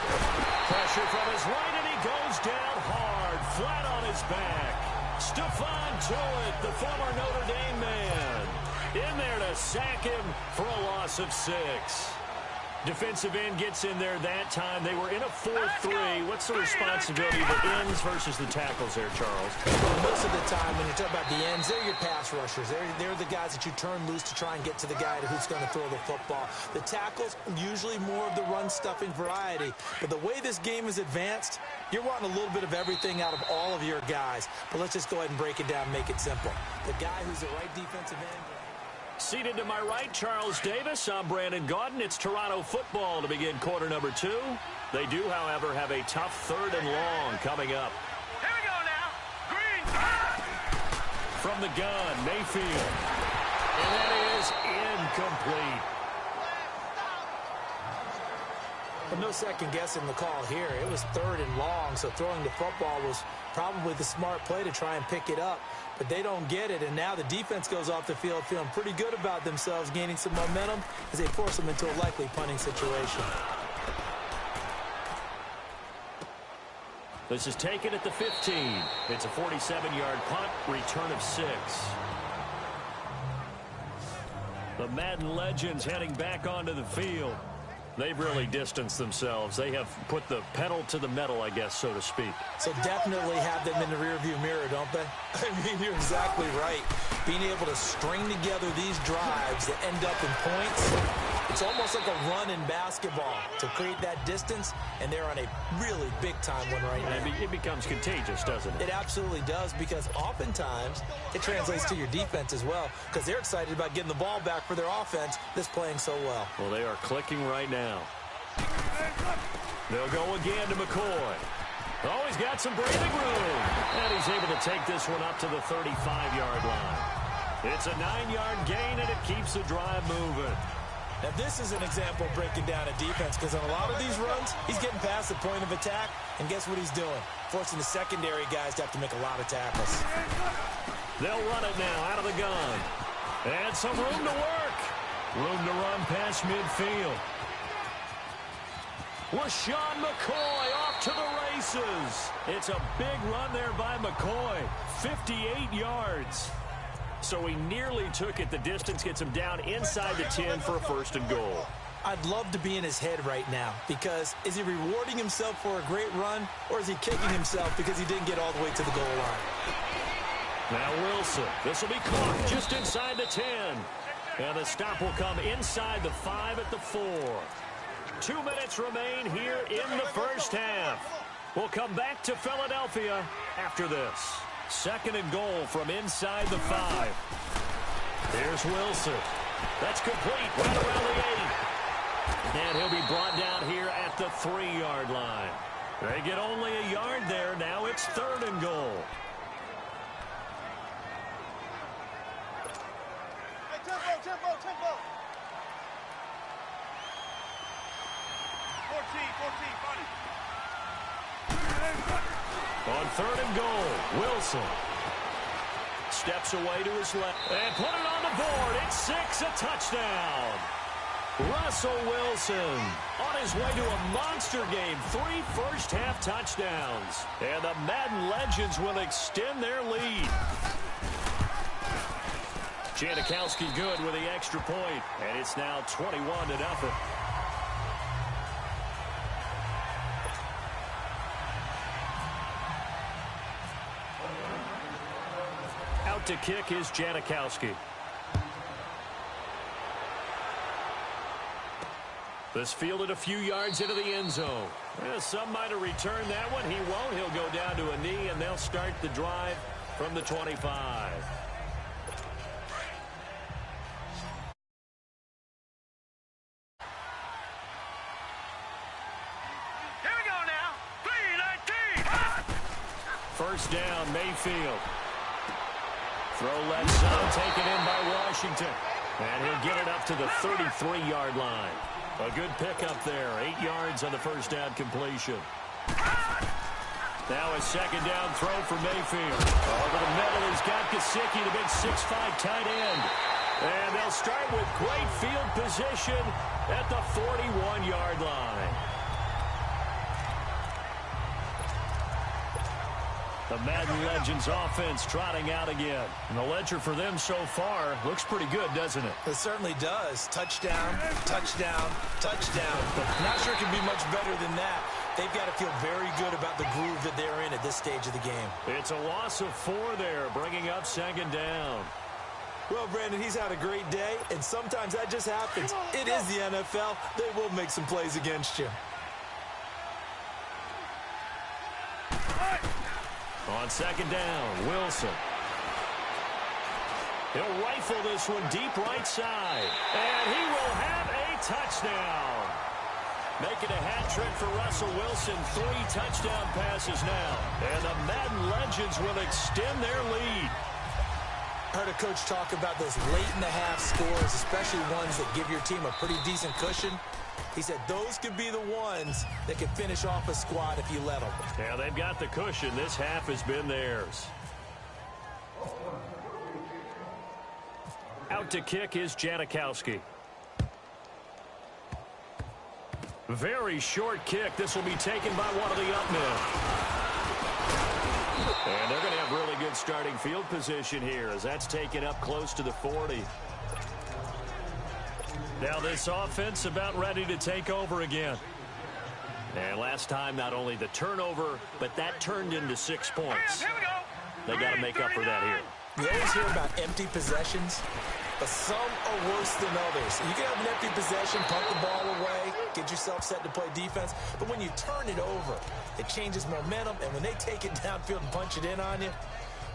Pressure from his right, and he goes down hard, flat on his back. Stephon Tuitt, the former Notre Dame man, in there to sack him for a loss of 6. Defensive end gets in there that time. They were in a 4-3. What's the responsibility of the ends versus the tackles there, Charles? Well, most of the time, when you talk about the ends, they're your pass rushers. They're the guys that you turn loose to try and get to the guy who's going to throw the football. The tackles, usually more of the run-stuffing variety. But the way this game is advanced, you're wanting a little bit of everything out of all of your guys. But let's just go ahead and break it down and make it simple. The guy who's the right defensive end. Seated to my right, Charles Davis. I'm Brandon Gaudin. It's Toronto football to begin quarter number 2. They do, however, have a tough 3rd and long coming up. Here we go now. Green. From the gun, Mayfield. And that is incomplete. But no second guessing the call here. It was 3rd and long, so throwing the football was probably the smart play to try and pick it up. But they don't get it, and now the defense goes off the field feeling pretty good about themselves, gaining some momentum as they force them into a likely punting situation. This is taken at the 15. It's a 47-yard punt, return of 6. The Madden legends heading back onto the field. They've really distanced themselves. They have put the pedal to the metal, I guess, so to speak. So definitely have them in the rearview mirror, don't they? I mean, you're exactly right. Being able to string together these drives that end up in points, it's almost like a run in basketball to create that distance, and they're on a really big-time one right now. It becomes contagious, doesn't it? It absolutely does, because oftentimes it translates to your defense as well, because they're excited about getting the ball back for their offense that's playing so well. Well, they are clicking right now. They'll go again to McCoy. Oh, he's got some breathing room. And he's able to take this one up to the 35-yard line. It's a 9-yard gain, and it keeps the drive moving. Now, this is an example of breaking down a defense, because on a lot of these runs, he's getting past the point of attack, and guess what he's doing? Forcing the secondary guys to have to make a lot of tackles. They'll run it now out of the gun. And some room to work. Room to run past midfield. LaShawn McCoy off to the races. It's a big run there by McCoy. 58 yards. So he nearly took it the distance, gets him down inside the 10 for a 1st and goal. I'd love to be in his head right now, because is he rewarding himself for a great run, or is he kicking himself because he didn't get all the way to the goal line? Now Wilson. This will be caught just inside the 10. And the stop will come inside the 5 at the 4. 2 minutes remain here in the first half. We'll come back to Philadelphia after this. 2nd and goal from inside the 5. Here's Wilson. That's complete right around the 8. And he'll be brought down here at the 3-yard line. They get only a yard there. Now it's 3rd and goal. Hey, tempo. 14, buddy. On 3rd and goal, Wilson steps away to his left and put it on the board. It's 6, a touchdown. Russell Wilson on his way to a monster game. 3 first-half touchdowns. And the Madden legends will extend their lead. Janikowski good with the extra point. And it's now 21-0. Out to kick is Janikowski. This fielded a few yards into the end zone. Well, some might have returned that one. He won't. He'll go down to a knee, and they'll start the drive from the 25. First down, Mayfield. Throw left side, taken in by Washington. And he'll get it up to the 33-yard line. A good pickup there. 8 yards on the first down completion. Now a second down throw for Mayfield. Over the middle, he's got Gesicki, the big 6'5" tight end. And they'll start with great field position at the 41-yard line. The Madden Legends offense trotting out again. And the ledger for them so far looks pretty good, doesn't it? It certainly does. Touchdown, touchdown, touchdown. Not sure it can be much better than that. They've got to feel very good about the groove that they're in at this stage of the game. It's a loss of 4 there, bringing up second down. Well, Brandon, he's had a great day, and sometimes that just happens. It is the NFL. They will make some plays against you. On second down, Wilson. He'll rifle this one deep right side. And he will have a touchdown. Making a hat trick for Russell Wilson. 3 touchdown passes now. And the Madden Legends will extend their lead. Heard a coach talk about those late-in-the-half scores, especially ones that give your team a pretty decent cushion. He said those could be the ones that can finish off a squad if you let them. Yeah, they've got the cushion. This half has been theirs. Out to kick is Janikowski. Very short kick. This will be taken by one of the up men. And they're going to have really good starting field position here as that's taken up close to the 40. Now this offense about ready to take over again. And last time, not only the turnover, but that turned into 6 points. They got to make up for that here. You always hear about empty possessions, but some are worse than others. You can have an empty possession, punt the ball away, get yourself set to play defense. But when you turn it over, it changes momentum. And when they take it downfield and punch it in on you,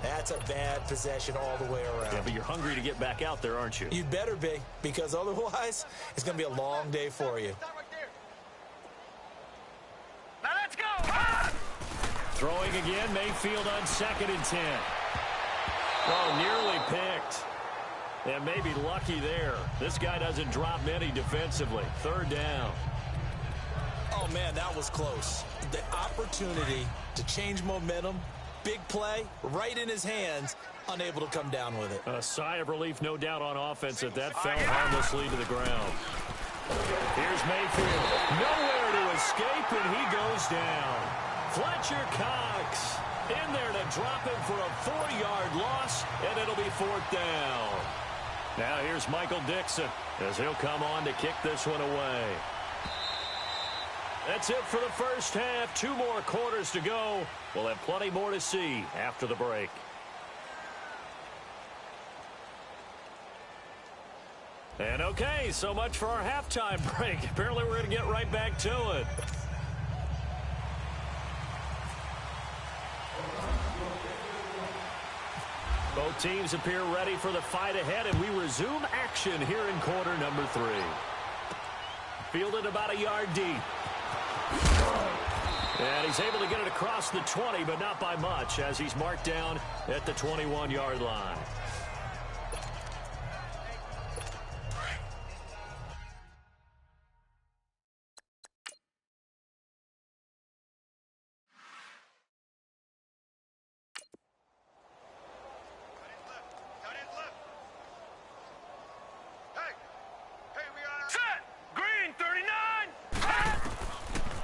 that's a bad possession all the way around. Yeah, but you're hungry to get back out there, aren't you? You'd better be, because otherwise, it's going to be a long day for you. Now let's go. Ah! Throwing again, Mayfield on 2nd and 10. Oh, nearly picked. And maybe lucky there. This guy doesn't drop many defensively. 3rd down. Oh, man, that was close. The opportunity to change momentum, big play, right in his hands, unable to come down with it. A sigh of relief, no doubt, on offense that fell harmlessly to the ground. Here's Mayfield. Nowhere to escape, and he goes down. Fletcher Cox in there to drop him for a 4-yard loss, and it'll be 4th down. Now here's Michael Dixon as he'll come on to kick this one away. That's it for the first half. 2 more quarters to go. We'll have plenty more to see after the break. And okay, so much for our halftime break. Apparently we're going to get right back to it. Both teams appear ready for the fight ahead, and we resume action here in quarter number 3. Fielded about a yard deep. And he's able to get it across the 20, but not by much, as he's marked down at the 21-yard line.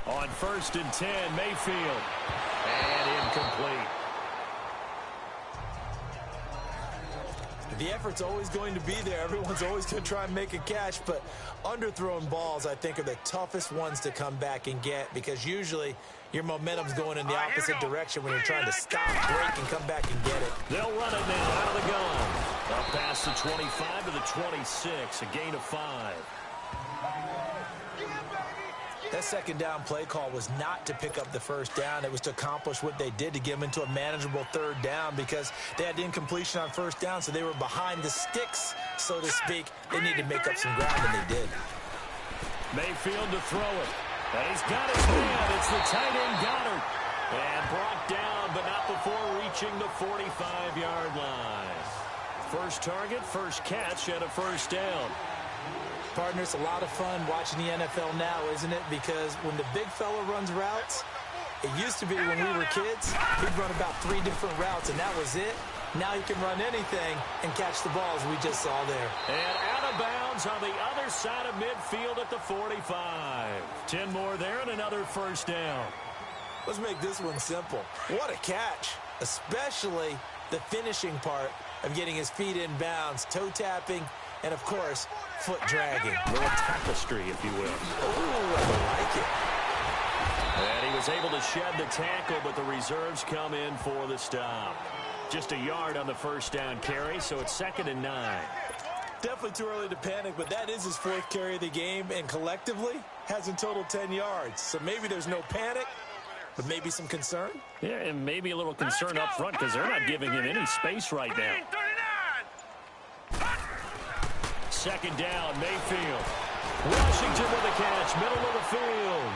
On 1st and 10, Mayfield. And incomplete. The effort's always going to be there. Everyone's always going to try and make a catch, but underthrown balls, I think, are the toughest ones to come back and get, because usually your momentum's going in the opposite direction when you're trying to stop, break, and come back and get it. They'll run it now out of the gun. Up past the 25 to the 26, a gain of 5. That second down play call was not to pick up the first down. It was to accomplish what they did, to get them into a manageable 3rd down, because they had incompletion on 1st down, so they were behind the sticks, so to speak. They needed to make up some ground, and they did. Mayfield to throw it. And he's got his man. It's the tight end, Goddard. And brought down, but not before reaching the 45-yard line. First target, first catch, and a first down. Partner, it's a lot of fun watching the NFL now, isn't it? Because when the big fella runs routes, it used to be when we were kids, he'd run about 3 different routes, and that was it. Now he can run anything and catch the balls we just saw there. And out of bounds on the other side of midfield at the 45. 10 more there and another first down. Let's make this one simple. What a catch, especially the finishing part of getting his feet in bounds, toe tapping, and, of course, foot dragging. A little tapestry, if you will. Ooh, I like it. And he was able to shed the tackle, but the reserves come in for the stop. Just a yard on the first down carry, so it's 2nd and 9. Definitely too early to panic, but that is his 4th carry of the game, and collectively has in total 10 yards. So maybe there's no panic, but maybe some concern. Yeah, and maybe a little concern up front because they're not giving him any space right now. 2nd down, Mayfield. Washington with a catch, middle of the field.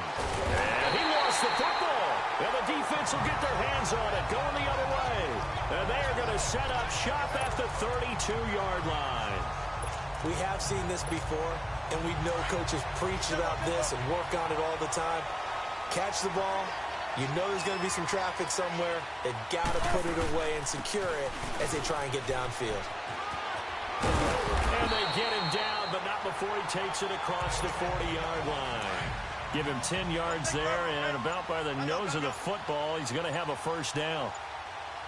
And he lost the football. And the defense will get their hands on it, going the other way. And they are going to set up shop at the 32-yard line. We have seen this before, and we know coaches preach about this and work on it all the time. Catch the ball. You know there's going to be some traffic somewhere. They've got to put it away and secure it as they try and get downfield. And they get him down, but not before he takes it across the 40-yard line. Give him 10 yards there, and about by the nose of the football, he's going to have a first down.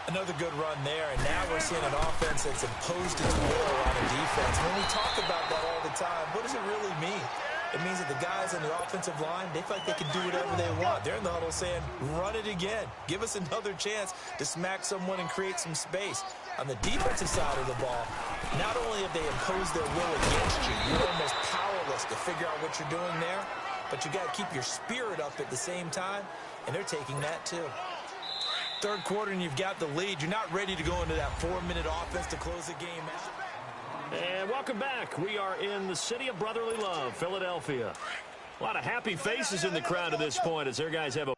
Another good run there, and now we're seeing an offense that's imposed its will on a defense. When we talk about that all the time, what does it really mean? It means that the guys on the offensive line, they feel like they can do whatever they want. They're in the huddle saying, run it again. Give us another chance to smack someone and create some space. On the defensive side of the ball, not only have they imposed their will against you, you're almost powerless to figure out what you're doing there, but you got to keep your spirit up at the same time, and they're taking that too. 3rd quarter and you've got the lead. You're not ready to go into that 4-minute offense to close the game out. And welcome back. We are in the city of brotherly love, Philadelphia. A lot of happy faces in the crowd at this point as their guys have a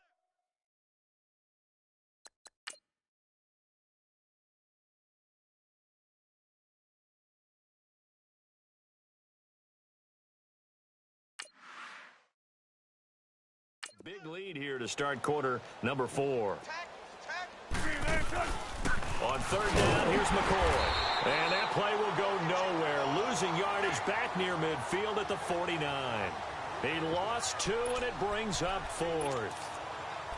big lead here to start quarter number 4. On 3rd down, here's McCoy. And that play will go nowhere. Losing yardage back near midfield at the 49. He lost 2, and it brings up 4th.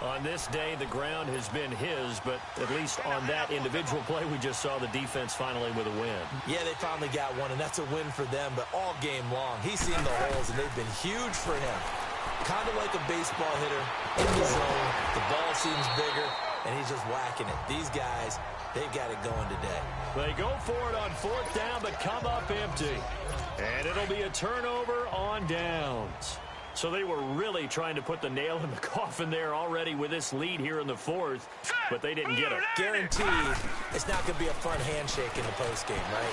On this day, the ground has been his, but at least on that individual play, we just saw the defense finally with a win. Yeah, they finally got one, and that's a win for them, but all game long, he's seen the holes, and they've been huge for him. Kind of like a baseball hitter in the zone. The ball seems bigger, and he's just whacking it. These guys, they've got it going today. They go for it on 4th down, but come up empty. And it'll be a turnover on downs. So they were really trying to put the nail in the coffin there already with this lead here in the 4th, but they didn't get it. Guaranteed, it's not going to be a fun handshake in the postgame, right?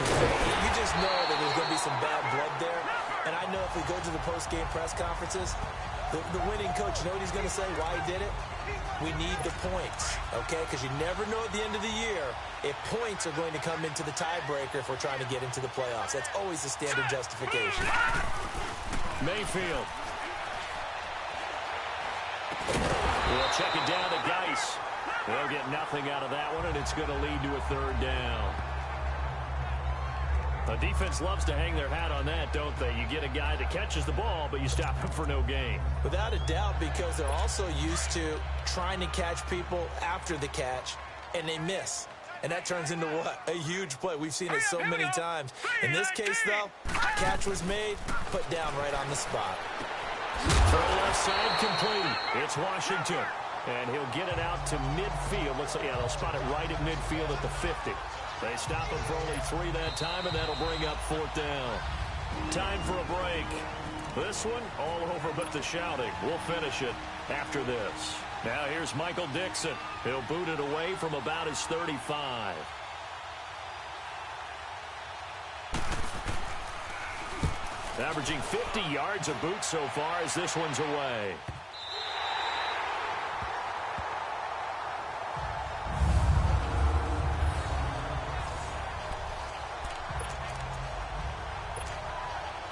You just know that there's going to be some bad blood there. And I know if we go to the postgame press conferences, the winning coach, you know what he's going to say, why he did it? We need the points, okay? Because you never know at the end of the year if points are going to come into the tiebreaker if we're trying to get into the playoffs. That's always the standard justification. Mayfield. We'll check it down to Geis. They'll get nothing out of that one, and it's going to lead to a 3rd down. The defense loves to hang their hat on that, don't they? You get a guy that catches the ball, but you stop him for no gain. Without a doubt, because they're also used to trying to catch people after the catch, and they miss. And that turns into what? A huge play. We've seen it so many times. In this case, though, catch was made, put down right on the spot. For the left side, complete. It's Washington. And he'll get it out to midfield. Looks like, yeah, they'll spot it right at midfield at the 50. They stop him for only 3 that time, and that'll bring up 4th down. Time for a break. This one, all over but the shouting. We'll finish it after this. Now here's Michael Dixon. He'll boot it away from about his 35. Averaging 50 yards a boot so far as this one's away.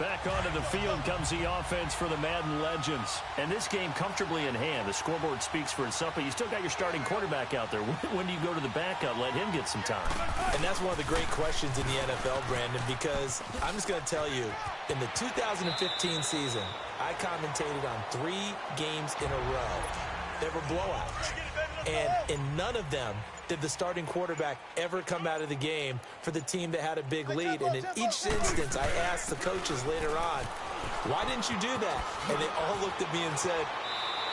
Back onto the field comes the offense for the Madden Legends. And this game comfortably in hand. The scoreboard speaks for itself, but you still got your starting quarterback out there. When do you go to the backup, let him get some time? And that's one of the great questions in the NFL, Brandon, because I'm just going to tell you, in the 2015 season, I commentated on 3 games in a row. They were blowouts. And in none of them did the starting quarterback ever come out of the game for the team that had a big lead. And in each instance, I asked the coaches later on, why didn't you do that? And they all looked at me and said,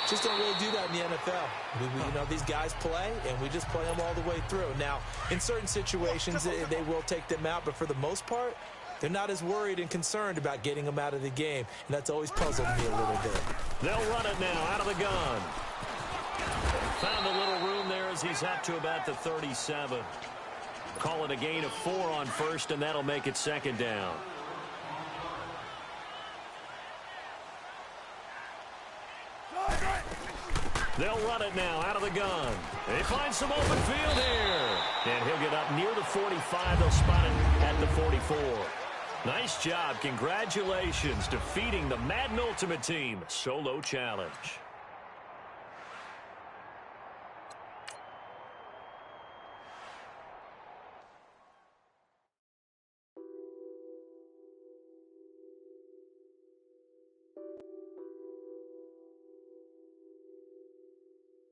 just don't really do that in the NFL. These guys play, and we just play them all the way through. Now, in certain situations, they will take them out, but for the most part, they're not as worried and concerned about getting them out of the game, and that's always puzzled me a little bit. They'll run it now out of the gun. Found a little room there as he's up to about the 37. Call it a gain of 4 on first, and that'll make it second down. They'll run it now out of the gun. They find some open field here. And he'll get up near the 45. They'll spot it at the 44. Nice job. Congratulations. Defeating the Madden Ultimate Team. Solo challenge.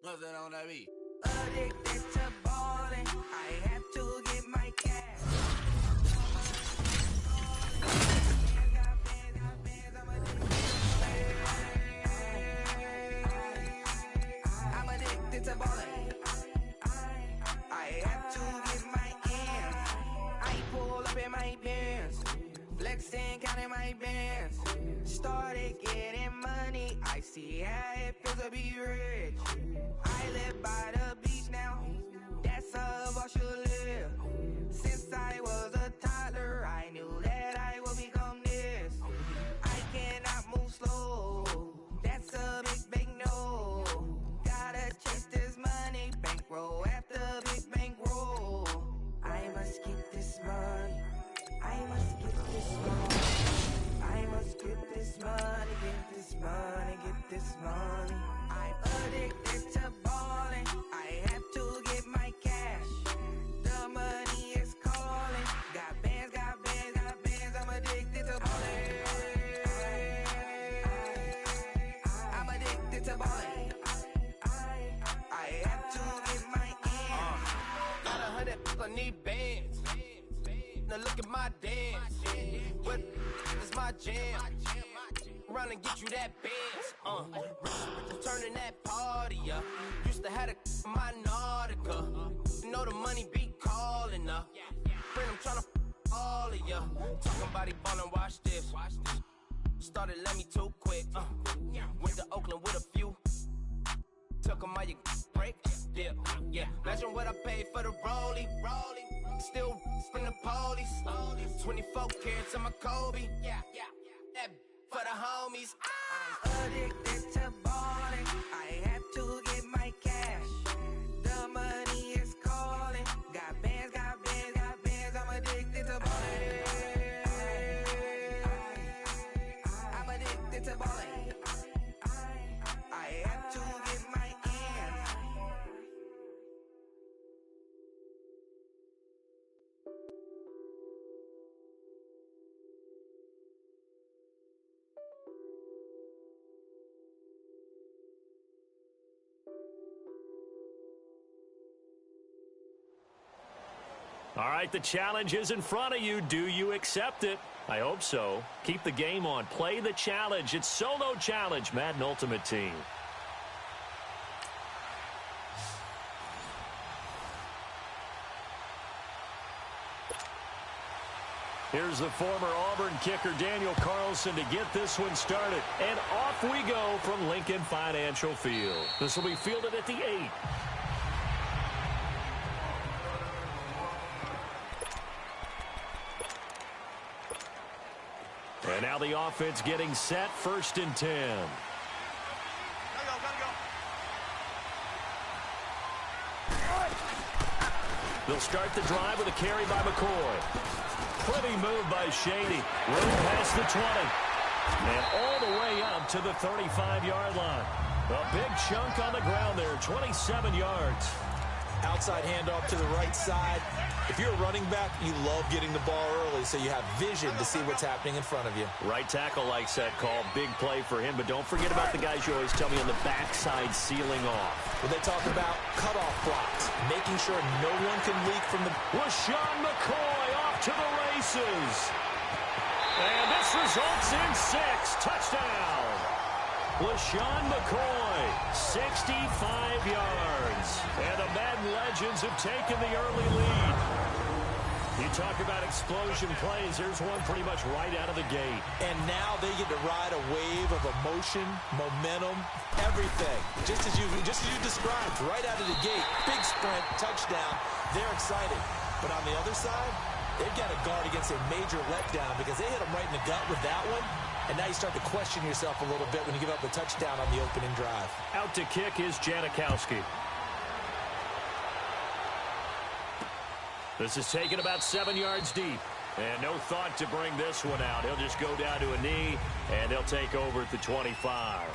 Nothing on that beat. Addicted to balling, I have to get my cash. I'm addicted to balling. I have to get my ends. I pull up in my pants, flexing, counting my bands. Started getting money, I see how it feels to be rich. I live by the beach now, that's how I should live. Since I was a toddler, I knew that I would become this. I cannot move slow, that's a big no. Gotta chase this money, bankroll after big bankroll. I must get this money, I must get this money. I must get this money, get this money, get this money. I'm addicted to balling, I have to get my cash. The money is calling, got bands, got bands, got bands. I'm addicted to balling. I'm addicted to balling. I have to get my ends. Got 100, I need bands. Now look at my dance. What is my jam? Run and get you that bands. Turning that party up. Used to have a my Nautica. You know the money be calling up. Friend, I'm tryna all of ya. Talking about he ballin', watch this. Started let me too quick. Went to Oakland with a few. Took 'em all you break. Yeah. Imagine what I paid for the rollie. Still from the police. 24 carats on my Kobe. That for the homies. I'm addicted to balling, I have to get my cash. The money is calling, got bands, got bands, got bands. I'm addicted to balling. I'm addicted to balling. I have to get my ends. All right, the challenge is in front of you. Do you accept it? I hope so. Keep the game on. Play the challenge. It's Solo Challenge, Madden Ultimate Team. Here's the former Auburn kicker, Daniel Carlson, to get this one started. And off we go from Lincoln Financial Field. This will be fielded at the 8. And now the offense getting set, 1st and 10. They'll start the drive with a carry by McCoy. Pretty move by Shady. Room past the 20. And all the way up to the 35-yard line. A big chunk on the ground there, 27 yards. Outside handoff to the right side. If you're a running back, you love getting the ball early so you have vision to see what's happening in front of you. Right tackle likes that call. Big play for him. But don't forget about the guys you always tell me on the backside sealing off. When they talk about cutoff blocks, making sure no one can leak from the... LaShawn McCoy off to the races. And this results in 6. Touchdown. LaShawn McCoy, 65 yards. And the Madden Legends have taken the early lead. You talk about explosion plays. Here's one pretty much right out of the gate. And now they get to ride a wave of emotion, momentum, everything. Just as you described, right out of the gate. Big sprint, touchdown. They're excited. But on the other side, they've got to guard against a major letdown because they hit them right in the gut with that one. And now you start to question yourself a little bit when you give up a touchdown on the opening drive. Out to kick is Janikowski. This is taken about 7 yards deep. And no thought to bring this one out. He'll just go down to a knee, and they'll take over at the 25.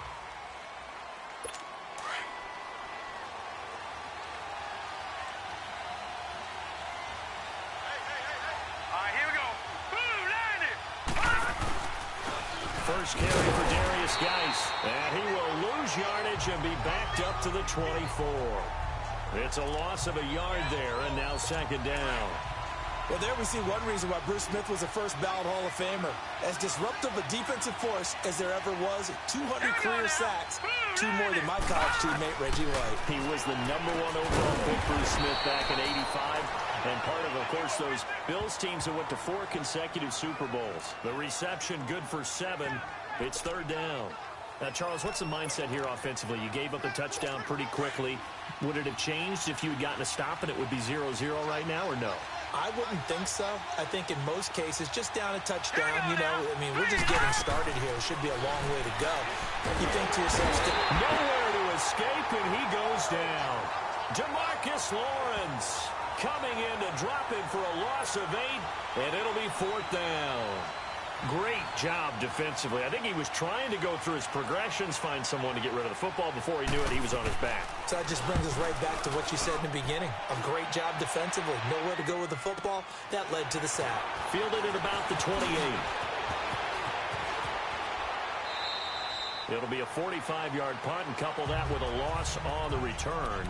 First carry for Darius Geis, and he will lose yardage and be backed up to the 24. It's a loss of a yard there, and now second down. Well, there we see one reason why Bruce Smith was a first ballot Hall of Famer. As disruptive a defensive force as there ever was, 200 career sacks, 2 more than my college teammate Reggie White. He was the #1 overall pick, Bruce Smith, back in '85. And part of course, those Bills teams that went to 4 consecutive Super Bowls. The reception good for 7. It's third down. Now, Charles, what's the mindset here offensively? You gave up the touchdown pretty quickly. Would it have changed if you had gotten a stop and it would be 0-0 right now, or no? I wouldn't think so. I think in most cases, just down a touchdown, we're just getting started here. It should be a long way to go. You think to yourself, nowhere to escape, and he goes down. DeMarcus Lawrence coming in to drop him for a loss of 8, and it'll be 4th down. Great job defensively. I think he was trying to go through his progressions, find someone to get rid of the football. Before he knew it, he was on his back. So that just brings us right back to what you said in the beginning. A great job defensively. Nowhere to go with the football. That led to the sack. Fielded at about the 28. It'll be a 45-yard punt, and couple that with a loss on the return.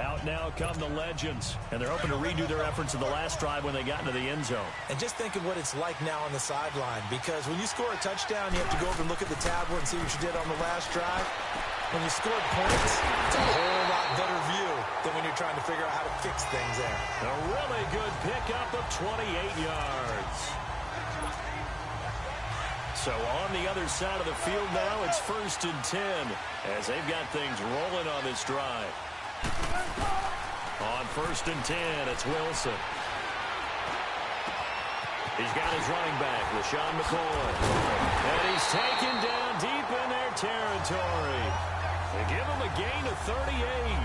Out now come the Legends, and they're hoping to redo their efforts in the last drive when they got into the end zone. And just think of what it's like now on the sideline, because when you score a touchdown, you have to go over and look at the tablet and see what you did on the last drive. When you scored points, it's a whole lot better view than when you're trying to figure out how to fix things there. A really good pickup of 28 yards. So on the other side of the field now, it's 1st and 10 as they've got things rolling on this drive. On 1st and 10, it's Wilson. He's got his running back, LaShawn McCoy. And he's taken down deep in their territory. They give him a gain of 38.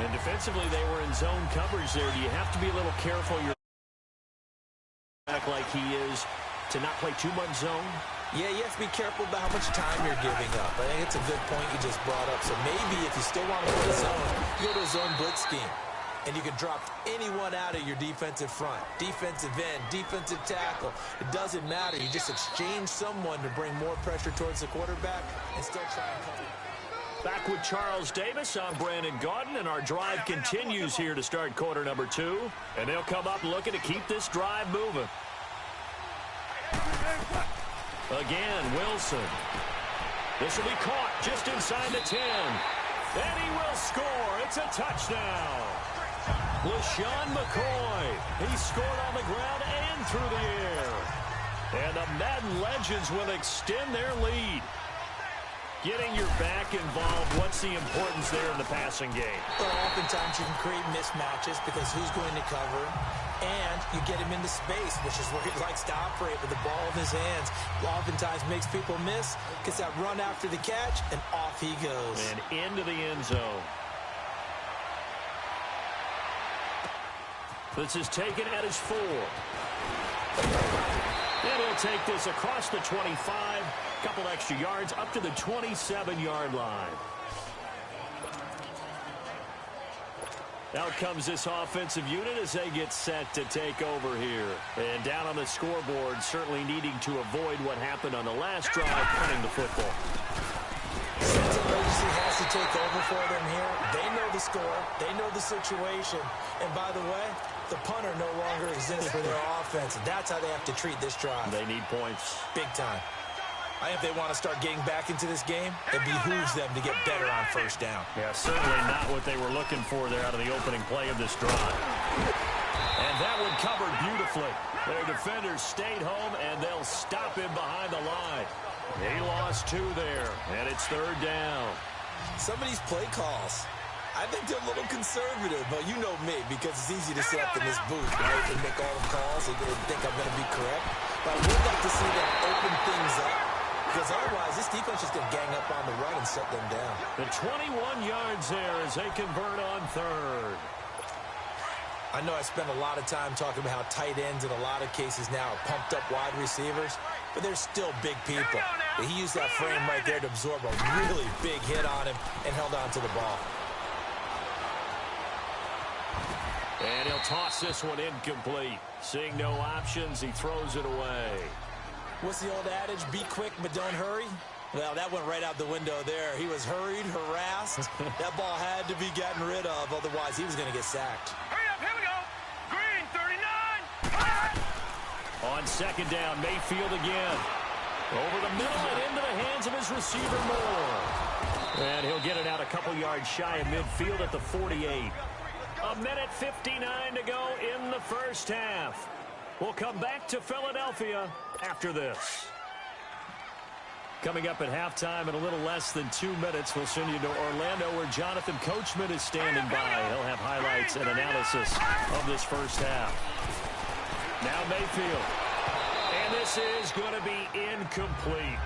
And defensively, they were in zone coverage there. Do you have to be a little careful? You're back like he is to not play too much zone? Yeah, you have to be careful about how much time you're giving up. I think it's a good point you just brought up. So maybe if you still want to play zone, you go to a zone blitz scheme. And you can drop anyone out of your defensive front. Defensive end, defensive tackle. It doesn't matter. You just exchange someone to bring more pressure towards the quarterback and still try and cover. Back with Charles Davis, I'm Brandon Gaudin, and our drive continues here to start quarter number 2. And they'll come up looking to keep this drive moving. Again, Wilson. This will be caught just inside the 10. And he will score. It's a touchdown. LaShawn McCoy. He scored on the ground and through the air. And the Madden Legends will extend their lead. Getting your back involved, what's the importance there in the passing game? Well, oftentimes you can create mismatches because who's going to cover, and you get him into space, which is where he likes to operate with the ball in his hands. Oftentimes makes people miss, gets that run after the catch, and off he goes. And into the end zone. This is taken at his 4. And he'll take this across the 25. Couple extra yards up to the 27-yard line. Out comes this offensive unit as they get set to take over here. And down on the scoreboard, certainly needing to avoid what happened on the last drive, punting the football. Sense of urgency has to take over for them here. They know the score. They know the situation. And by the way, the punter no longer exists for their offense. And that's how they have to treat this drive. They need points. Big time. I think if they want to start getting back into this game, it behooves them to get better on first down. Yeah, certainly not what they were looking for there out of the opening play of this drive. And that one covered beautifully. Their defenders stayed home, and they'll stop him behind the line. He lost 2 there, and it's 3rd down. Some of these play calls, I think they're a little conservative, but you know me, because it's easy to sit up in this booth, right, and make all the calls and think I'm going to be correct. But I would like to see them open things up. Because otherwise, this defense is going to gang up on the run and shut them down. The 21 yards there as they convert on 3rd. I know I spend a lot of time talking about how tight ends in a lot of cases now are pumped up wide receivers, but they're still big people. He used that frame right there to absorb a really big hit on him and held on to the ball. And he'll toss this one incomplete. Seeing no options, he throws it away. What's the old adage? Be quick, but don't hurry. Well, that went right out the window there. He was hurried, harassed. That ball had to be gotten rid of, otherwise he was going to get sacked. Hurry up, here we go. Green, 39. On 2nd down, Mayfield again. Over the middle and into the hands of his receiver, Moore. And he'll get it out a couple yards shy of midfield at the 48. 1:59 to go in the first half. We'll come back to Philadelphia after this. Coming up at halftime in a little less than 2 minutes, we'll send you to Orlando where Jonathan Coachman is standing by. He'll have highlights and analysis of this first half. Now Mayfield. And this is going to be incomplete.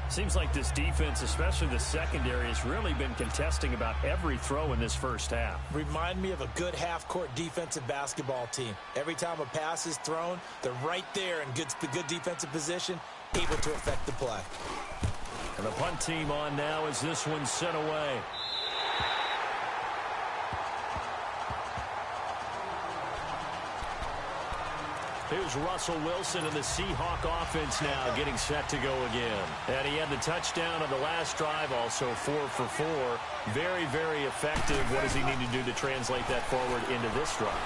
Seems like this defense, especially the secondary, has really been contesting about every throw in this first half. Remind me of a good half-court defensive basketball team. Every time a pass is thrown, they're right there in good defensive position, able to affect the play. And the punt team on now as this one's sent away. Here's Russell Wilson and the Seahawk offense now getting set to go again. And he had the touchdown on the last drive, also 4 for 4. Very, very effective. What does he need to do to translate that forward into this drive?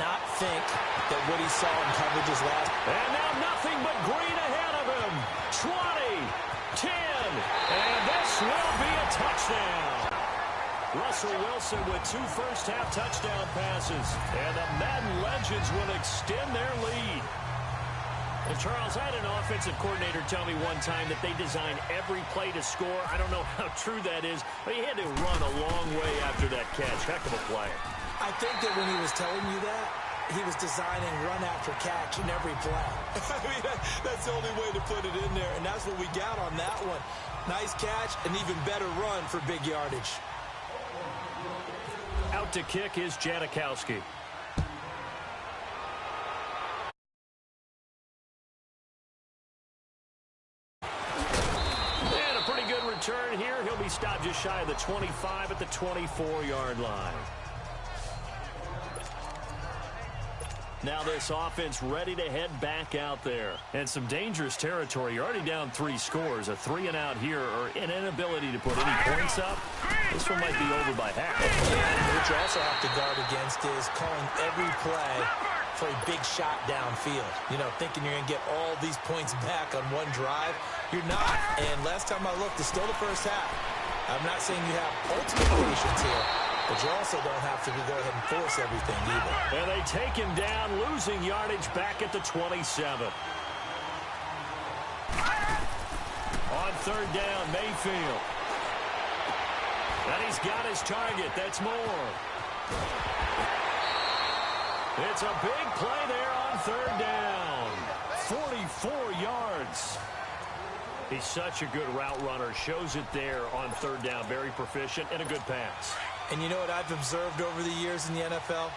Not think that what he saw in coverages last. And now nothing but green ahead of him. 20, 10, and this will be a touchdown. Russell Wilson with 2 first-half touchdown passes. And the Madden legends will extend their lead. And Charles, I had an offensive coordinator tell me one time that they design every play to score. I don't know how true that is, but he had to run a long way after that catch. Heck of a play. I think that when he was telling you that, he was designing run after catch in every play. I mean, that's the only way to put it in there, and that's what we got on that one. Nice catch, an even better run for big yardage. Out to kick is Janikowski. And a pretty good return here. He'll be stopped just shy of the 25 at the 24-yard line. Now this offense ready to head back out there. And some dangerous territory. You're already down 3 scores. A 3-and-out here or an inability to put any points up. This one might be over by half. What you also have to guard against is calling every play for a big shot downfield. You know, thinking you're going to get all these points back on one drive. You're not. And last time I looked, it's still the first half. I'm not saying you have ultimate patience here, but you also don't have to go ahead and force everything either. And they take him down, losing yardage back at the 27. On 3rd down, Mayfield. And he's got his target. That's Moore. It's a big play there on 3rd down. 44 yards. He's such a good route runner. Shows it there on 3rd down. Very proficient and a good pass. And you know what I've observed over the years in the NFL?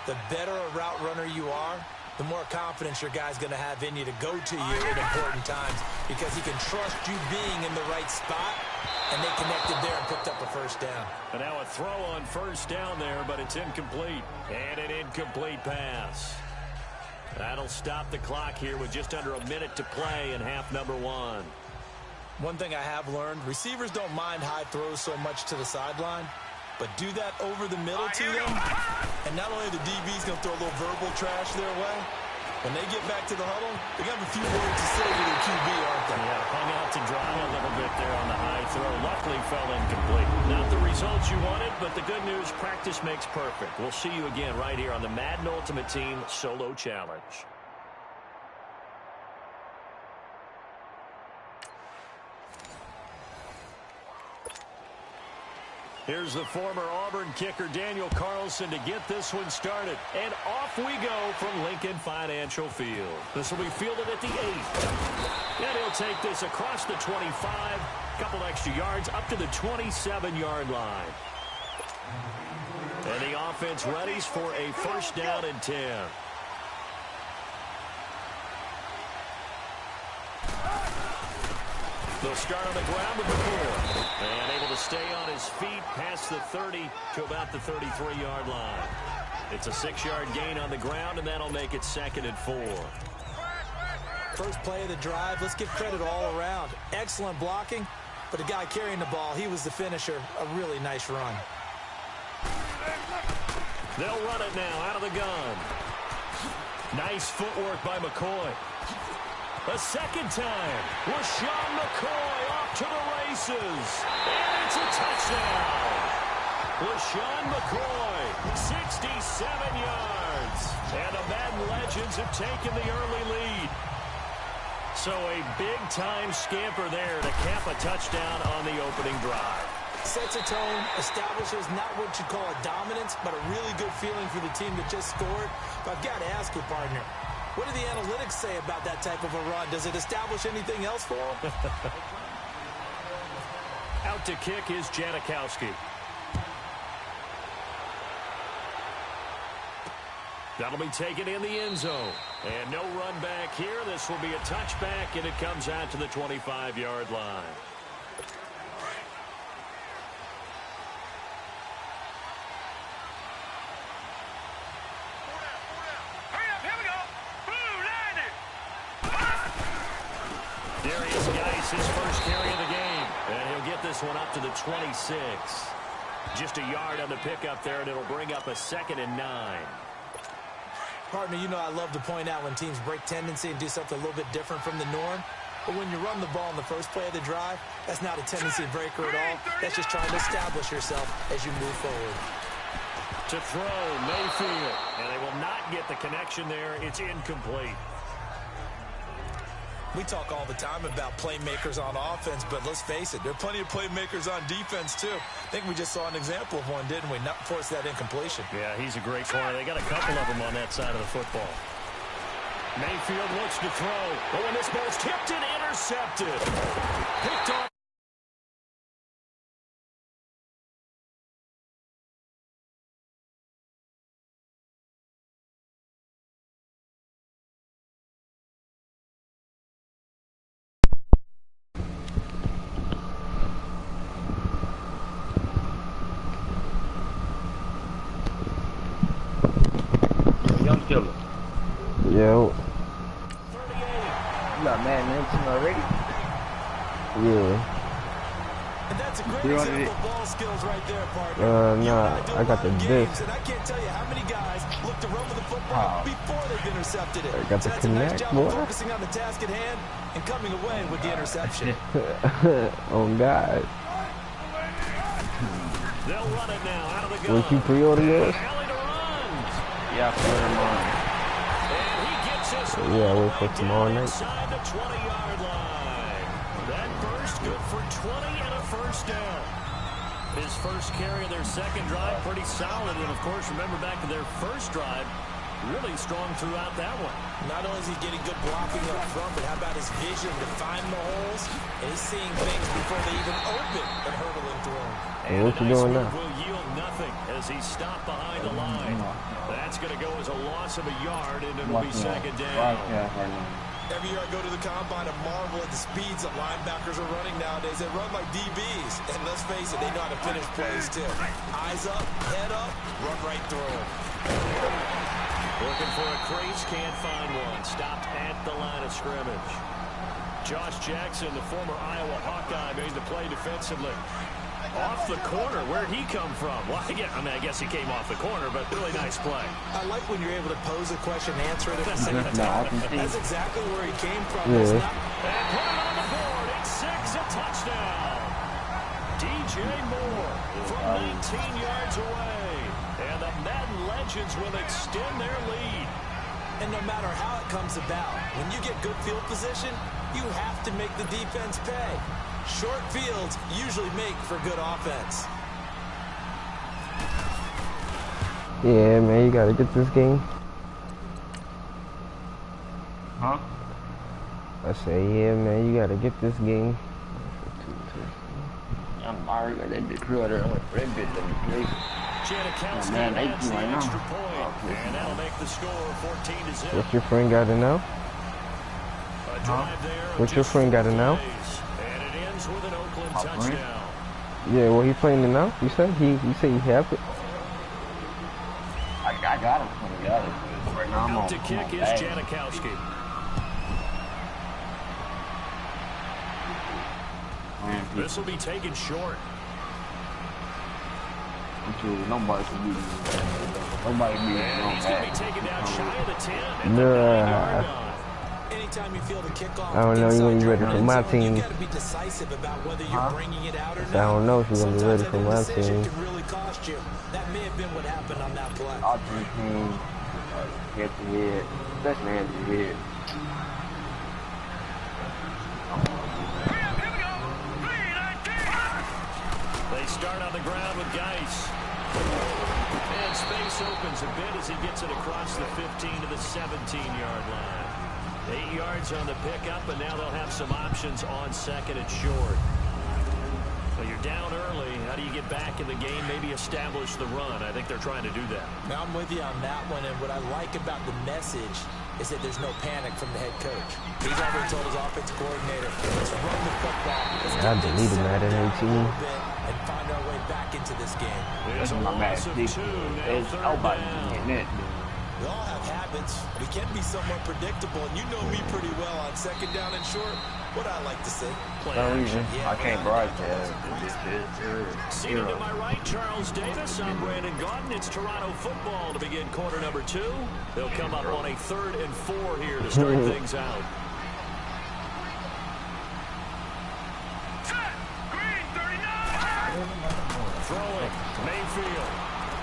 The better a route runner you are, the more confidence your guy's going to have in you to go to you at important times because he can trust you being in the right spot, and they connected there and picked up a first down. And now a throw on first down there, but it's incomplete. And an incomplete pass. That'll stop the clock here with just under a minute to play in half number 1. One thing I have learned, receivers don't mind high throws so much to the sideline, but do that over the middle to them, and not only the DB's going to throw a little verbal trash their way, when they get back to the huddle, they're going to have a few words to say to their QB, aren't they? Yeah, hung out to dry a little bit there on the high throw. Luckily fell incomplete. Not the results you wanted, but the good news, practice makes perfect. We'll see you again right here on the Madden Ultimate Team Solo Challenge. Here's the former Auburn kicker, Daniel Carlson, to get this one started. And off we go from Lincoln Financial Field. This will be fielded at the 8. And he'll take this across the 25, couple extra yards, up to the 27-yard line. And the offense readies for a first down and 10. They'll start on the ground with McCoy. And able to stay on his feet past the 30 to about the 33-yard line. It's a 6-yard gain on the ground, and that'll make it 2nd and 4. First play of the drive, let's give credit all around. Excellent blocking, but the guy carrying the ball, he was the finisher. A really nice run. They'll run it now out of the gun. Nice footwork by McCoy. A second time, LaShawn McCoy off to the races. And it's a touchdown. LaShawn McCoy, 67 yards. And the Madden Legends have taken the early lead. So a big-time scamper there to cap a touchdown on the opening drive. Sets a tone, establishes not what you'd call a dominance, but a really good feeling for the team that just scored. But I've got to ask you, partner, what do the analytics say about that type of a run? Does it establish anything else for them? Out to kick is Janikowski. That'll be taken in the end zone. And no run back here. This will be a touchback, and it comes out to the 25-yard line. Darius Geis, his first carry of the game. And he'll get this one up to the 26. Just a yard on the pickup there, and it'll bring up a 2nd and 9. Partner, you know I love to point out when teams break tendency and do something a little bit different from the norm. But when you run the ball in the first play of the drive, that's not a tendency breaker at all. That's just trying to establish yourself as you move forward. To throw, Mayfield. And they will not get the connection there. It's incomplete. We talk all the time about playmakers on offense, but let's face it, there are plenty of playmakers on defense, too. I think we just saw an example of one, didn't we? Not force that incompletion. Yeah, he's a great corner. They got a couple of them on that side of the football. Mayfield looks to throw. Oh, and this ball's tipped and intercepted. Picked off. Yo. You got Madden 19 already? Yeah. And that's a great example of ball skills right there, partner. Nah, I got the disc. And I can't tell you how many guys look to run with the football before they've intercepted it. I got the that's connect, a nice job boy. of focusing on the task at hand and coming away with the interception. Oh, God. They'll run it now out of the gun. Would you pre-order yours? Yeah, I pre-ordered mine. Yeah, wait for tomorrow night. Inside the 20-yard line. That burst good for 20 and a first down. His first carry of their second drive, pretty solid. And, of course, remember back to their first drive, really strong throughout that one. Not only is he getting good blocking up front, but how about his vision to find the holes And he's seeing things before they even open and hurdling through them. Hey, what you doing now? Will yield nothing as he's stopped behind the line. That's going to go as a loss of a yard, and it'll be second down. Every year I go to the combine and marvel at the speeds that linebackers are running nowadays. They run like DBs. And let's face it, they know how to finish plays too. Eyes up, head up, run right through them. Looking for a crease, can't find one. Stopped at the line of scrimmage. Josh Jackson, the former Iowa Hawkeye, made the play defensively. Off the corner, where'd he come from? Well, I guess he came off the corner, but really nice play. I like when you're able to pose a question and answer it at the same time. That's exactly where he came from. Yeah. And put it on the board. It's 6, a touchdown. DJ Moore from 19 yards away. And the Madden Legends will extend their lead. And no matter how it comes about, when you get good field position, you have to make the defense pay. Short fields usually make for good offense. Yeah, man, you gotta get this game. Huh? I say, yeah, man, you gotta get this game. I'm already got that crew there. That bitch let me play. Janikowski adds the extra point, and that'll make the score 14-0. What's your friend gotta know? What's your friend gotta know? And it ends with an Oakland touchdown. Yeah, well, he playing it now. You said he said he have it. I got him. Right now I'm Out on. to kick is Janikowski. This will be taken short. Nobody can beat me. Nobody beat me. He's going to be taken down shy of the 10. Nah. Anytime you feel the kickoff, I don't know, you ain't be ready for my team. You got to be decisive about whether you're bringing it out or not. I don't know if you're gonna be ready for my team. Can really cost you. That may have been what happened on that play. I'll take him. Hit the head. Especially hit the head. They start on the ground with Geis. And space opens a bit as he gets it across the 15 to the 17-yard line. 8 yards on the pickup, and now they'll have some options on second and short. Well, you're down early. How do you get back in the game? Maybe establish the run. I think they're trying to do that. Now, I'm with you on that one, and what I like about the message is that there's no panic from the head coach. He's already told his offensive coordinator, let's run the football. I deleted Madden 18. And find our way back into this game. There's a loss of 2. Now third down. We all have habits. We can be somewhat predictable, and you know me pretty well on second down and short. What I like to say. I can't broadcast. Seated to my right, Charles Davis. I'm Brandon Gaudin. It's Toronto football to begin quarter number 2. They'll come up on a 3rd and 4 here to start things out. Throwing, Mayfield.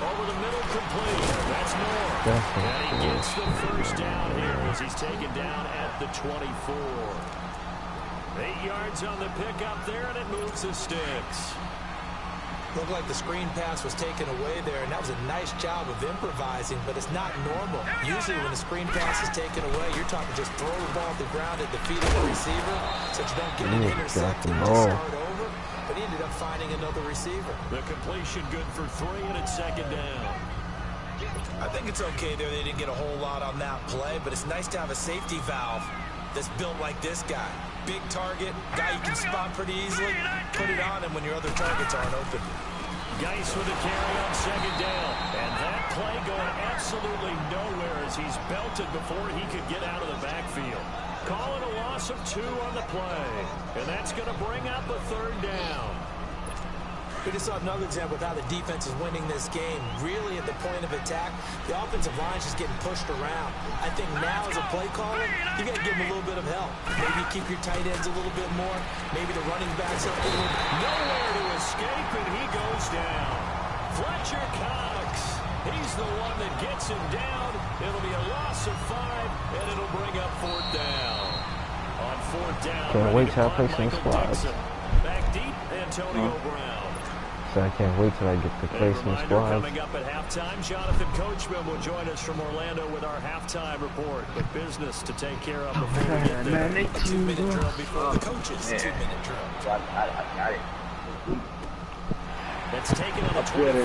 Over the middle, complete. That's Moore. And he gets the first down here as he's taken down at the 24. 8 yards on the pickup there, and it moves the sticks. Looked like the screen pass was taken away there, and that was a nice job of improvising, but it's not normal. Usually when a screen pass is taken away, you're talking just throw the ball at the ground at the feet of the receiver so you don't get it intercepted and just start over. But he ended up finding another receiver. The completion good for 3, and it's second down. I think it's okay there. They didn't get a whole lot on that play, but it's nice to have a safety valve that's built like this guy. Big target, guy you can spot pretty easily. Put it on him when your other targets aren't open. Geis with a carry on second down. And that play going absolutely nowhere as he's belted before he could get out of the backfield. Calling a loss of 2 on the play. And that's going to bring up a 3rd down. We just saw another example of how the defense is winning this game. Really at the point of attack, the offensive line's just getting pushed around. I think now as a play caller, you got to give them a little bit of help. Maybe keep your tight ends a little bit more. Maybe the running backs up a little bit. Nowhere to escape, and he goes down. Fletcher Cox. He's the one that gets him down. It'll be a loss of 5, and it'll bring up 4th down. On 4th down, can't wait till I play some squads. Back deep, Antonio Brown. So I can't wait till I get the placement squad. Coming up at halftime, Jonathan Coachman will join us from Orlando with our halftime report. But business to take care of before we get there. A 2-minute drill before the coaches. 2-minute drill. I got it. That's taken on the 25.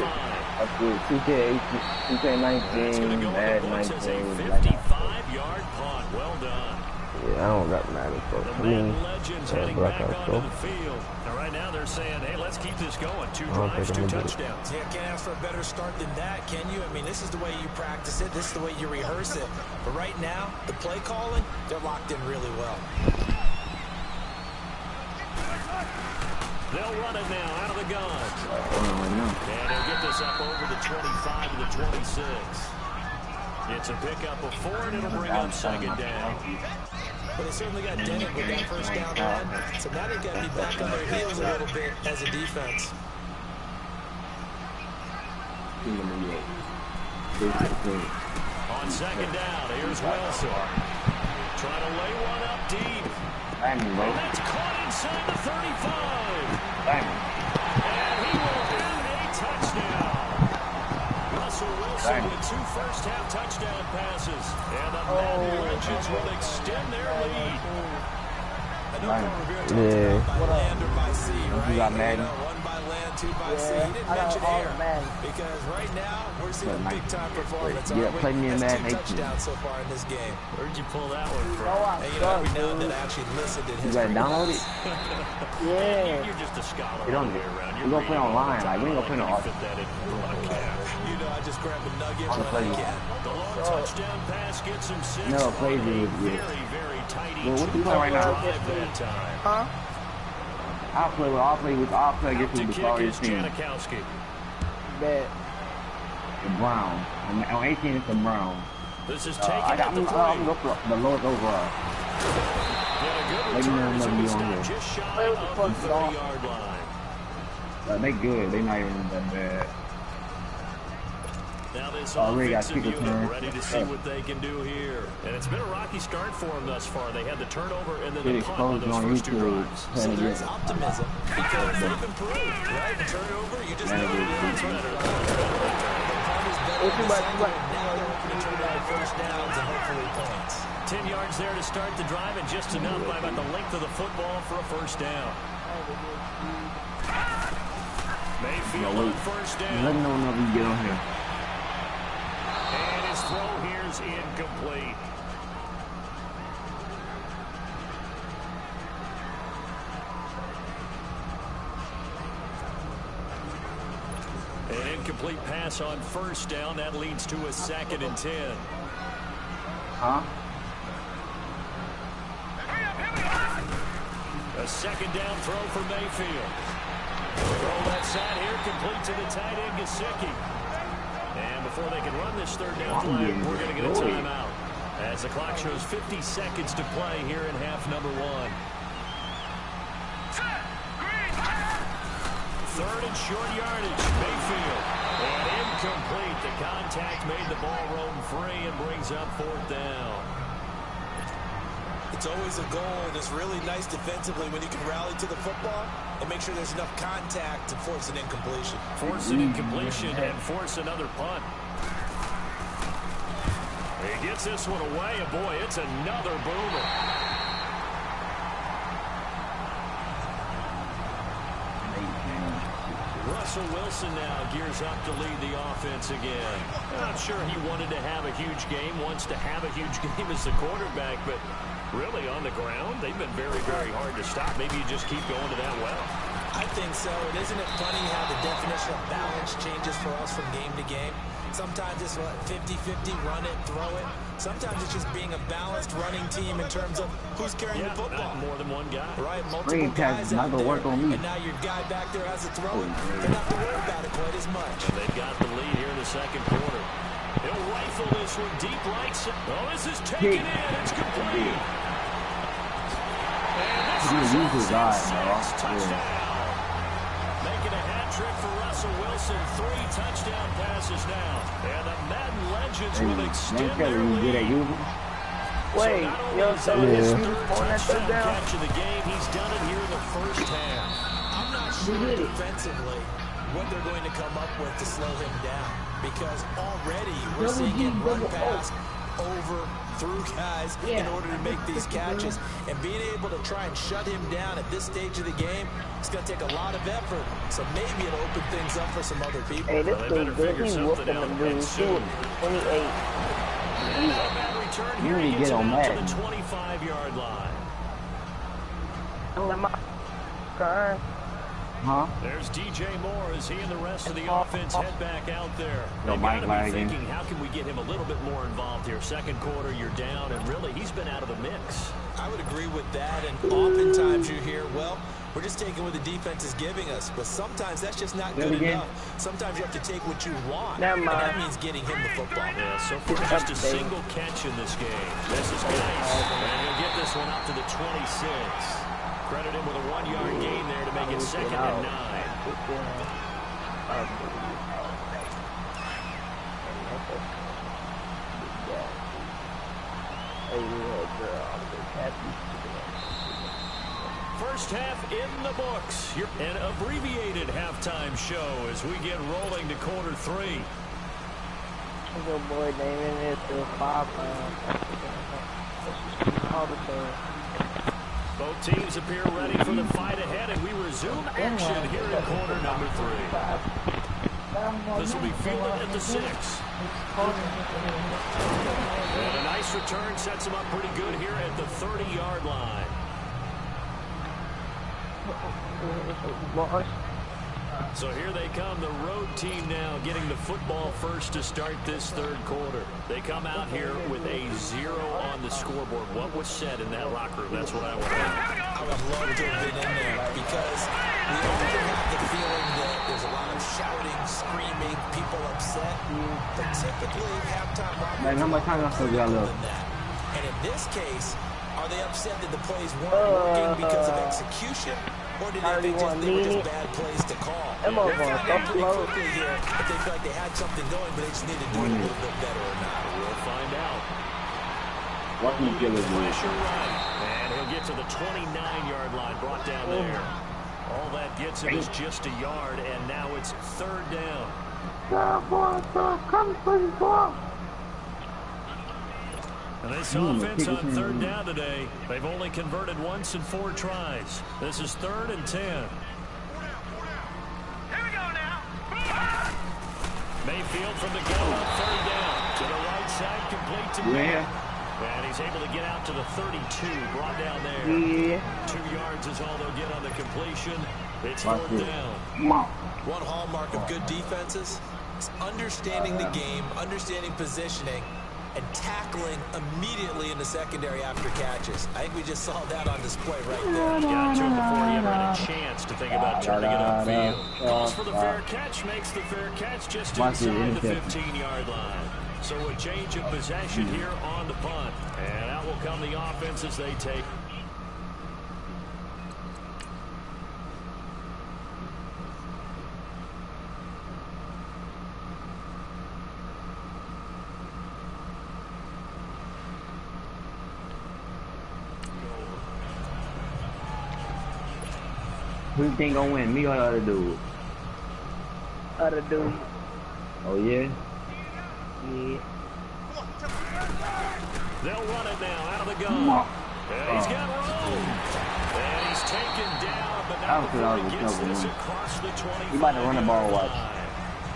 That's good. 2K19, Madden 19. It's a 55-yard punt. Well done. Yeah, I don't got Madden, so The for me, Madden legends heading back onto so. the field. And right now they're saying, hey, let's keep this going. 2 I don't drives, think 2 I'm gonna do it. touchdowns. Yeah, can't ask for a better start than that, can you? I mean, this is the way you practice it. This is the way you rehearse it. But right now, the play calling, they're locked in really well. They'll run it now out of the gun. And they'll get this up over the 25 to the 26. It's a pickup of 4, and it'll bring up second down. But they certainly got dented with that first down run. So now they've got to be back on their heels a little bit as a defense. On second down, here's Wilson. Trying to lay one up deep. And that's caught inside the 35. And he will have a touchdown. Russell Wilson with 2 first-half touchdown passes. And the Madden Legends will extend their lead. I know Paul Revere talked about by land or by sea, right? You got Madden. 1 by land, 2 by sea. He didn't mention air. Because right now, we're seeing a big-time performance. Yeah, play me in Madden 2 touchdowns so far in this game. Where'd you pull that one from? And you know, every now and then I actually listened in You his gotta download it? Yeah. You're just a scholar all the way around. We're gonna play online. Like, we ain't gonna play no fit that in broadcast. You know, I just grab a nugget when I can. The long touchdown pass gets him 6. No, plays it. Very, very tight. Well, what you play right now? That time. Huh? I'll play against To the kick sorry is team. Janikowski. Bet. The Brown. On 18, it's the Brown. This is taken I'm at the going to go for the lowest overall. Got a good Let me know return, so whenever he's you not on here. just shy Play with the of fuck the dog. 30-yard line. They good. They not even that bad. Now this Already got offensive kicker unit turn. ready to see what they can do here. And it's been a rocky start for them thus far. They had the turnover and then the punt on those first 2 drives. So there's optimism because they've improved, right? The turnover, you just know it's better. The punt is better than the second. Now they're looking to turn into first downs and hopefully points. 10 yards there to start the drive and just enough by about the length of the football for a first down. Mayfield on first down. Let me know whenever you get on here. And his throw here's incomplete. An incomplete pass on first down. That leads to a 2nd and 10. Huh? A 2nd down throw for Mayfield. Throw that's out here, complete to the tight end, Gesicki. And before they can run this 3rd down play, we're going to get a timeout. As the clock shows 50 seconds to play here in half number 1. 3rd and short yardage, Mayfield. And incomplete. The contact made the ball roam free and brings up 4th down. It's always a goal, and it's really nice defensively when you can rally to the football and make sure there's enough contact to force an incompletion. Force an incompletion and force another punt. He gets this one away, and boy, it's another boomer. Russell Wilson now gears up to lead the offense again. I'm sure he wanted to have a huge game, wants to have a huge game as the quarterback, but really on the ground, they've been very, very hard to stop. Maybe you just keep going to that well. I think so. And isn't it funny how the definition of balance changes for us from game to game? Sometimes it's 50-50, run it, throw it. Sometimes it's just being a balanced running team in terms of who's carrying the football. More than one guy. Right, multiple guys out there. And now your guy back there has to throw it. They don't have to worry about it quite as much. And they've got the lead here in the 2nd quarter. He'll rifle this one deep right side. Oh, this is taken in. It's complete. And this is touchdown. Making a hat trick for Russell Wilson. 3 touchdown passes now. And the Madden Legends will extend their lead. Wait, yo, so his on that third down? Catch of the game. He's done it here in the first half. I'm not sure defensively what they're going to come up with to slow him down. Because already we're seeing him run past, over, through guys in order to make these catches. And being able to try and shut him down at this stage of the game, it's going to take a lot of effort. So maybe it'll open things up for some other people. Hey, this dude good. He whooping them dudes. He was 28. You need to get on Madden. To the 25-yard line. Huh? There's DJ Moore as he and the rest of the offense head back out there. No, They've got to be again. thinking, how can we get him a little bit more involved here? Second quarter, you're down, and really, he's been out of the mix. I would agree with that, and oftentimes you hear, well, we're just taking what the defense is giving us, but sometimes that's just not good enough. Sometimes you have to take what you want, and that means getting him the football. Yeah, so far just a single catch in this game. This is nice, and he'll get this one up to the 26. Credit him with a 1-yard gain there to make it 2nd and 9. First half in the books. An abbreviated halftime show as we get rolling to quarter 3. Little boy naming it to 5 all the time. Both teams appear ready for the fight ahead, and we resume action here in quarter number 3. This will be fielded at the 6. And a nice return sets him up pretty good here at the 30-yard line. So here they come, the road team now getting the football first to start this third quarter. They come out here with a 0 on the scoreboard. What was said in that locker room? That's what I want to know. I would love to have been in there because we often have the feeling that there's a lot of shouting, screaming, people upset. But typically, halftime locker rooms are than that. And in this case, are they upset that the plays weren't working because of execution? Or did they think they were just bad plays to call? They're pretty quickly here if they feel like they had something going, but they just need to do it a little bit better or not. We'll find out. What can you give us? Pressure right. And he'll get to the 29-yard line, brought down there. All that gets him is just a yard, and now it's 3rd down. And this offense on 3rd down today, they've only converted once in 4 tries. This is 3rd and 10. Here we go now. Mayfield from the gun on 3rd down. To the right side, complete to Matt. And he's able to get out to the 32, brought down there. 2 yards is all they'll get on the completion. It's 4th down. One hallmark of good defenses is understanding the game, understanding positioning, and tackling immediately in the secondary after catches. I think we just saw that on display right there. Got to him before he ever had a chance to think about turning it upfield. Calls for the fair catch, makes the fair catch just inside the 15-yard line. So a change of possession here on the punt. And out will come the offense as they take. Who you think gonna win, me or the other dude? Other dude. Oh, yeah? Yeah. They'll run it now out of the gun. And he's got room. And he's taken down, but now before he gets this across the 25. You about to run the ball, watch.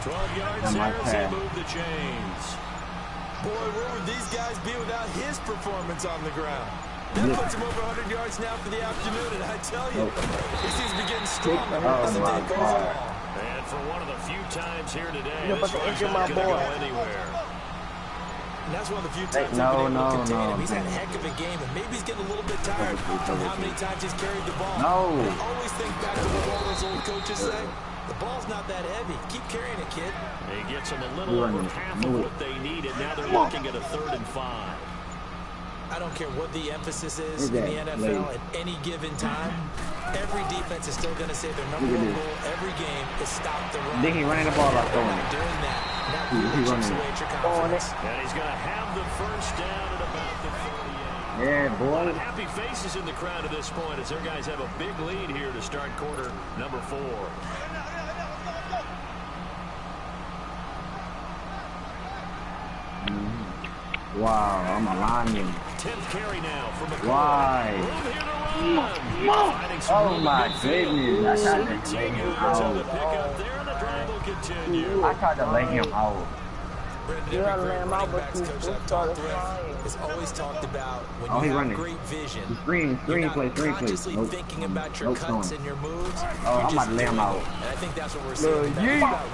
12 yards there as they move the chains. Boy, where would these guys be without his performance on the ground? That puts him over 100 yards now for the afternoon, and I tell you, he seems to be getting stronger as the day goes on. And for one of the few times here today, You're about to injure my boy. Go anywhere. And that's one of the few times they've been able to contain him. He's had a heck of a game, and maybe he's getting a little bit tired from how many times he's carried the ball. I always think back to what all those old coaches say. The ball's not that heavy. Keep carrying it, kid. He gets them a little over half of what they needed. Now they're looking at a 3rd and 5. I don't care what the emphasis is in the NFL at any given time. Every defense is still going to say their number one goal every game is stop the run. Then he running the ball out there. Doing that, that really chips away at your confidence. And he's going to have the first down at about the 38. Yeah, boy. A lot of happy faces in the crowd at this point as their guys have a big lead here to start quarter number 4. Wow, I'm a lineman. 10th carry now from McCoy. Why? Oh my goodness! I tried to lay him out. I tried to lay him out. You gotta lay him out, but you started flying. It's always talked about when Oh, you he have running. great vision. Screen You're play. not consciously thinking about your cuts and your moves. Oh, I'm about to lay him out. And I think that's what we're seeing.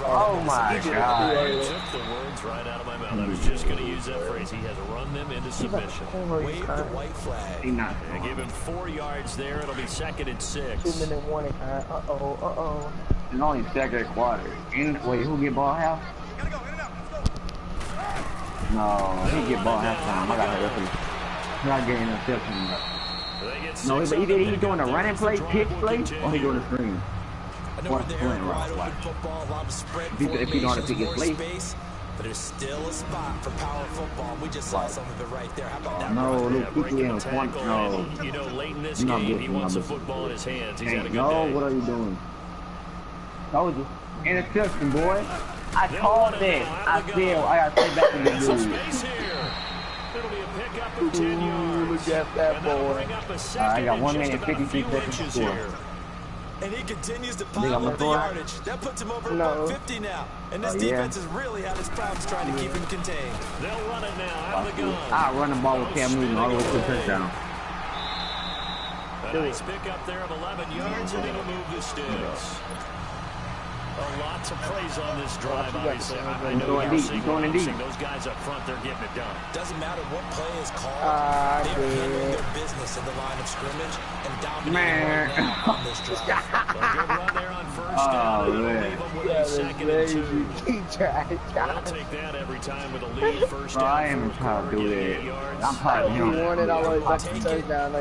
Oh my God. He took the words right out of my mouth. I was just going to use that phrase. He has run them into submission. Wave the white flag. He not. They give him 4 yards there. It'll be 2nd and 6. 2-minute warning. Uh-oh. It's only second quarter. Wait, who get ball half? No, he get ball halftime. I got to hurry. He's not getting interception. No, but either he's doing a running play, pitch play, or he doing a screen. Or a slant route. Watch. If you know how to pick his place. But there's still a spot for power football. We just saw some of it right there. How about that? No, look, people in front. No. You know, late in this game, he wants the football in his hands. He's had a good no, day. what are you doing? Told you. Interception, boy. I called that. I said I got to stay back in the dude. It'll be a pickup of 10 yards. Look at that boy. I got 1 minute and 53 seconds to score. And he continues to pile up the yardage. That puts him over about 50 now. And this defense has really had its problems trying to keep him contained. They'll run it now out of the gun. I'll run the ball with Cam Newton all the way to the touchdown. A nice pickup there of 11 yards, and it'll move the sticks. Lots of praise on this drive, obviously. I know you're seeing those guys up front, they're getting it done. Doesn't matter what play is called. They're handling their business in the line of scrimmage and dominating right now on this drive. A good run there on first down. It'll leave them with a 2nd and 2. We'll take that every time with a lead. First down. I am trying to do that. I'm proud of him. You wanted always back to touchdown. Oh,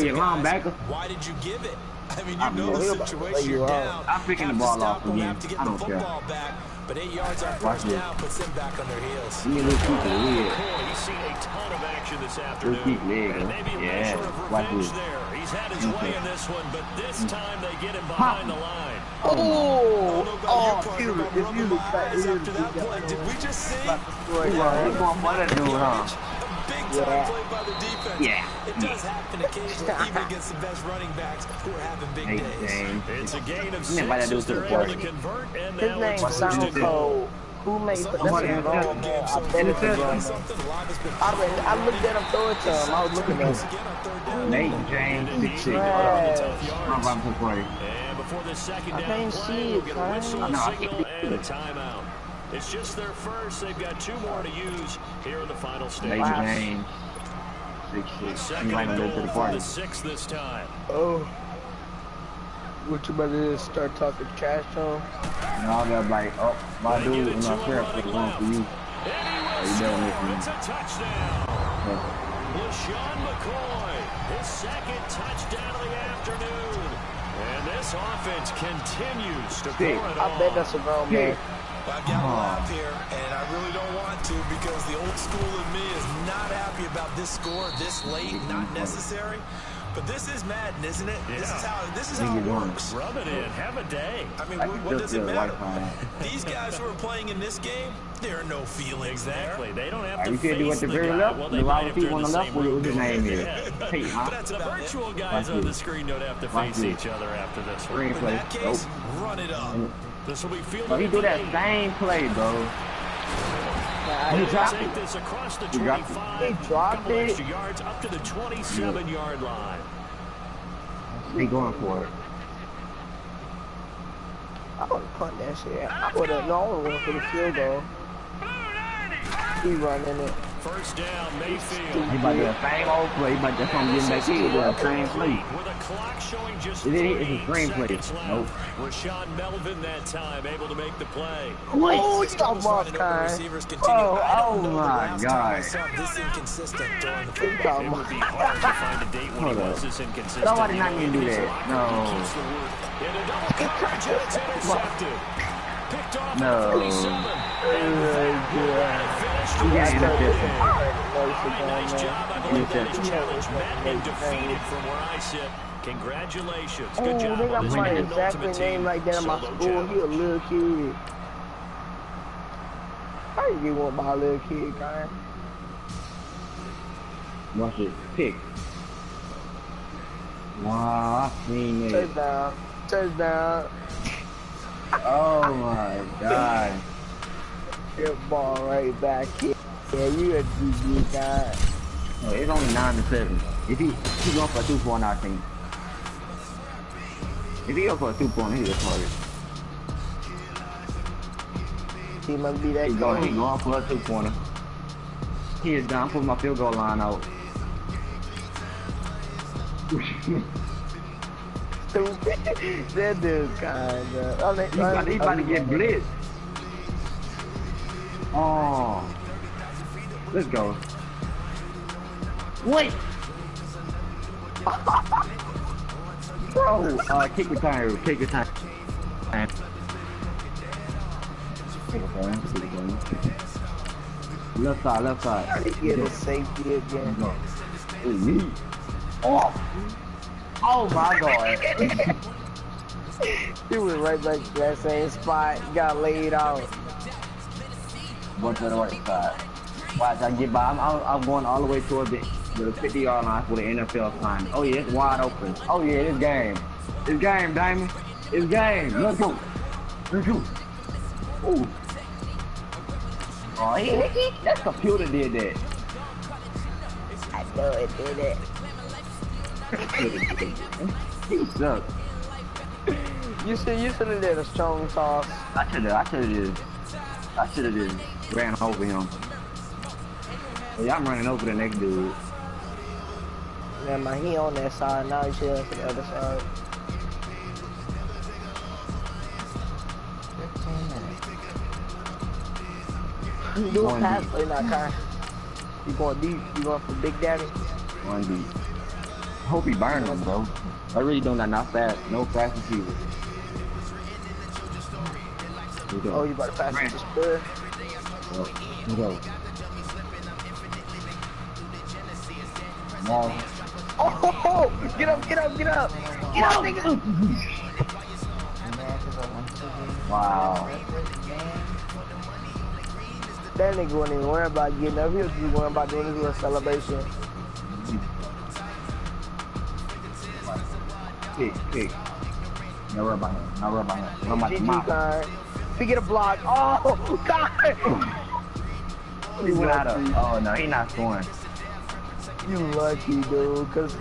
your linebacker. Why did you give it? I mean, you know the situation. You're down. I'm picking the ball off again. I don't care. Back, but 8 yards on first down puts them back on their heels. Give me a little keep the lid. He's seen a ton of action this afternoon. Keep leg. And maybe a measure of revenge there. He's had his way in this one, but this time they get him behind the line. Dude, if you look back, after that play, did we just see? He's going for that dude, huh? Big time play by the defense. It does happen occasionally, even against the best running backs who are having big days. It's a gain of 6 they're able to convert, and his now name it's sounds cold. Who made that? That's a wrong game. I bet it's a wrong game. I looked at him throw it to him. I was looking at him. Nate James, 6'6". I'm about to play. And before the second I down can't play, see we'll it, get a whistle, man. signal, and a timeout. It's just their first. They've got 2 more to use here in the final stage. Nate James, 6'6". Second and goal for the 6th this time. Oh. What you about to do? Start talking trash to him? No, they're like, oh, my dude, I'm not sure if it's one for you. It's a touchdown. LaShawn McCoy, his 2nd touchdown of the afternoon. And this offense continues to pour it on. I bet that's a grown man. Well, I've got to laugh here, and I really don't want to because the old school in me is not happy about this score this late, not necessary. But this is Madden, isn't it? Yeah. This is how it works. Rub it in. Have a day. I mean, what does it matter? These guys who are playing in this game, there are no feelings exactly. They don't have to you face do at the very left. Well, the wide receiver on the left, what his name is. The virtual guys on the screen don't have to face each other after this one. In that case, run it up. This will be fielded. He do that same play, bro. He dropped it. This across the 25. He dropped it. Yards up to the 27-yard line. He going for it. I would have punt that shit. I would have went for the field goal. He running it. First down, Mayfield. He about to do the same old play, but that's on getting back in. The same play. With a clock showing just it's a screen play. Nope. Rashawn Melvin that time able to make the play. Oh, stop off, Kai. Oh my God. This inconsistent during the football. It would be hard to find a date when he was this inconsistent. Nobody not gonna do that. No. In a double coverage, and it's intercepted. Picked off no. 47. He got intercepted. Nice job. I believe that is challenge met and defeated from where I sit. Congratulations. Good job. They got my exact name like that in my school. He a little kid. How you get one by a little kid, guy? Watch it. Pick. Wow, I seen it. Touchdown. Touchdown. Oh my God. Good ball right back here. Yeah, you a GG guy. Oh, it's only 9-7. If he going for a 2-point, I think. If he go for a 2-point, he'll target. He must be that He going for a 2-pointer. He is down. Put my field goal line out. Stupid. That dude kinda. He about to get blitzed. Oh. Let's go. Wait. Bro, kick the time. Kick the time. Left side, left side. Get a safety again. Oh. Oh my God. He went right back to that same spot, got laid out. Going to the right side. Watch, I get by. I'm going all the way towards the 50-yard line for the NFL sign. Oh yeah, it's wide open. Oh yeah, it's game. It's game, Diamond. It's game. Let's go. Let's go. Ooh. Oh, that computer did that. I know it did it. He sucked. You should have did a strong toss. I should have just ran over him. Yeah, I'm running over the next dude. Yeah, man, he on that side now. He should to the other side. 15 minutes. Do a pass play now, Kai. You going deep? You going for Big Daddy? One deep. I hope he burn him, bro. I really don't not fast. No fast receiver. Oh, you about to pass it to Spur? Let's go. No. Oh, get up, get up, get up. Get up, nigga. Wow. That nigga wasn't even worried about getting up. He was just worried about doing his little celebration. Pick. No rub on him. No rub on him. No my GG, he get a block. Oh, God. He went out of. Oh, no, he not scoring. You lucky, dude. Cause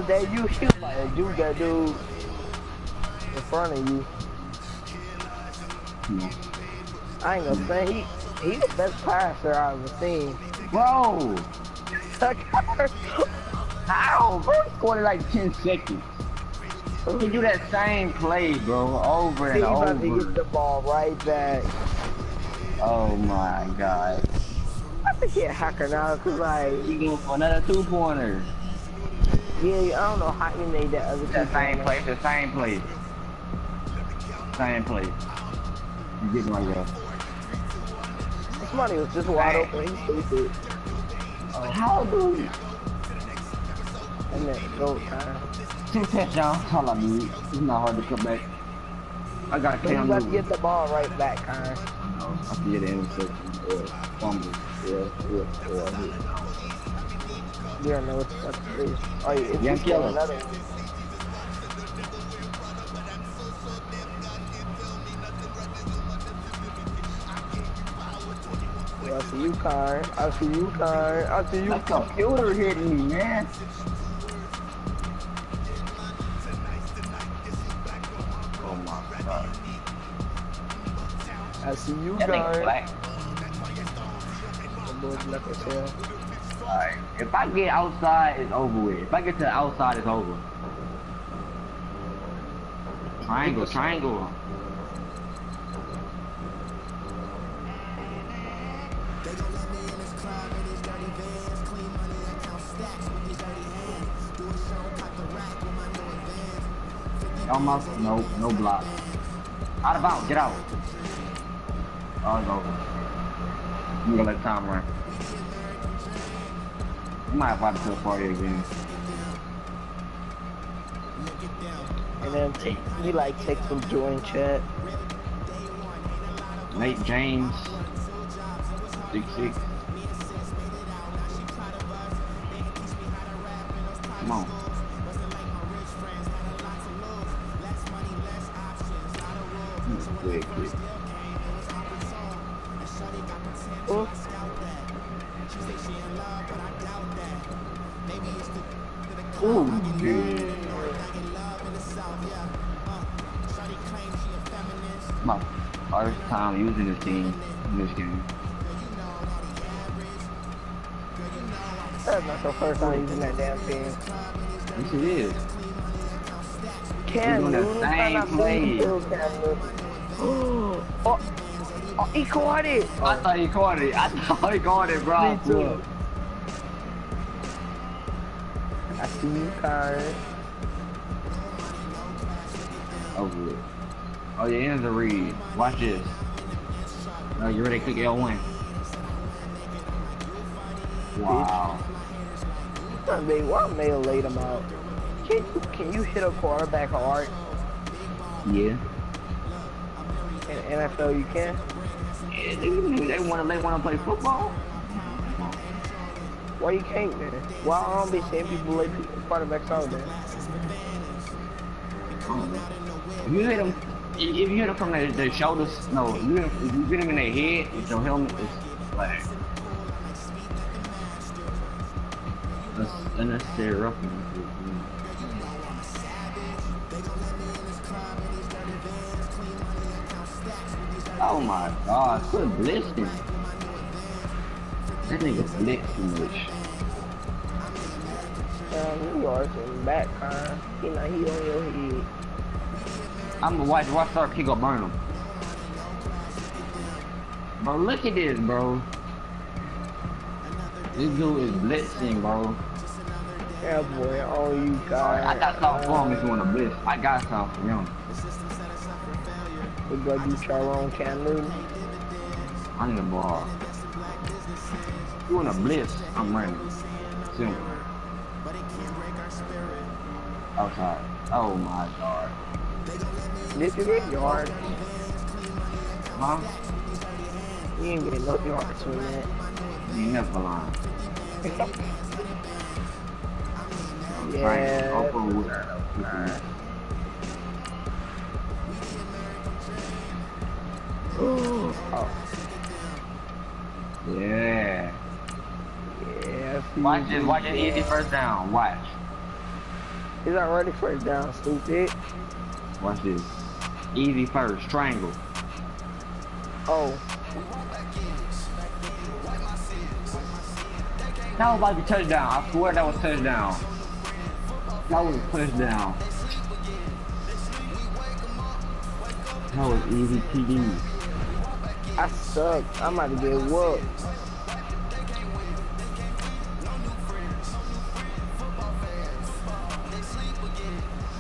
that you like a dude, that dude in front of you. I ain't gonna say he's the best passer I've ever seen. Bro! How? Bro, he scored in like 10 seconds. He do that same play, bro, over and over. He about to get the ball right back. Oh my God. I think he a hacker now, cause like he going for another 2-pointer. Yeah, I don't know how he made that other. That same play, the same play. Same play. You getting right there. Somebody was just wide open. He stupid. Oh, how do you? And then go time. 2 touchdowns. All I need. It's not hard to come back. I got Cam. You got to get the ball right back, Kyle. No, I can get an interception or fumble. Yeah. Yeah, no, it's that's crazy. Oh, yeah, it's killing another one. I see you, Kai. I see you, Kai. I see you. That computer hitting me, man. Oh my God. I see you, That nigga black. Alright, if I get outside, it's over with. If I get to the outside, it's over. Triangle. Almost, no block. Out of bounds, get out. Oh, it's over. I'm gonna let Tom run. I might have to the party again. And then you like take some join chat. Nate James, 6'6". Come on. Quick. Oh. Ooh, my first time using this team in this game. That's not your first time using that damn team. Yes, it is. Cam Newton, same play. Oh, he caught it. I thought he caught it. I thought he caught it, bro. Me too. I see you, Karen. Oh, good. Oh, your ends are read. Watch this. Oh, you ready to click L1? Wow. Why Mayo laid him out? Can you hit a quarterback hard? Yeah. In the NFL, you can? Yeah, they want to play football? Why you can't, man? Why I don't be seeing people lay quarterbacks out there? If you hit them, from the shoulders, no, if you hit them in their head with your helmet, it's flag. That's unnecessary roughing. Oh my God, quit blitzing. That nigga blitz too much. You are some back, huh? He on your head. I'm gonna watch our kick up burn him. Bro, look at this, bro. This dude is blitzing, bro. Yeah, boy, all you got. I got something for him if you want to blitz. I got something for him. We go do Charlone Cam Newton. I need a ball. You want to blitz? I'm running. Simple. Outside. Oh my God. Did you get yard? Huh? You ain't getting no yards from that. You never lying. Yeah. Oh. Yeah. Yeah. Watch it easy first down. Watch. He's already first down, stupid. Watch this. Easy first. Triangle. Oh. That was about to be touchdown. I swear that was touchdown. That was touchdown. That was easy TD. I suck. I'm about to get whooped.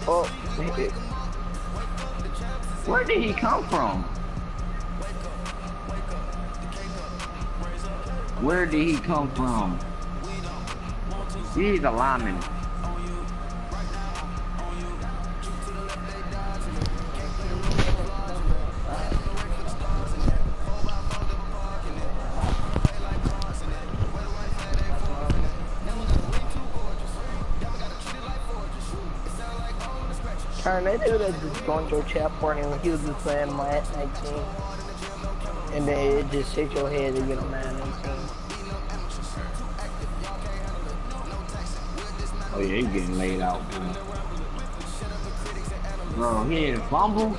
Oh, where did he come from? Where did he come from? He's a lineman. Turn that dude that just going to a chat party when he was just playing Madden 19. And then it just hit your head to get a Madden 19. Oh yeah, he's getting laid out, man. Bro, he didn't fumble.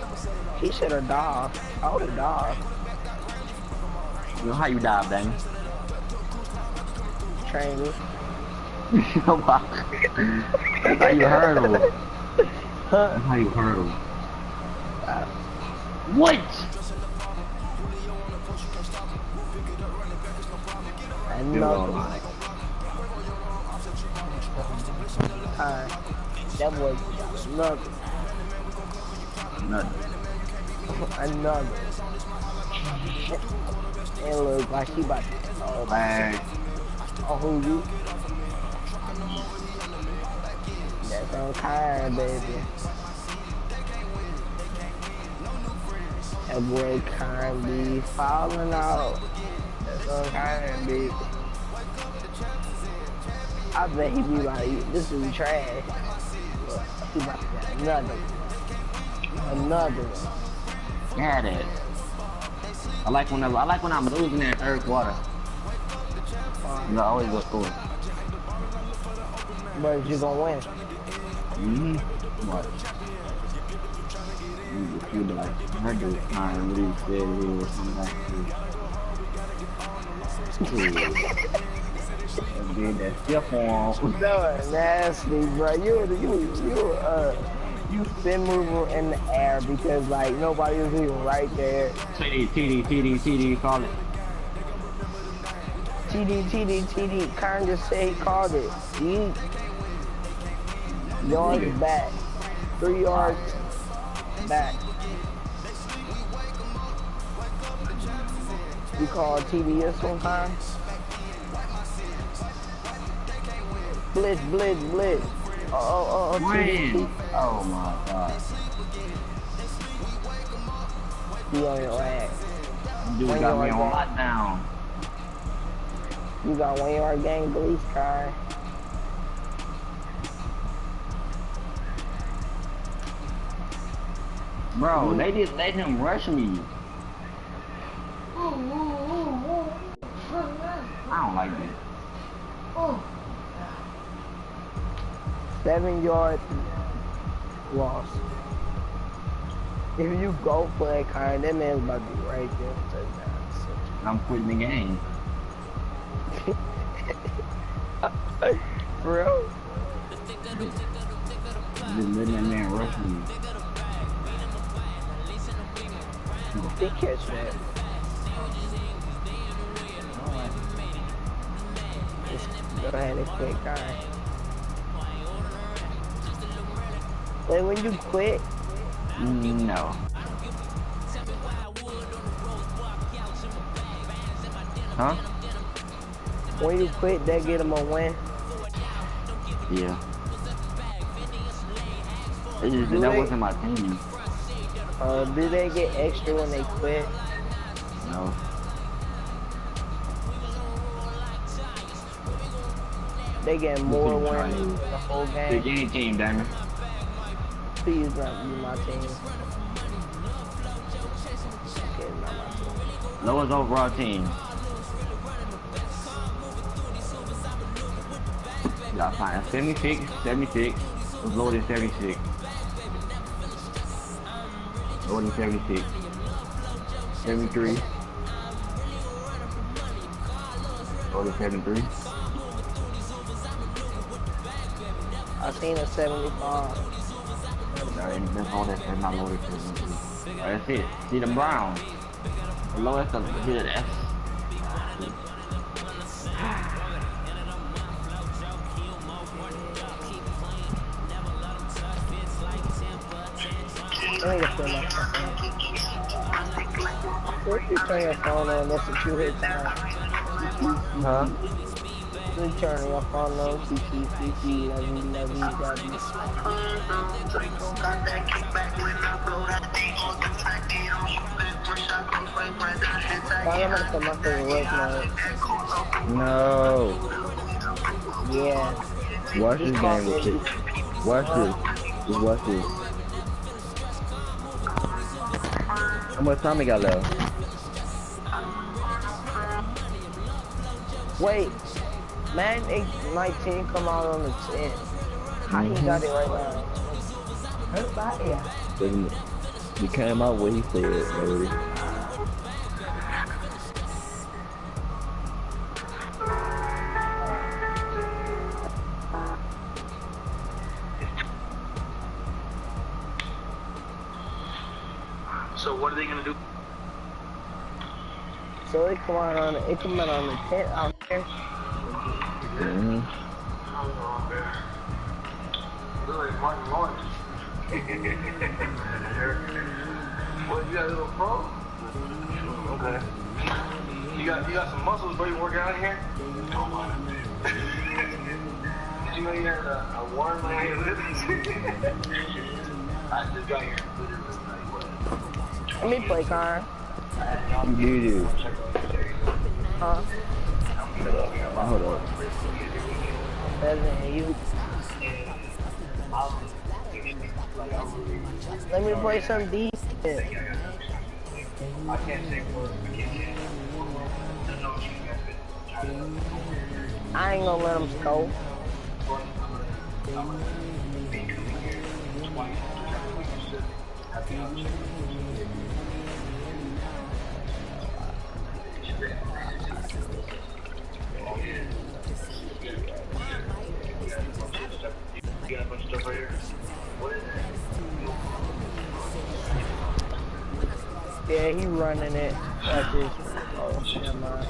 He should have dived. I would have dived. You know how you dive, Danny? Triangle. That's how you hurdle. That's how you hurdle. What? Another. That was another. Another. It looks like he about to. Oh, man. Oh, who you? That's on Kyron, baby. That boy Kyron be falling out. That's on Kyron, baby. I bet he be like, this is trash. He about to get another one. Yeah, that. I like when I'm losing that third quarter. You know, I always go score. But you gonna win. What? You be like, that dude kind what he said he was coming back to. Did that stiff on. That was nasty, bro. You spin mover in the air because like nobody was even right there. TD, call it. TD. Karen just said he called it. Yards back. 3 yards back. You call TDS one time? Blitz. TD. Oh my god. You on your ass. Dude got me on lockdown. You got 1 yard gang police car. Bro, they just let him rush me. I don't like this. 7 yard loss. If you go for that kind, that man's about to be right there. I'm quitting the game. For real? Just letting that man rush me. They catch that. Just go ahead and quit, guy. Wait, when you quit? No. Huh? When you quit, they get them a win? Yeah. That wasn't my team. Do they get extra when they quit? No. They get more wins in the whole game. The game team, damn it. Please not be my team. Okay, not my team. Lowest overall team. Y'all find 76. Was lower than 76. Lower than 76. 73. Lower than 73. I seen a 75. That's all that's not lower than 73. That's it. See the Browns. The lowest of here, that's. Let me feel like if you turn your phone on, that's what you hit time. Huh? You turn your phone on, I'm gonna put my favorite work mode. No. Yeah. Watch this game with it. Watch this. Just watch this. How much time we got left? Wait, Madden 8-19 come out on the 10th. How he got it right now? Everybody, yeah. He came out what he said already. So what are they gonna do? So it come out on the 10th out there. Look like Martin Lawrence. What, you got a little pro? Okay. You got some muscles, bro. You working out here? Did you know you had a worm like your lips? I just got here. Let me play, Connor. You do. Huh? Hold up. better than you. Let me play some defense. I can't say what. I ain't gonna let him score. Yeah, he running it. That's his. Oh, never mind.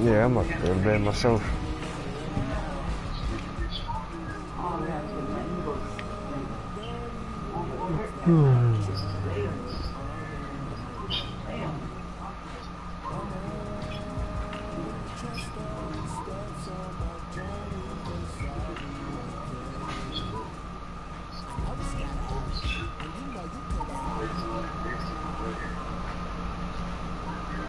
Yeah, I'm about to go to bed myself.